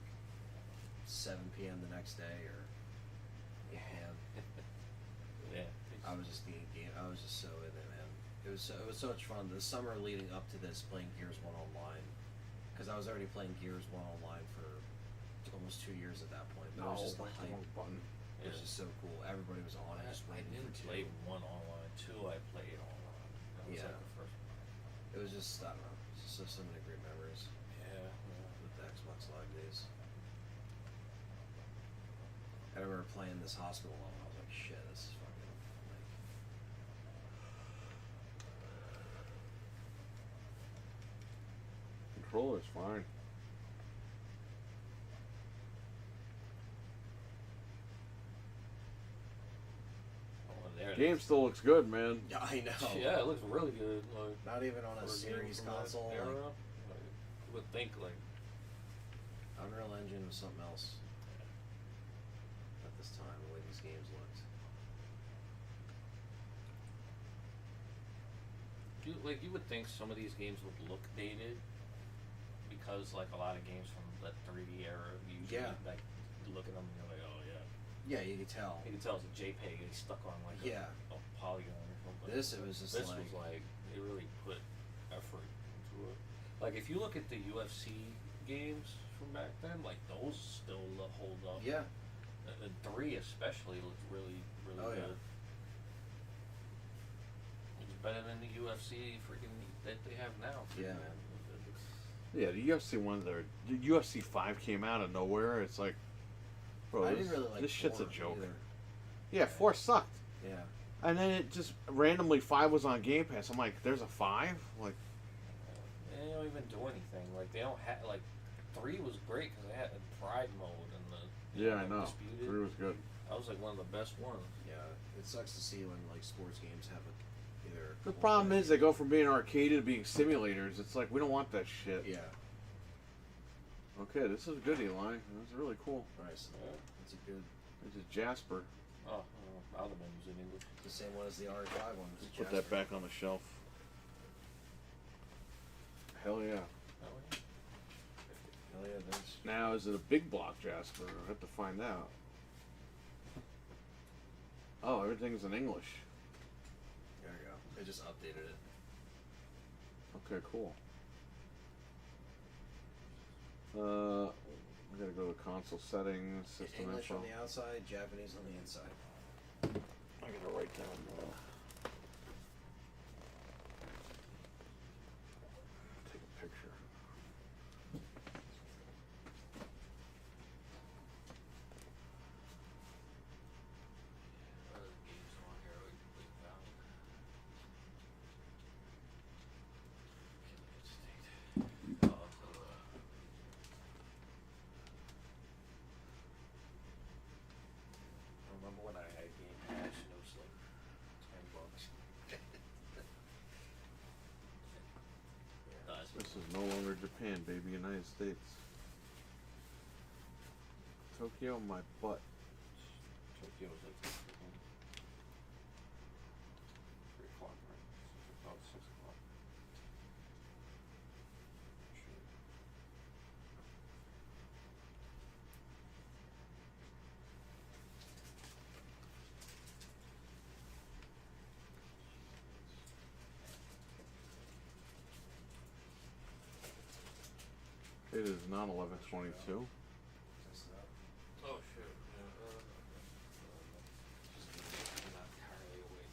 7 p.m. the next day, or 8 p.m.
Yeah.
I was just I was just so in it, man. It was so much fun. The summer leading up to this, playing Gears 1 online, because I was already playing Gears 1 online for almost 2 years at that point. But it was just the
that's the
hype.
wrong button.
It was just so cool. Everybody was on it, just
I
waiting
didn't
for
play
2.
1 online. 2 I played online. That was
Yeah.
like the first one.
It was just, I don't know, just so many great memories
Yeah.
with the Xbox Live days. I remember playing this hospital level. I was like, shit, this is fucking like.
Controller's fine.
Oh, there.
game still looks good, man.
Yeah, I know.
Yeah, it looks really good. Like,
Not even on
for
a
game
series
from that
console.
era.
Like,
You would think like
Unreal Engine was something else at this time, the way these games looked.
you would think some of these games would look dated because like a lot of games from that 3D era usually like you look at them and you're like, oh yeah.
Yeah, you could tell.
You can tell it's a JPEG and he's stuck on like a polygon or something.
This, it was just
this
like...
was like they really put effort into it. Like if you look at the UFC games from back then, like those still hold up.
Yeah.
And 3 especially looks really good. It's better than the UFC freaking that they have now.
Yeah.
Man.
Yeah, the UFC ones are. The UFC 5 came out of nowhere. It's like, bro,
I
this,
didn't really like
this shit's a
4
joke.
either.
Yeah, 4 sucked.
Yeah.
And then it just randomly 5 was on Game Pass. I'm like, there's a 5? Like,
They don't even do anything. Like they don't have like 3 was great because they had the Pride mode and the
yeah, I know.
Undisputed.
3 was good.
That was like one of the best ones.
Yeah. It sucks to see when, like, sports games have a, either...
The problem is they go from being arcade to being simulators. It's like, we don't want that shit.
Yeah.
Okay, this is good, Eli. That's really cool.
Nice.
Yeah.
That's a good...
This is Jasper.
Oh, other menus in English.
The same one as the R5 one.
Let's put that back on the shelf. Hell yeah.
Hell yeah, there's...
Now, is it a big block Jasper? I have to find out. Oh, everything's in English.
There we go. They just updated it.
Okay, cool. We gotta go to console settings, system
English
info.
on the outside, Japanese on the inside.
I gotta write down. Take a picture.
Remember when I had Game Pass and it was like $10.
This is no longer Japan, baby. United States. Tokyo, my butt.
Tokyo was like 3 o'clock, right? Oh, 6 o'clock. Sure.
It is not 11:22.
Test it out.
Oh shit. Yeah, I'm not entirely awake.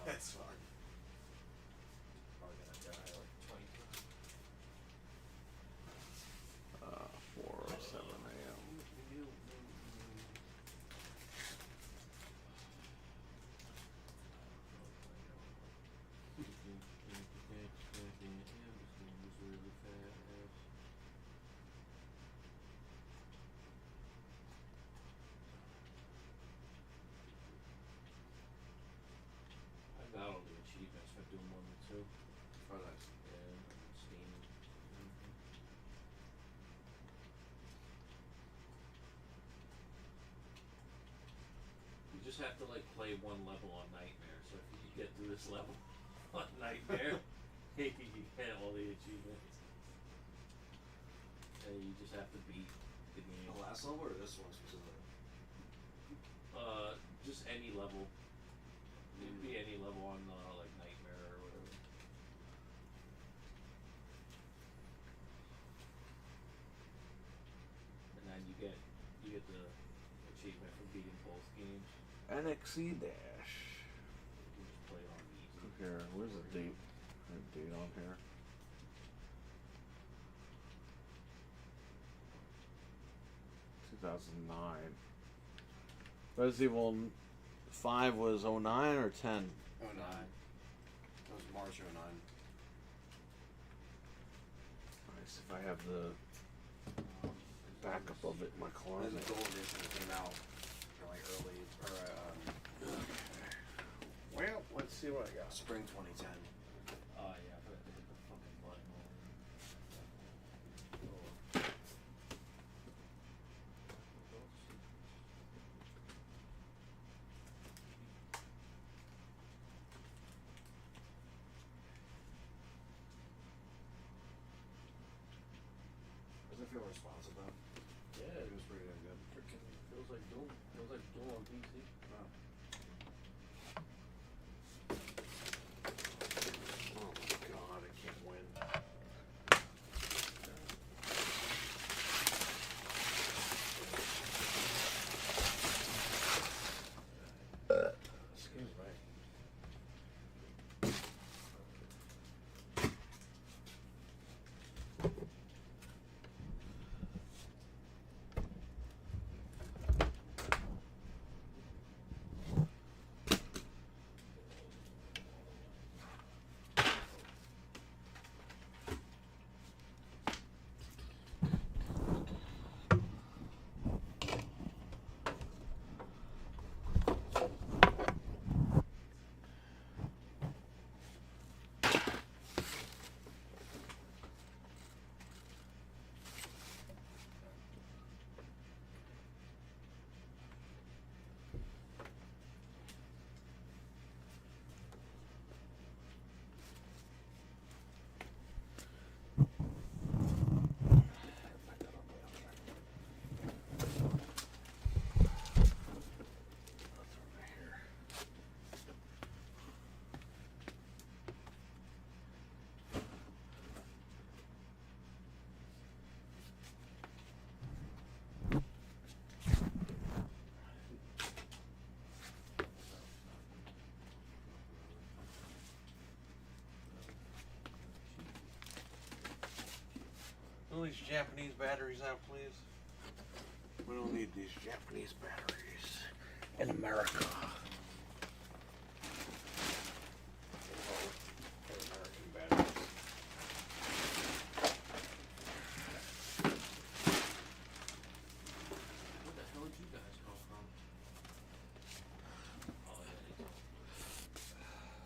That's fine.
Probably gonna die like 20
4:07 a.m.
I got all the achievements for Doom 1 and 2.
Oh, nice.
And Steam. You just have to like play one level on Nightmare. So if you get through this level on Nightmare, you get all the achievements. And you just have to beat the game.
The last level or this one specifically?
Just any level. It could be any level on like Nightmare or whatever. And then you get the achievement for beating both games.
NXE Dash.
You just play it on easy.
Here, where's the date? There's a date on here. (2009). Resident Evil 5 was 09 or 10?
09. That was March 09.
Nice. If I have the backup of it in my
And
closet.
the gold edition came out like early, or
see what I got.
Spring 2010.
Oh yeah, I forgot to hit the fucking button.
Does it feel responsive though?
Yeah,
It was pretty damn good.
freaking feels like Doom. Feels like Doom on PC.
Oh my god, I can't win.
Excuse me.
Pull these Japanese batteries out, please. We don't need these Japanese batteries in America.
American batteries. Where the hell did you guys come from? Oh yeah, they told me.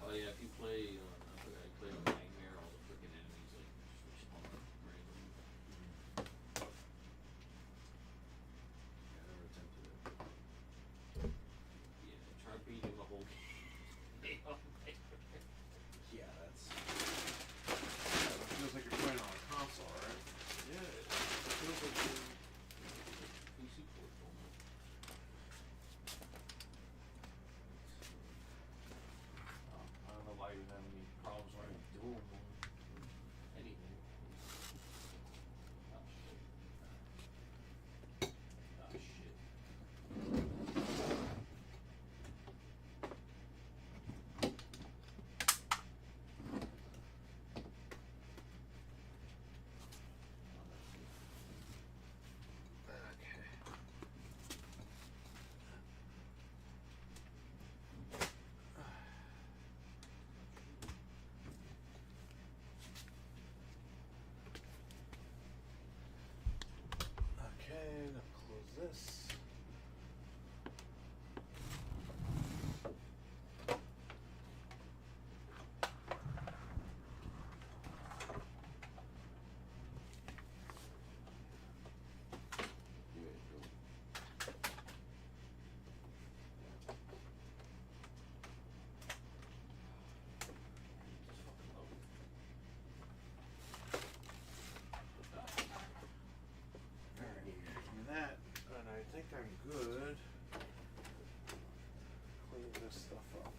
Oh yeah, if you play, I forgot you play on Nightmare, all the freaking enemies like just respawn randomly.
Yeah, I never attempted it.
Yeah, try beating the whole game.
Yeah, that's.
It feels like you're playing on a console, right?
Yeah, it feels like the PC port almost. I don't know why you're having any problems running Doom or anything. Oh shit. Oh shit.
Okay, now close this. Alright, and that, and I think I'm good. Clean this stuff up.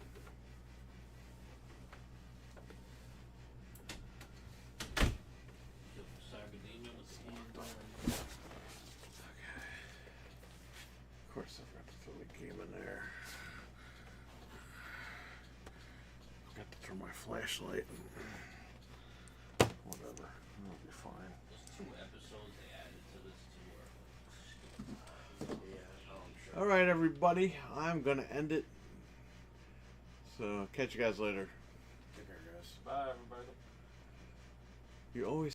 Cyberdemon was scanned down.
Okay. Of course, I forgot to throw the game in there. Got to throw my flashlight. Whatever, it'll be fine.
Those 2 episodes they added to this tour.
Yeah, oh, I'm sure.
All right, everybody, I'm gonna end it. So catch you guys later.
Take care, guys.
Bye everybody.
You always